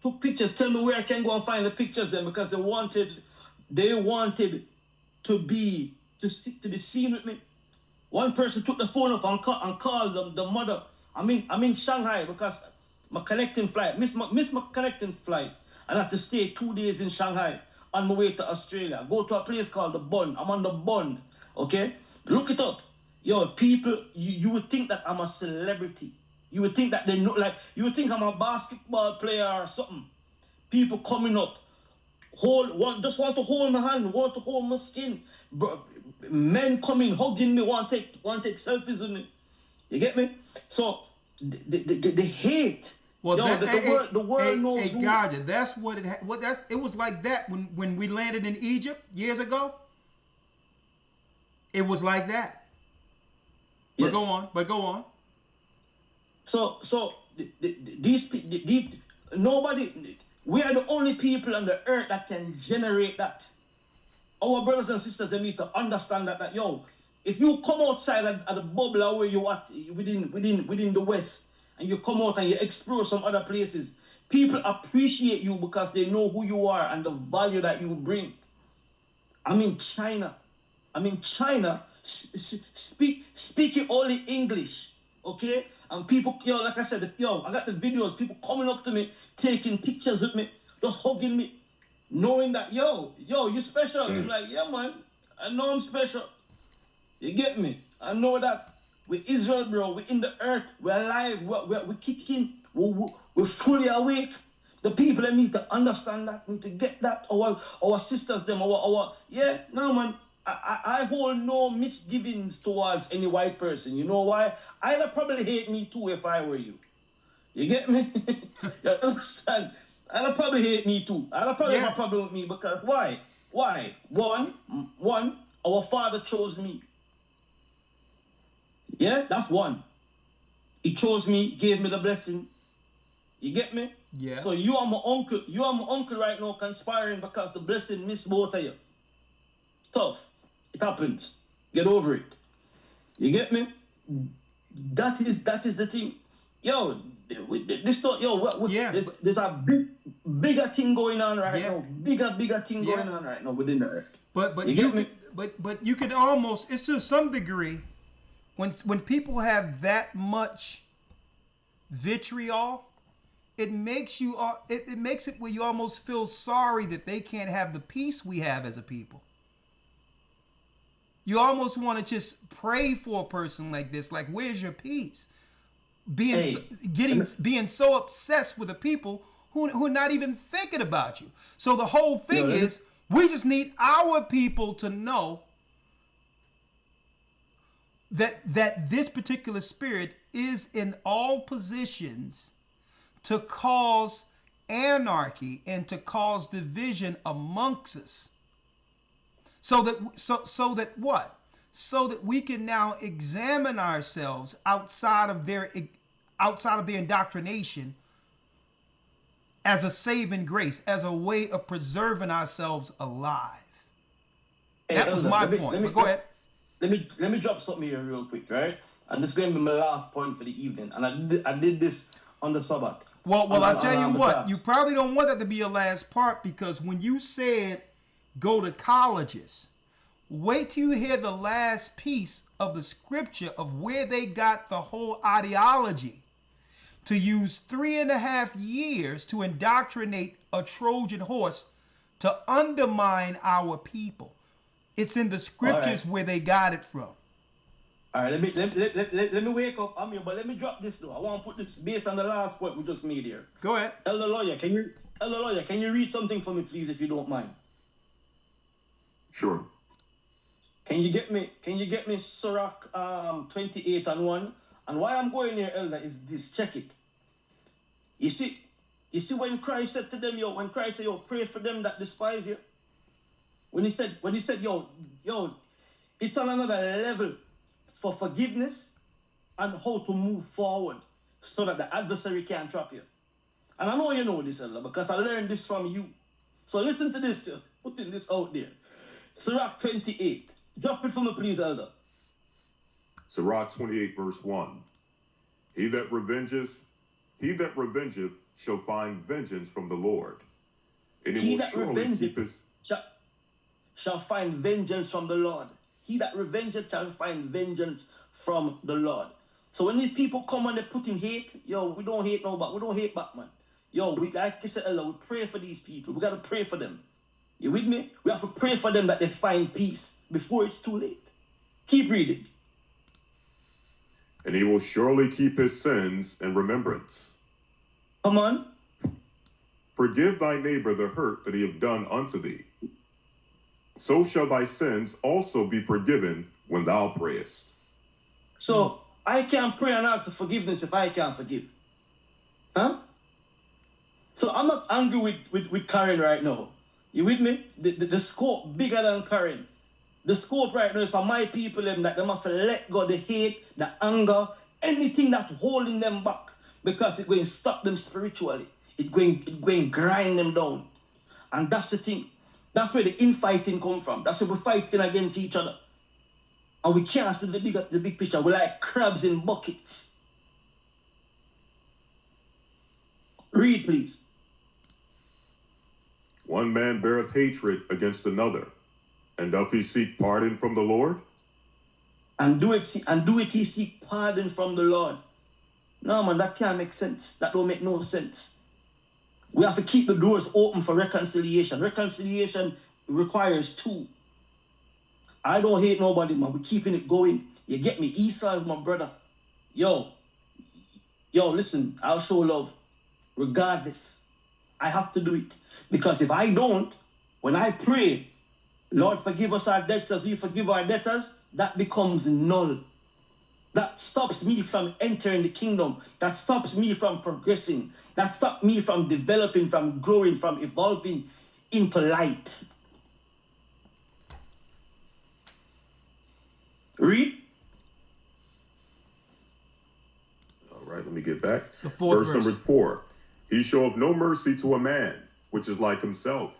Took pictures. Tell me where I can go and find the pictures then, because they wanted to be seen with me. One person took the phone up and called the mother. I'm in Shanghai because my connecting flight, miss my connecting flight, and I had to stay 2 days in Shanghai on my way to Australia. Go to a place called the Bund. I'm on the Bund. Okay, look it up. Yo, people, you would think that I'm a celebrity. You would think that they know, like, you would think I'm a basketball player or something. People coming up, just want to hold my hand, want to hold my skin. Bro, men coming, hugging me, want to take selfies with me. You get me? So the hate. Well, the world knows. Hey, Gaja, that's what it was like that when we landed in Egypt years ago. It was like that. But yes. go on. So these nobody. We are the only people on the earth that can generate that. Our brothers and sisters, they need to understand that yo, if you come outside of the bubble where you at within the West, and you come out and you explore some other places, people appreciate you because they know who you are and the value that you bring. I'm in China, speaking only English, okay? And people, like I said, I got the videos, people coming up to me, taking pictures with me, just hugging me, knowing that, yo, you special. I'm like, yeah, man, I know I'm special. You get me? I know that we're Israel, bro. We're in the earth. We're alive. We're kicking. We're fully awake. The people that need to understand that, need to get that. Our sisters, them, man. I hold no misgivings towards any white person. You know why? I'd probably hate me too if I were you. You get me? You understand? I'd probably hate me too. I'd probably have a problem with me because why? One, our Father chose me. Yeah, that's one. He chose me, gave me the blessing. You get me? Yeah. So you are my uncle. You are my uncle right now, conspiring because the blessing missed both of you. Tough. It happens. Get over it. You get me? That is the thing. Yo, this thought, there's a bigger thing going on right now. Bigger thing going on right now within the earth. But you can almost, it's to some degree, when people have that much vitriol, it makes it where you almost feel sorry that they can't have the peace we have as a people. You almost want to just pray for a person like this, like, where's your peace? Being so obsessed with the people who are not even thinking about you. So the whole thing is, we just need our people to know that this particular spirit is in all positions to cause anarchy and to cause division amongst us. So that we can now examine ourselves outside of their indoctrination as a saving grace, as a way of preserving ourselves alive. That was my point. But go ahead. Let me drop something here real quick, right? And this is going to be my last point for the evening. And I did this on the Sabbath. Well, I'll tell you what, you probably don't want that to be your last part, because when you said go to colleges, wait till you hear the last piece of the scripture of where they got the whole ideology to use 3.5 years to indoctrinate a Trojan horse to undermine our people. It's in the scriptures where they got it from. All right, let me wake up. But let me drop this though. I want to put this based on the last point we just made here. Go ahead. Elder lawyer, can you read something for me, please, if you don't mind? Sure. Can you get me Sirach 28:1? And why I'm going here, Elder, is this. Check it. You see when Christ said to them, when Christ said, pray for them that despise you. When he said, it's on another level for forgiveness and how to move forward so that the adversary can't trap you. And I know you know this, Elder, because I learned this from you. So listen to this, putting this out there. Sirach 28. Drop it for me, please, Elder. Sirach 28, verse 1. He that revengeth shall find vengeance from the Lord. And he will surely keep his... shall find vengeance from the Lord. He that revengeth shall find vengeance from the Lord. So when these people come and they put in hate, we don't hate nobody. We don't hate back, man. We, like I said, we pray for these people. We got to pray for them. You with me? We have to pray for them that they find peace before it's too late. Keep reading. And he will surely keep his sins in remembrance. Come on. Forgive thy neighbor the hurt that he have done unto thee. So shall thy sins also be forgiven when thou prayest. So I can't pray and ask for forgiveness if I can't forgive. Huh? So I'm not angry with Karen right now. You with me? The scope bigger than Karen. The scope right now is for my people that them have to let go the hate, the anger, anything that's holding them back, because it's going to stop them spiritually. It's going to grind them down. And that's the thing. That's where the infighting come from. That's where we're fighting against each other. And we can't see the big picture. We're like crabs in buckets. Read, please. One man beareth hatred against another, and doth he seek pardon from the Lord? And do it he seek pardon from the Lord? No, man, that can't make sense. That don't make no sense. We have to keep the doors open for reconciliation. Reconciliation requires two. I don't hate nobody, man. We're keeping it going. You get me? Esau is my brother. Yo, listen, I'll show love. Regardless, I have to do it. Because if I don't, when I pray, Lord, forgive us our debts as we forgive our debtors, that becomes null. That stops me from entering the kingdom. That stops me from progressing. That stops me from developing, from growing, from evolving into light. Read. All right, let me get back. Verse number 4. He showeth no mercy to a man, which is like himself.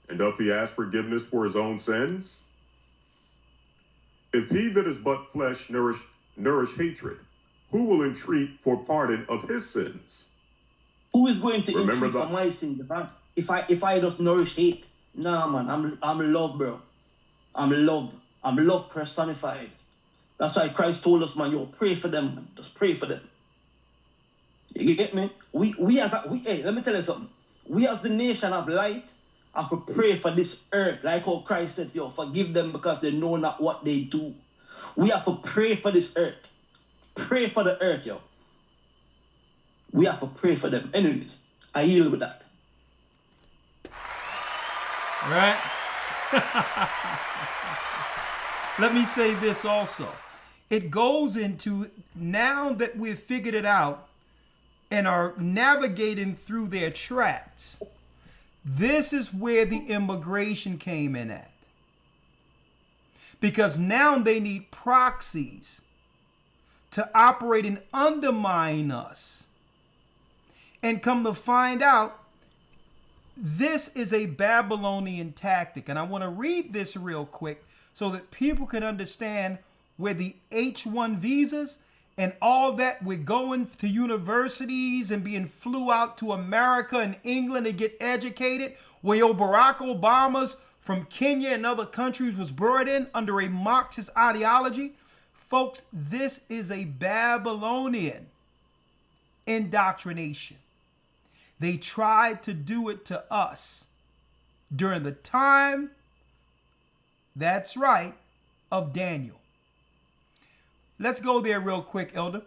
And doth he ask forgiveness for his own sins? If he that is but flesh nourish hatred, who will entreat for pardon of his sins? Who is going to entreat for my sins? If I just nourish hate? Nah, man, I'm love, bro. I'm love personified. That's why Christ told us, man, pray for them, man. Just pray for them. You get me? Hey, let me tell you something. We as the nation of light have to pray for this earth. Like how Christ said, forgive them because they know not what they do. We have to pray for this earth. Pray for the earth, yo. We have to pray for them. Anyways, I yield with that. All right. Let me say this also. It goes into, now that we've figured it out and are navigating through their traps, this is where the immigration came in at. Because now they need proxies to operate and undermine us. And come to find out, this is a Babylonian tactic. And I want to read this real quick so that people can understand where the H-1 visas and all that, we're going to universities and being flew out to America and England to get educated, where your Barack Obamas from Kenya and other countries was brought in under a Marxist ideology. Folks, this is a Babylonian indoctrination. They tried to do it to us during the time, that's right, of Daniel. Let's go there real quick, Elder.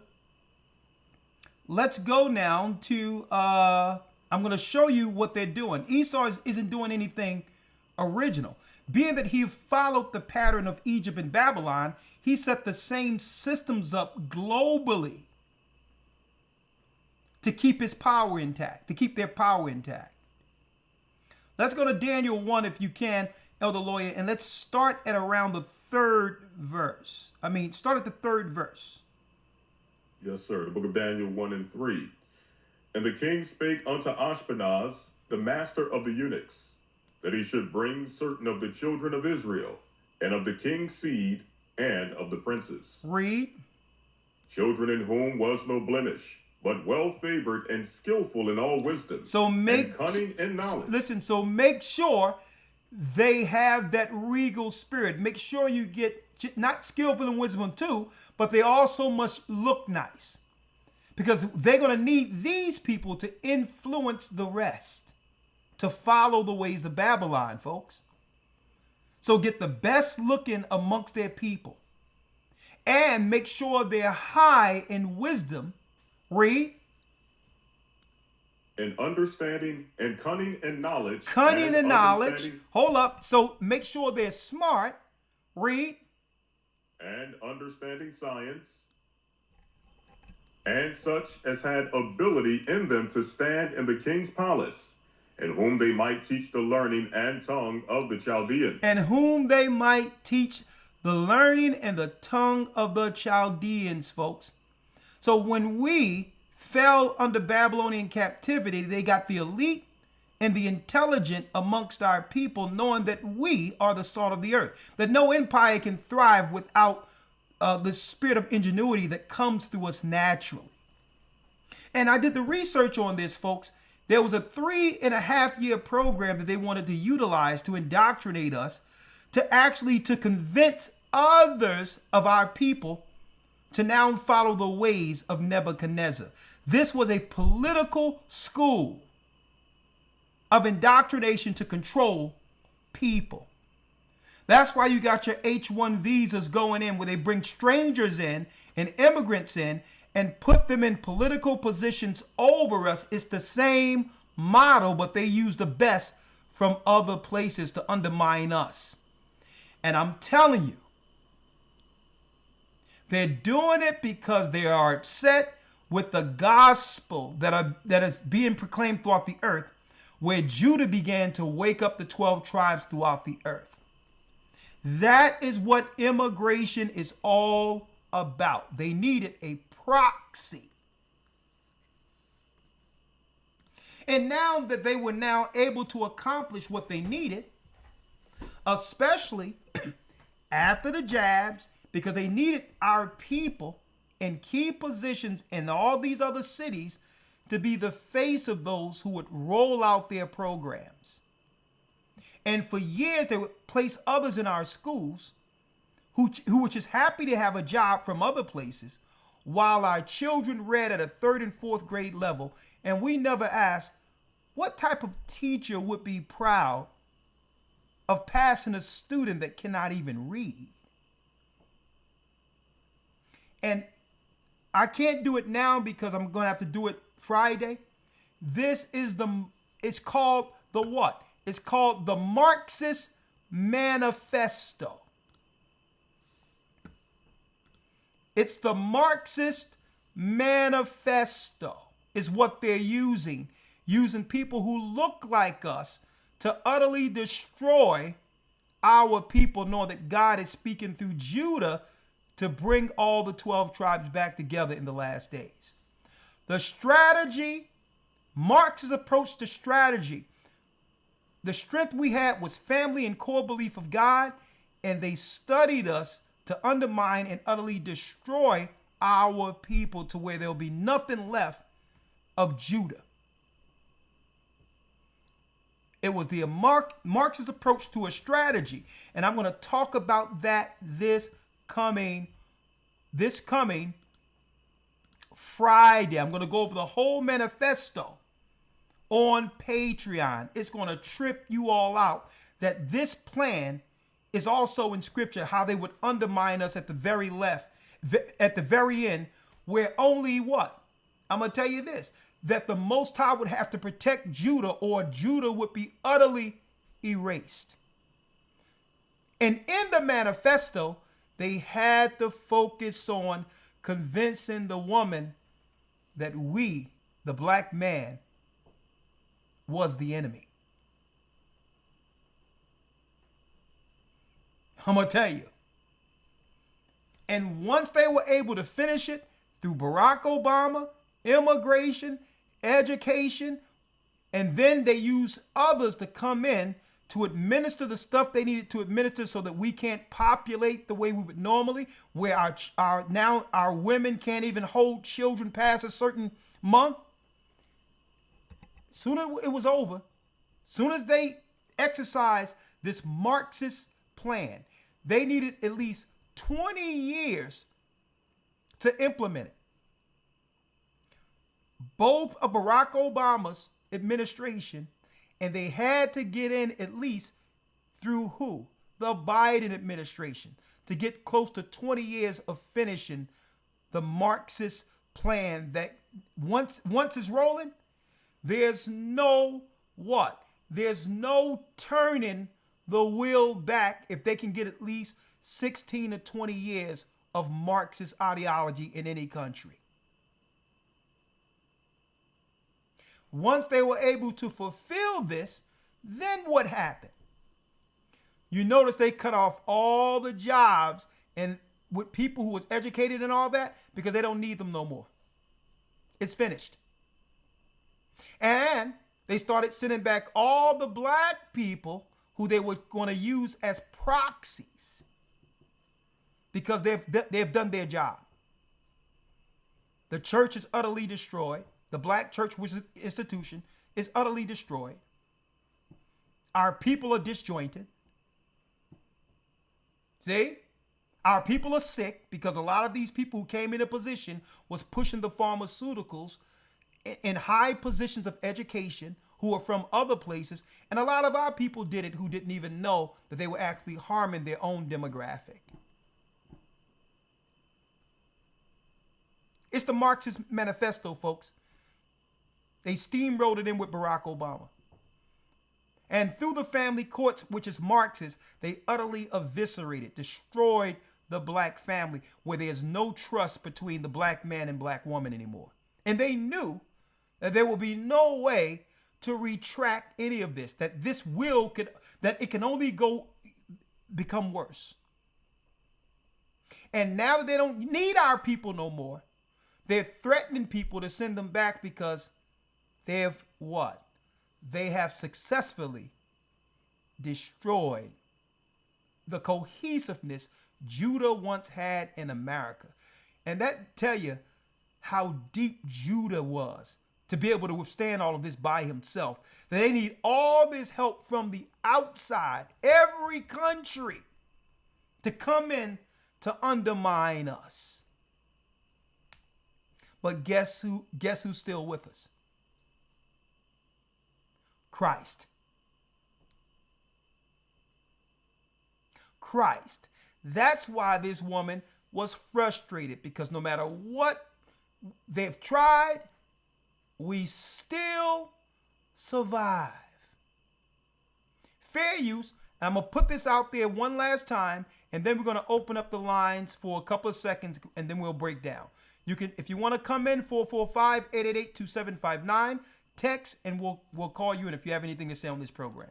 Let's go now to, I'm going to show you what they're doing. Esau isn't doing anything original. Being that he followed the pattern of Egypt and Babylon, he set the same systems up globally to keep his power intact, to keep their power intact. Let's go to Daniel 1 if you can, Elder Lawyer, and let's start at around the third verse. Start at the third verse. Yes, sir. The book of Daniel 1 and 3. And the king spake unto Ashpenaz, the master of the eunuchs, that he should bring certain of the children of Israel, and of the king's seed, and of the princes. Read. Children in whom was no blemish, but well favored and skillful in all wisdom, and cunning and knowledge. Listen, so make sure they have that regal spirit. Make sure you get not skillful in wisdom too, but they also must look nice, because they're going to need these people to influence the rest to follow the ways of Babylon, folks. So get the best looking amongst their people and make sure they're high in wisdom. Read. And understanding and cunning and knowledge. Cunning and knowledge. Hold up. So make sure they're smart. Read. And understanding science. And such as had ability in them to stand in the king's palace, and whom they might teach the learning and tongue of the Chaldeans. And whom they might teach the learning and the tongue of the Chaldeans, folks. So when we fell under Babylonian captivity, they got the elite and the intelligent amongst our people, knowing that we are the salt of the earth, that no empire can thrive without the spirit of ingenuity that comes through us naturally. And I did the research on this, folks. There was a 3.5-year program that they wanted to utilize to indoctrinate us, to convince others of our people to now follow the ways of Nebuchadnezzar. This was a political school of indoctrination to control people. That's why you got your H-1 visas going in, where they bring strangers in and immigrants in and put them in political positions over us. It's the same model, but they use the best from other places to undermine us. And I'm telling you, they're doing it because they are upset with the gospel that is being proclaimed throughout the earth, where Judah began to wake up the 12 tribes throughout the earth. That is what immigration is all about. They needed a proxy. And now that they were now able to accomplish what they needed, especially after the jabs, because they needed our people in key positions in all these other cities to be the face of those who would roll out their programs. And for years, they would place others in our schools who were just happy to have a job from other places, while our children read at a 3rd and 4th grade level. And we never asked, what type of teacher would be proud of passing a student that cannot even read? And I can't do it now because I'm going to have to do it Friday. This is it's called the what? It's called the Marxist Manifesto. It's the Marxist Manifesto is what they're using people who look like us to utterly destroy our people, knowing that God is speaking through Judah to bring all the 12 tribes back together in the last days. The strategy, Marx's approach to strategy, the strength we had was family and core belief of God, and they studied us to undermine and utterly destroy our people to where there'll be nothing left of Judah. It was the Marxist approach to a strategy. And I'm going to talk about that this coming Friday. I'm going to go over the whole manifesto on Patreon. It's going to trip you all out that this plan is also in scripture, how they would undermine us at the very at the very end, where only what? I'm going to tell you this, that the Most High would have to protect Judah, or Judah would be utterly erased. And in the manifesto, they had to focus on convincing the woman that we, the black man, was the enemy. I'm going to tell you. And once they were able to finish it through Barack Obama, immigration, education, and then they used others to come in to administer the stuff they needed to administer so that we can't populate the way we would normally, where our women can't even hold children past a certain month. Soon as it was over, soon as they exercised this Marxist plan, they needed at least 20 years to implement it. Both of Barack Obama's administration, and they had to get in at least through who? The Biden administration, to get close to 20 years of finishing the Marxist plan that once it's rolling, there's no what? There's no turning the wheel back if they can get at least 16 to 20 years of Marxist ideology in any country. Once they were able to fulfill this, then what happened? You notice they cut off all the jobs and with people who was educated and all that, because they don't need them no more. It's finished. And they started sending back all the black people who they were going to use as proxies, because they've done their job. The church is utterly destroyed. The black church, which is an institution, is utterly destroyed. Our people are disjointed. See? Our people are sick because a lot of these people who came into position was pushing the pharmaceuticals in high positions of education who are from other places. And a lot of our people did it who didn't even know that they were actually harming their own demographic. It's the Marxist manifesto, folks. They steamrolled it in with Barack Obama. And through the family courts, which is Marxist, they utterly eviscerated, destroyed the black family, where there's no trust between the black man and black woman anymore. And they knew that there will be no way to retract any of this, that that it can only become worse. And now that they don't need our people no more, they're threatening people to send them back because they have what? They have successfully destroyed the cohesiveness Judah once had in America. And that tell you how deep Judah was to be able to withstand all of this by himself. That they need all this help from the outside, every country, to come in to undermine us. But guess who's still with us? Christ. Christ. That's why this woman was frustrated, because no matter what they've tried, we still survive. Fair use. I'm going to put this out there one last time, and then we're going to open up the lines for a couple of seconds, and then we'll break down. You can, if you want to come in, 445-888-2759, text, and we'll call you in if you have anything to say on this program.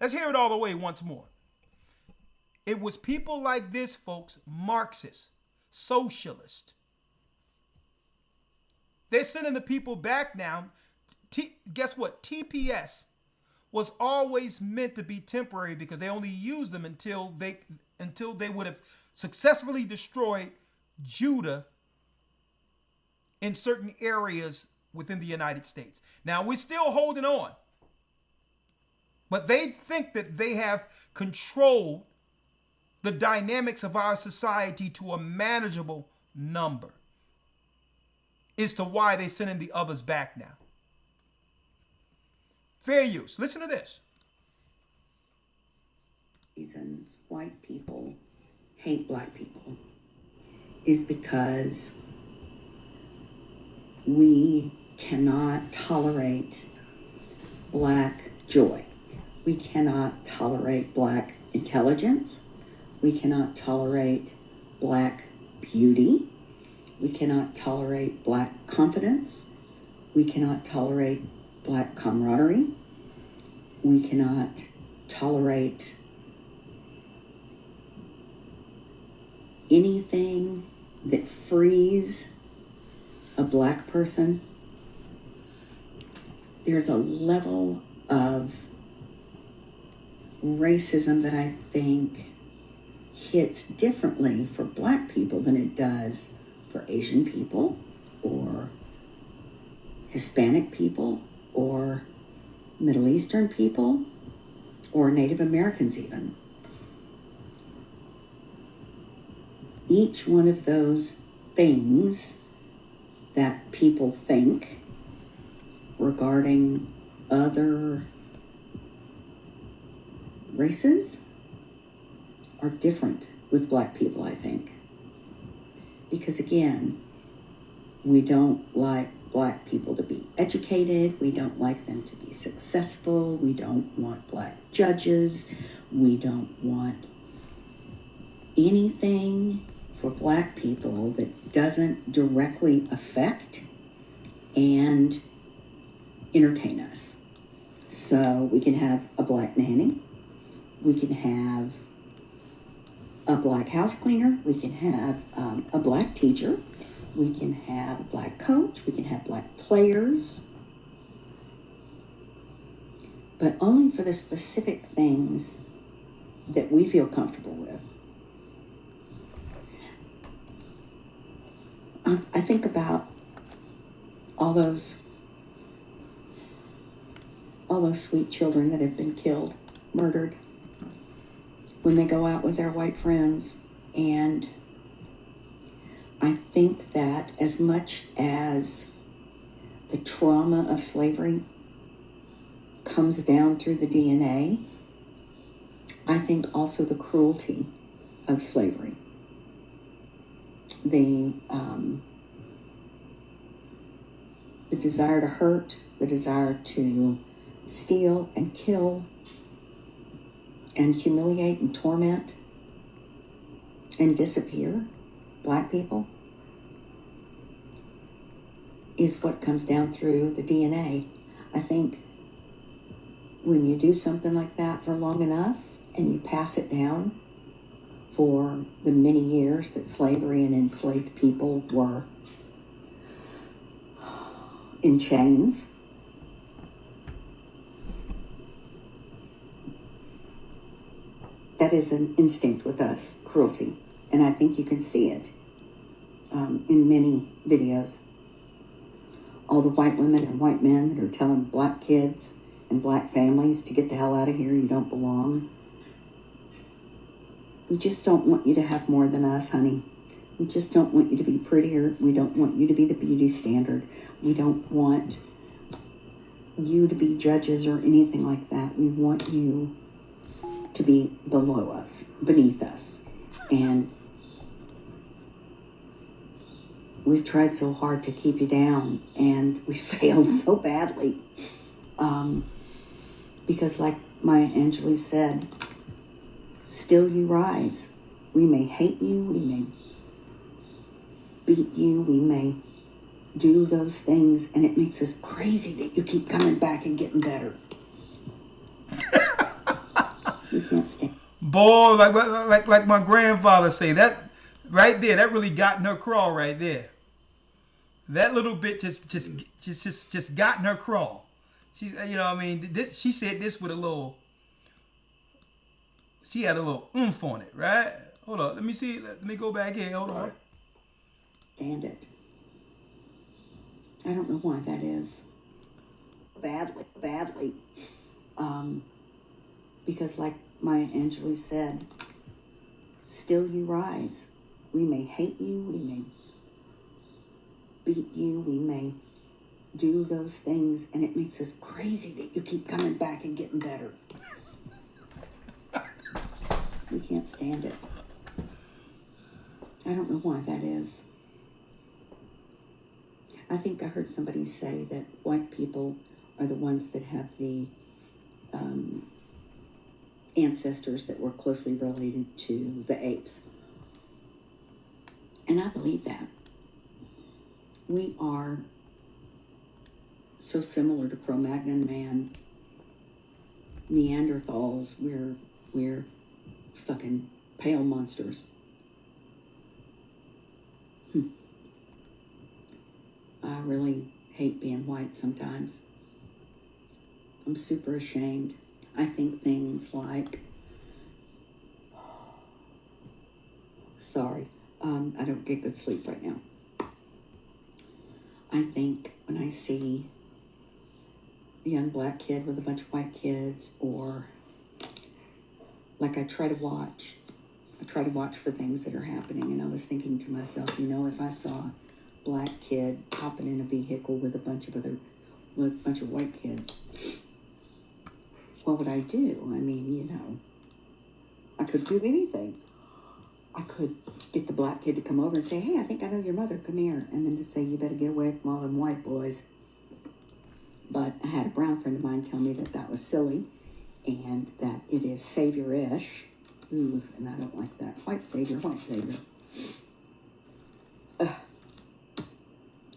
Let's hear it all the way once more. It was people like this, folks, Marxist, socialist. They're sending the people back now. Guess what? TPS was always meant to be temporary, because they only used them until they would have successfully destroyed Judah in certain areas within the United States. Now, we're still holding on, but they think that they have controlled the dynamics of our society to a manageable number as to why they're sending the others back now. Fair use. Listen to this. Reasons white people hate black people is because we cannot tolerate black joy. We cannot tolerate black intelligence. We cannot tolerate black beauty. We cannot tolerate black confidence. We cannot tolerate black camaraderie. We cannot tolerate anything that frees a black person. There's a level of racism that I think hits differently for black people than it does for Asian people or Hispanic people or Middle Eastern people or Native Americans even. Each one of those things that people think regarding other races are different with black people, I think. Because again, we don't like black people to be educated. We don't like them to be successful. We don't want black judges. We don't want anything for black people that doesn't directly affect and entertain us. So we can have a black nanny. We can have a black house cleaner. We can have a black teacher. We can have a black coach. We can have black players. But only for the specific things that we feel comfortable with. I think about all those sweet children that have been killed, murdered, when they go out with their white friends. And I think that as much as the trauma of slavery comes down through the DNA, I think also the cruelty of slavery. The desire to hurt, the desire to steal and kill and humiliate and torment and disappear black people is what comes down through the DNA. I think when you do something like that for long enough and you pass it down for the many years that slavery and enslaved people were in chains, that is an instinct with us, cruelty. And I think you can see it in many videos. All the white women and white men that are telling black kids and black families to get the hell out of here, you don't belong. We just don't want you to have more than us, honey. We just don't want you to be prettier. We don't want you to be the beauty standard. We don't want you to be judges or anything like that. We want you to be below us, beneath us. And we've tried so hard to keep you down, and we failed so badly. Because like Maya Angelou said, still you rise. We may hate you, we may beat you, we may do those things, and it makes us crazy that you keep coming back and getting better. We can't stand. Boy, like my grandfather say, that right there, that really got in her crawl right there. That little bit just got in her crawl. She's, you know what I mean, she said this with a little, she had a little oomph on it, right? Hold on, let me see, let me go back here, hold on. Stand it. I don't know why that is. Badly. Because like Maya Angelou said, still you rise. We may hate you, we may beat you, we may do those things, and it makes us crazy that you keep coming back and getting better. We can't stand it. I don't know why that is. I think I heard somebody say that white people are the ones that have the ancestors that were closely related to the apes. And I believe that. We are so similar to Cro-Magnon man, Neanderthals. We're fucking pale monsters. I really hate being white sometimes. I'm super ashamed. I think things like, sorry, I don't get good sleep right now. I think when I see a young black kid with a bunch of white kids, or like I try to watch for things that are happening, and I was thinking to myself, if I saw a black kid hopping in a vehicle with a bunch of white kids, what would I do? I mean, I could do anything. I could get the black kid to come over and say, hey, I think I know your mother, come here. And then to say, you better get away from all them white boys. But I had a brown friend of mine tell me that was silly and that it is savior-ish. Ooh, and I don't like that. White savior. Ugh.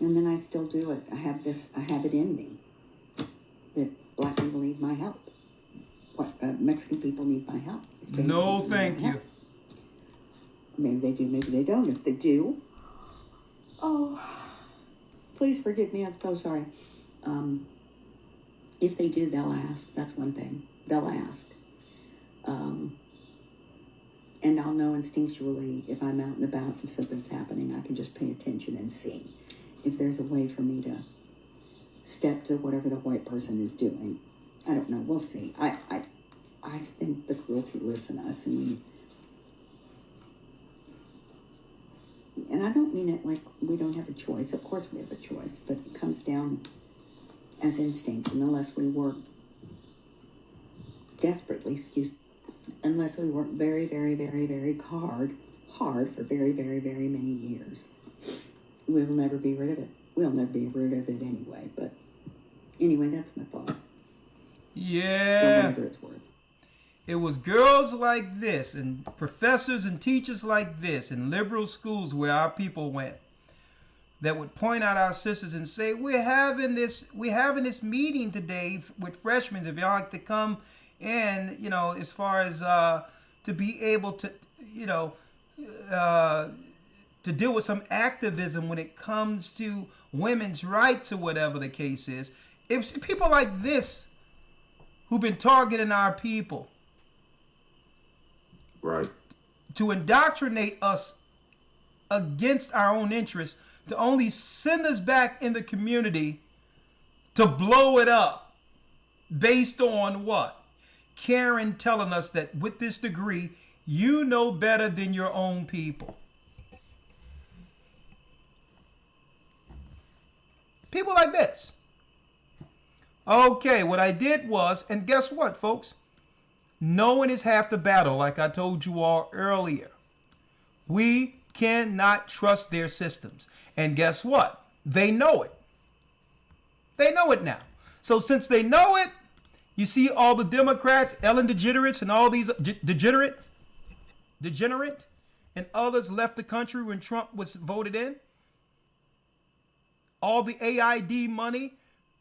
And then I still do it. I have it in me that black people need my help. Mexican people need my help. No, thank you. Maybe they do, maybe they don't. If they do, oh, please forgive me. I'm so sorry. If they do, they'll ask. That's one thing. They'll ask. And I'll know instinctually if I'm out and about and something's happening. I can just pay attention and see if there's a way for me to step to whatever the white person is doing. I don't know. We'll see. I think the cruelty lives in us, and I don't mean it like we don't have a choice. Of course we have a choice, but it comes down as instinct, and unless we work desperately, unless we work very, very, very, very hard for very, very, very many years, we'll never be rid of it. We'll never be rid of it anyway, but anyway, that's my thought. Yeah. Whatever it's worth. It was girls like this and professors and teachers like this in liberal schools where our people went that would point out our sisters and say, we're having this meeting today with freshmen. If y'all like to come in, as far as to be able to, to deal with some activism when it comes to women's rights or whatever the case is. It's people like this who've been targeting our people. Right. To indoctrinate us against our own interests, to only send us back in the community to blow it up based on what? Karen telling us that with this degree, you know better than your own people. People like this. Okay, what I did was, and guess what, folks? Knowing is half the battle, like I told you all earlier. We cannot trust their systems. And guess what? They know it. They know it now. So since they know it, you see all the Democrats, Ellen DeGeneres, and all these degenerate, and others left the country when Trump was voted in. All the AID money,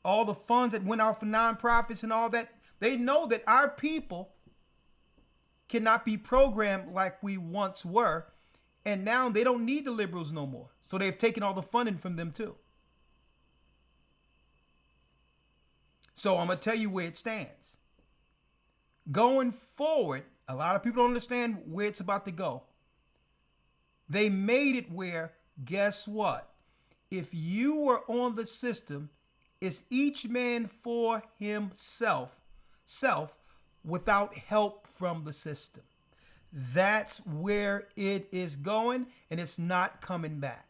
all the funds that went out for nonprofits and all that, they know that our people cannot be programmed like we once were, and now they don't need the liberals no more. So they've taken all the funding from them too. So I'm going to tell you where it stands. Going forward, a lot of people don't understand where it's about to go. They made it where, guess what? if you were on the system, it's each man for himself, without help from the system. That's where it is going, and it's not coming back.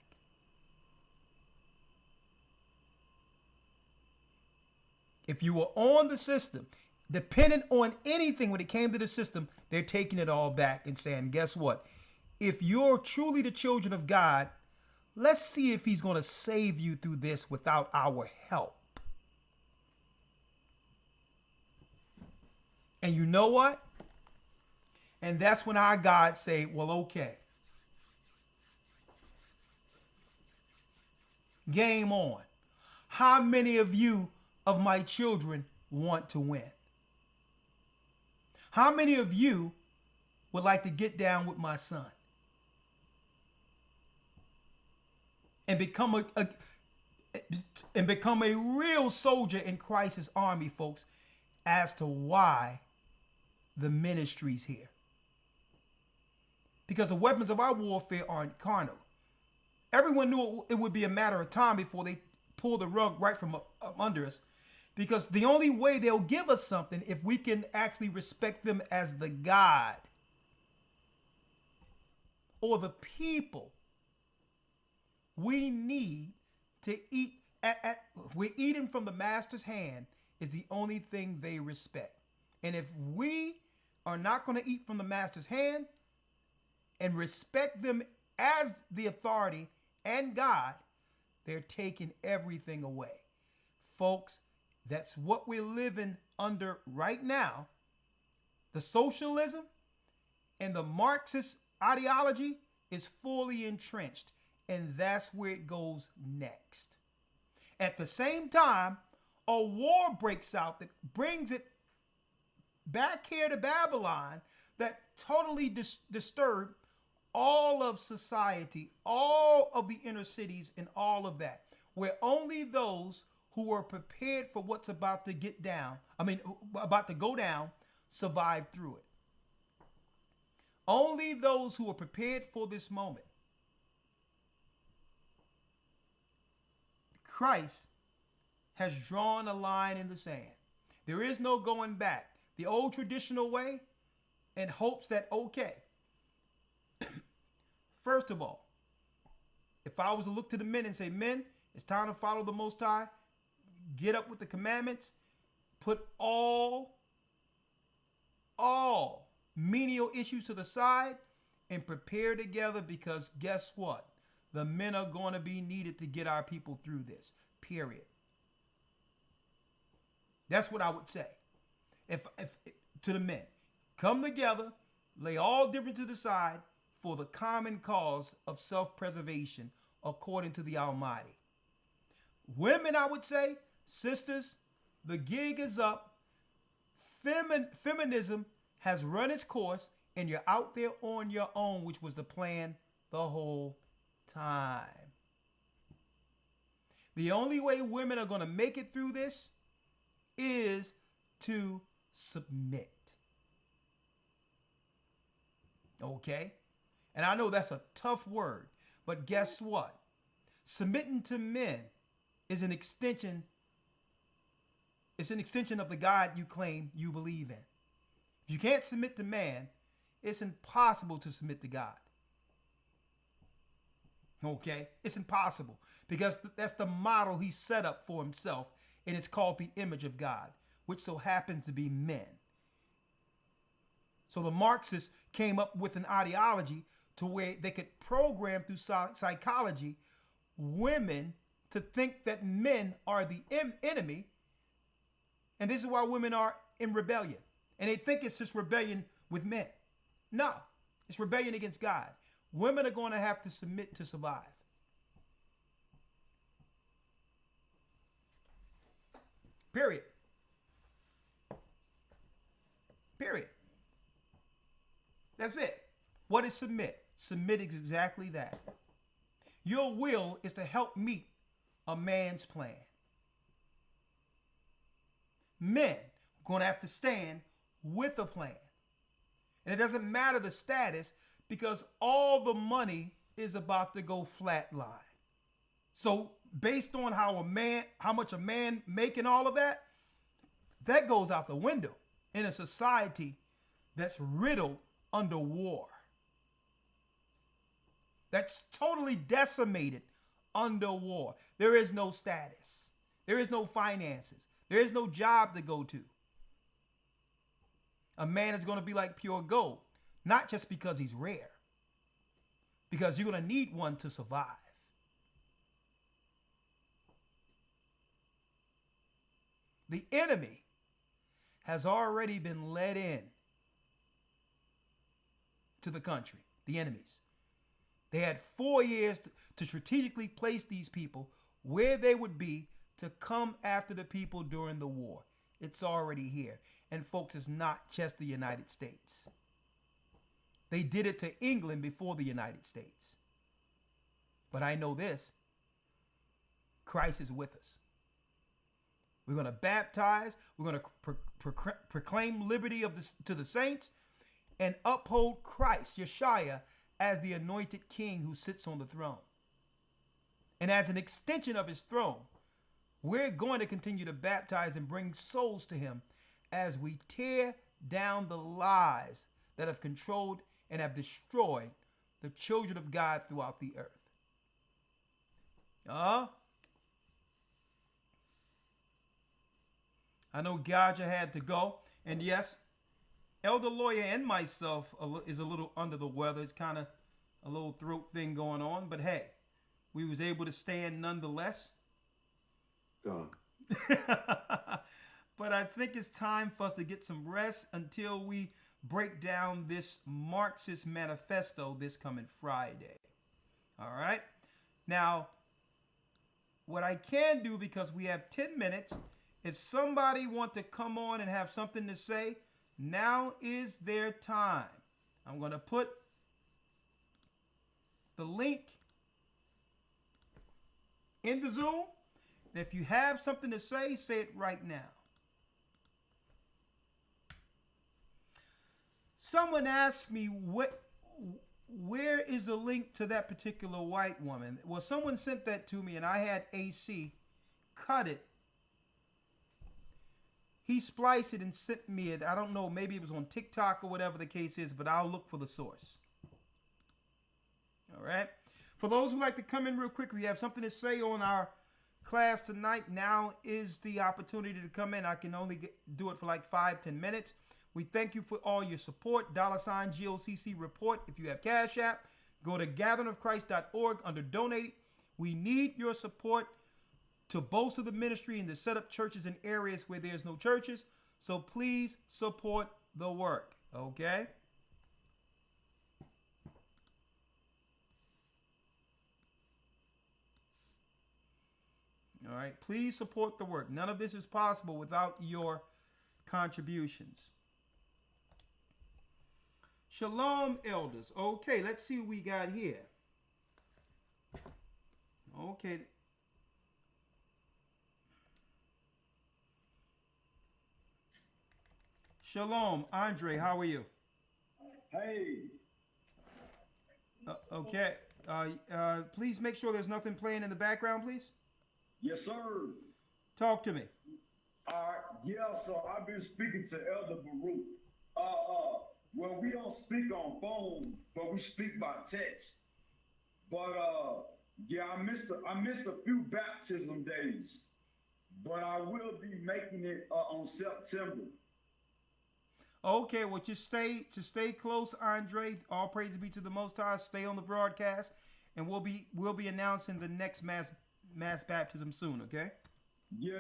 If you were on the system, dependent on anything when it came to the system, they're taking it all back and saying, guess what? If you're truly the children of God, let's see if he's going to save you through this without our help. And you know what? And that's when our God say, well, okay. Game on. How many of you, of my children, want to win? How many of you would like to get down with my son and become a real soldier in Christ's army, folks, as to why the ministry's here? Because the weapons of our warfare aren't carnal. Everyone knew it would be a matter of time before they pull the rug right from up under us. Because the only way they'll give us something if we can actually respect them as the God or the people we need to eat. We're eating from the master's hand is the only thing they respect. And if we are not going to eat from the master's hand and respect them as the authority and God, they're taking everything away. Folks, that's what we're living under right now. The socialism and the Marxist ideology is fully entrenched, and that's where it goes next. At the same time, a war breaks out that brings it back here to Babylon that totally disturbed all of society, all of the inner cities, and all of that, where only those who are prepared for what's about to go down, survive through it. Only those who are prepared for this moment. Christ has drawn a line in the sand. There is no going back. The old traditional way, and hopes that, okay, first of all, if I was to look to the men and say, men, it's time to follow the Most High, get up with the commandments, put all menial issues to the side, and prepare together, because guess what? The men are going to be needed to get our people through this, period. That's what I would say. If to the men, come together, lay all differences aside for the common cause of self-preservation according to the Almighty. Women, I would say, sisters, the gig is up. Feminism has run its course, and you're out there on your own, which was the plan the whole time. The only way women are going to make it through this is to submit. Okay? And I know that's a tough word, but guess what? Submitting to men is an extension. It's an extension of the God you claim you believe in. If you can't submit to man, it's impossible to submit to God. Okay? It's impossible, because that's the model he set up for himself, and it's called the image of God, which so happens to be men. So the Marxists came up with an ideology to where they could program through psychology women to think that men are the enemy. And this is why women are in rebellion. And they think it's just rebellion with men. No, it's rebellion against God. Women are going to have to submit to survive. Period. Period. That's it. What is submit? Submit is exactly that. Your will is to help meet a man's plan. Men are going to have to stand with a plan. And it doesn't matter the status, because all the money is about to go flatline. So based on how much a man making all of that, that goes out the window in a society that's riddled under war. That's totally decimated under war. There is no status. There is no finances. There is no job to go to. A man is going to be like pure gold, not just because he's rare, because you're going to need one to survive. The enemy has already been let in to the country, the enemies. They had 4 years to strategically place these people where they would be to come after the people during the war. It's already here. And folks, it's not just the United States. They did it to England before the United States. But I know this, Christ is with us. We're going to baptize. We're going to proclaim liberty to the saints and uphold Christ, Yeshua, as the anointed king who sits on the throne. And as an extension of his throne, we're going to continue to baptize and bring souls to him as we tear down the lies that have controlled and have destroyed the children of God throughout the earth. I know Gaja had to go. And yes, Elder Lawyer and myself is a little under the weather. It's kind of a little throat thing going on. But hey, we was able to stand nonetheless. Gone. But I think it's time for us to get some rest until we break down this Marxist manifesto this coming Friday. All right. Now, what I can do, because we have 10 minutes, if somebody want to come on and have something to say, now is their time. I'm going to put the link in the Zoom. And if you have something to say it right now. Someone asked me, where is the link to that particular white woman? Well, someone sent that to me and I had AC cut it. He spliced it and sent me it. I don't know, maybe it was on TikTok or whatever the case is, but I'll look for the source. All right. For those who like to come in real quick, we have something to say on our class tonight. Now is the opportunity to come in. I can only do it for like 5-10 minutes. We thank you for all your support. $ GOCC report. If you have Cash App, go to gatheringofchrist.org under donate. We need your support to bolster the ministry and to set up churches in areas where there's no churches. So please support the work. Okay? All right. Please support the work. None of this is possible without your contributions. Shalom, elders. Okay, let's see what we got here. Okay. Shalom, Andre, how are you? Hey. Okay. Please make sure there's nothing playing in the background, please. Yes, sir. Talk to me. Yeah, so I've been speaking to Elder Baruch. Well, we don't speak on phone, but we speak by text. But yeah, I missed a few baptism days, but I will be making it on September. Okay, well, just stay close, Andre. All praise be to the Most High. Stay on the broadcast, and we'll be announcing the next mass baptism soon. Okay? Yeah.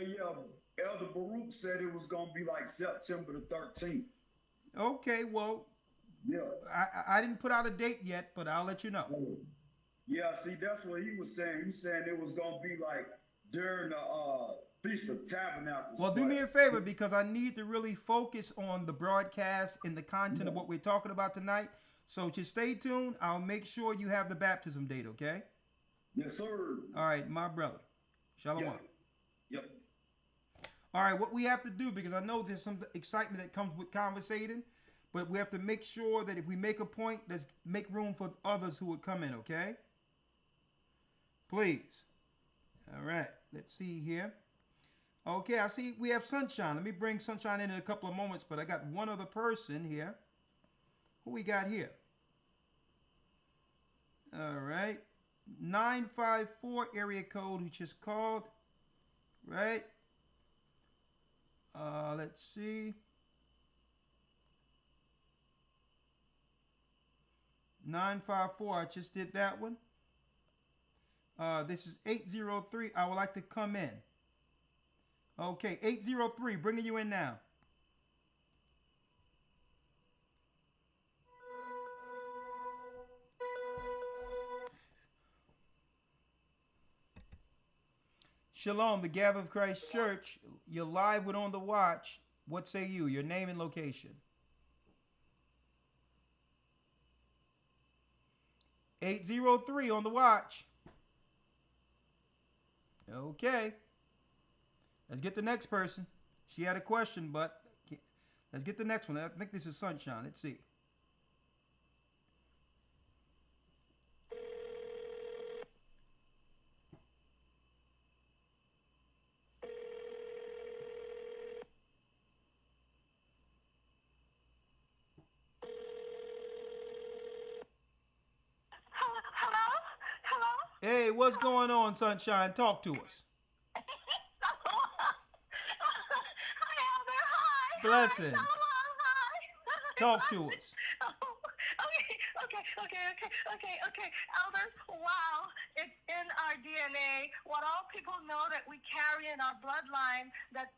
Elder Baruch said it was gonna be like September the 13th. Okay, well, yeah. I didn't put out a date yet, but I'll let you know. Yeah, see, that's what he was saying. He's saying it was gonna be like during the Feast of Tabernacles. Well, do me a favor, because I need to really focus on the broadcast and the content of what we're talking about tonight. So just stay tuned. I'll make sure you have the baptism date, okay? Yes, sir. All right, my brother. Shalom. Yep. All right, what we have to do, because I know there's some excitement that comes with conversating, but we have to make sure that if we make a point, let's make room for others who would come in, okay? Please. All right. Let's see here. Okay, I see we have Sunshine. Let me bring Sunshine in a couple of moments, but I got one other person here. Who we got here? All right. 954 area code who just called. Right. Let's see. 954. I just did that one. This is 803. I would like to come in. Okay, 803. Bringing you in now. Shalom, the Gather of Christ Church. You're live with On the Watch. What say you? Your name and location. 803 on the watch. Okay. Let's get the next person. She had a question, but let's get the next one. I think this is Sunshine. Let's see. Hey, what's going on, Sunshine? Talk to us. Blessings. Talk to us. Okay. Elders, wow. It's in our DNA. What all people know that we carry in our bloodline, that's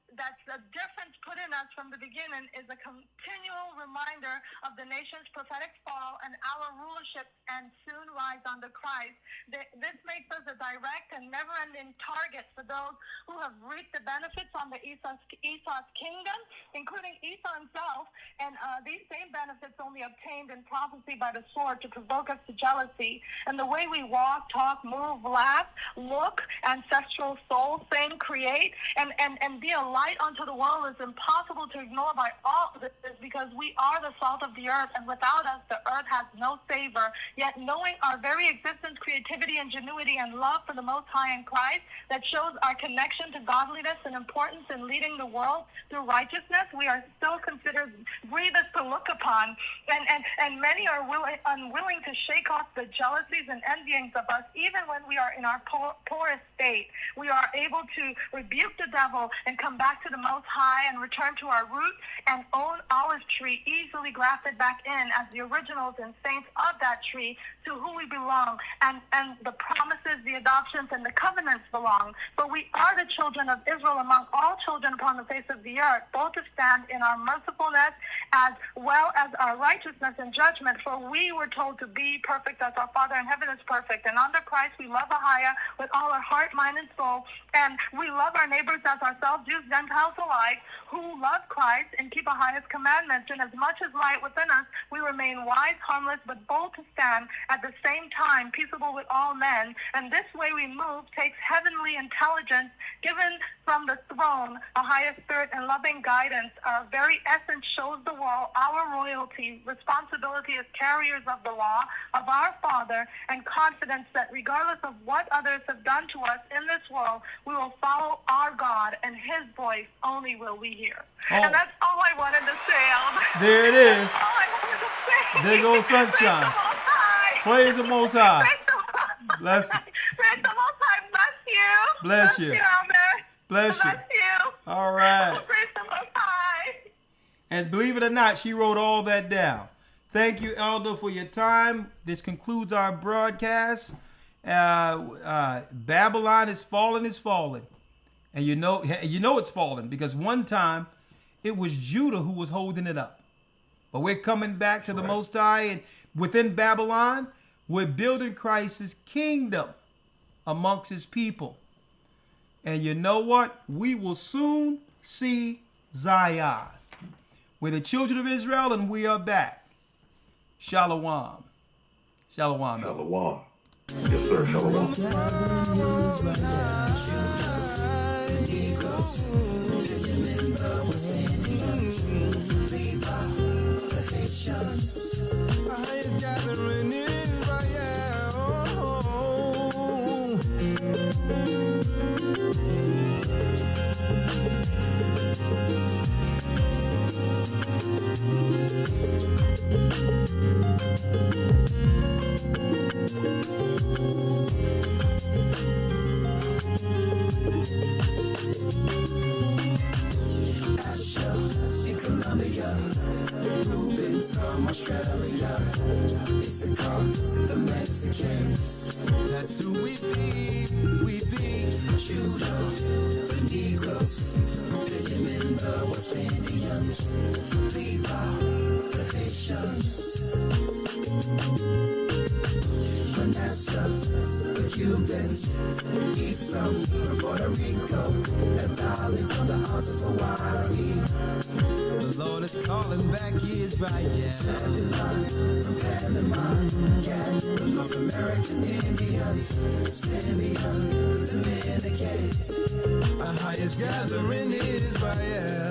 a difference put in us from the beginning, is a continual reminder of the nation's prophetic fall and our rulership and soon rise under Christ. This makes us a direct and never-ending target for those who have reaped the benefits on the Esau's kingdom, including Esau himself, and these same benefits only obtained in prophecy by the sword to provoke us to jealousy. And the way we walk, talk, move, laugh, look, ancestral soul, sing, create, and be a light unto the world is impossible to ignore by all of this, because we are the salt of the earth, and without us the earth has no savor. Yet knowing our very existence, creativity, ingenuity, and love for the Most High in Christ that shows our connection to godliness and importance in leading the world through righteousness, we are still considered grievous to look upon, and many are unwilling to shake off the jealousies and envyings of us, even when we are in our poorest state. We are able to rebuke the devil and come back to the Most High and return to our root and own olive tree, easily grafted back in as the originals and saints of that tree, to whom we belong, and the promises, the adoptions, and the covenants belong. But we are the children of Israel among all children upon the face of the earth, both to stand in our mercifulness as well as our righteousness and judgment. For we were told to be perfect as our Father in heaven is perfect. And under Christ we love Ahia with all our heart, mind, and soul. And we love our neighbors as ourselves, Jews, Gentiles alike, who love Christ and keep Ahia's commandments. And as much as light within us, we remain wise, harmless, but bold to stand, at the same time peaceable with all men. And this way we move takes heavenly intelligence given from the throne, Ahia's spirit and loving guidance. Our very essence shows the world our royalty, responsibility as carriers of the law of our Father, and confidence that regardless of what others have done to us in this world, we will follow our God, and his voice only will we hear. Oh. And that's all I wanted to say, Elder. There it is. That's all I wanted to say. There goes Sunshine. Praise the Most High. Bless you. Praise the Most High. Bless you. Bless you. Bless you. Bless you. All right. Praise the Most High. And believe it or not, she wrote all that down. Thank you, Elder, for your time. This concludes our broadcast. Babylon is falling. And you know it's falling, because one time it was Judah who was holding it up. But we're coming back to the Most High, and within Babylon, we're building Christ's kingdom amongst his people. And you know what? We will soon see Zion. We're the children of Israel, and we are back. Shalom. Shalom. Shalom. Yes, sir. Shalom. Gathering in Israel. Australia, it's the come, the Mexicans. That's who we be, Judo, the Negroes, Benjamin, the West Indians, Viva, the Haitians, Vanessa, the Cubans, he from Puerto Rico, and Dolly from the Isles of Hawaii. The Lord is calling back Israel. Babylon from Panama, Cat, the North American Indians, Simeon, the Dominicans. Our highest gathering is Israel.